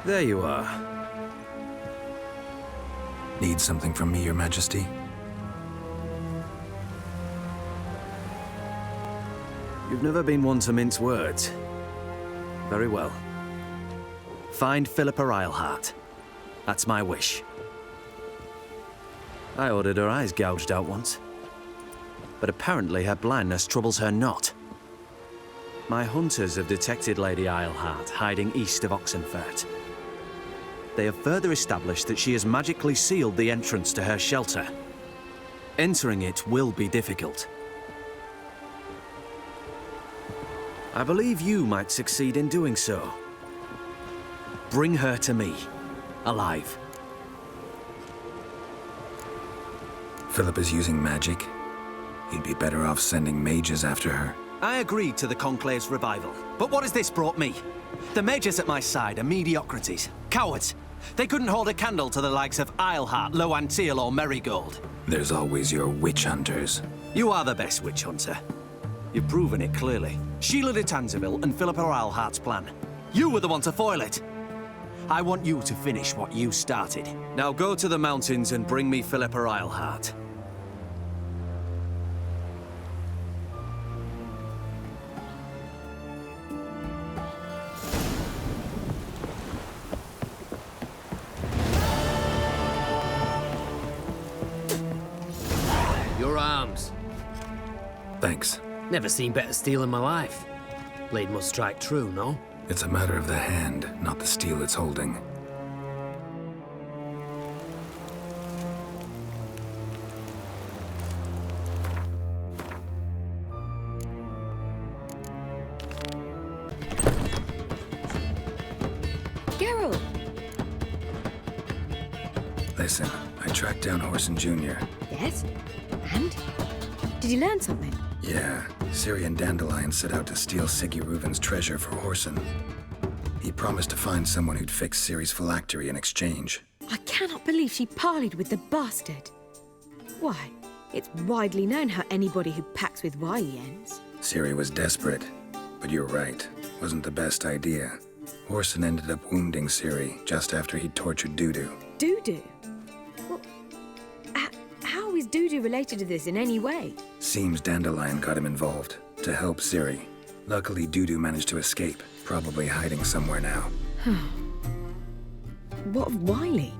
There you are. Need something from me, Your Majesty? You've never been one to mince words. Very well. Find Philippa Eilhart. That's my wish. I ordered her eyes gouged out once. But apparently her blindness troubles her not. My hunters have detected Lady Eilhart hiding east of Oxenfurt. They have further established that she has magically sealed the entrance to her shelter. Entering it will be difficult. I believe you might succeed in doing so. Bring her to me, alive. Philippa's using magic. You'd be better off sending mages after her. I agreed to the Conclave's revival, but what has this brought me? The mages at my side are mediocrities, cowards. They couldn't hold a candle to the likes of Eilhart, Loantil, or Merigold. There's always your witch hunters. You are the best witch hunter. You've proven it clearly. Sheila de Tanzeville and Philippa Eilhart's plan. You were the one to foil it. I want you to finish what you started. Now go to the mountains and bring me Philippa Eilhart. Thanks. Never seen better steel in my life. Blade must strike true, no? It's a matter of the hand, not the steel it's holding. Geralt! Listen, I tracked down Horson Jr. Yes? And? Did you learn something? Yeah, Ciri and Dandelion set out to steal Siggy Reuven's treasure for Horson. He promised to find someone who'd fix Ciri's phylactery in exchange. I cannot believe she parleyed with the bastard. Why, it's widely known how anybody who packs with Wily ends. Ciri was desperate, but you're right. Wasn't the best idea. Horson ended up wounding Ciri just after he'd tortured Dudu. Dudu? Well, how is Dudu related to this in any way? Seems Dandelion got him involved, to help Ciri. Luckily, Dudu managed to escape, probably hiding somewhere now. What of Wily?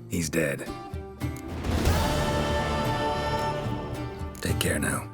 He's dead. Take care now.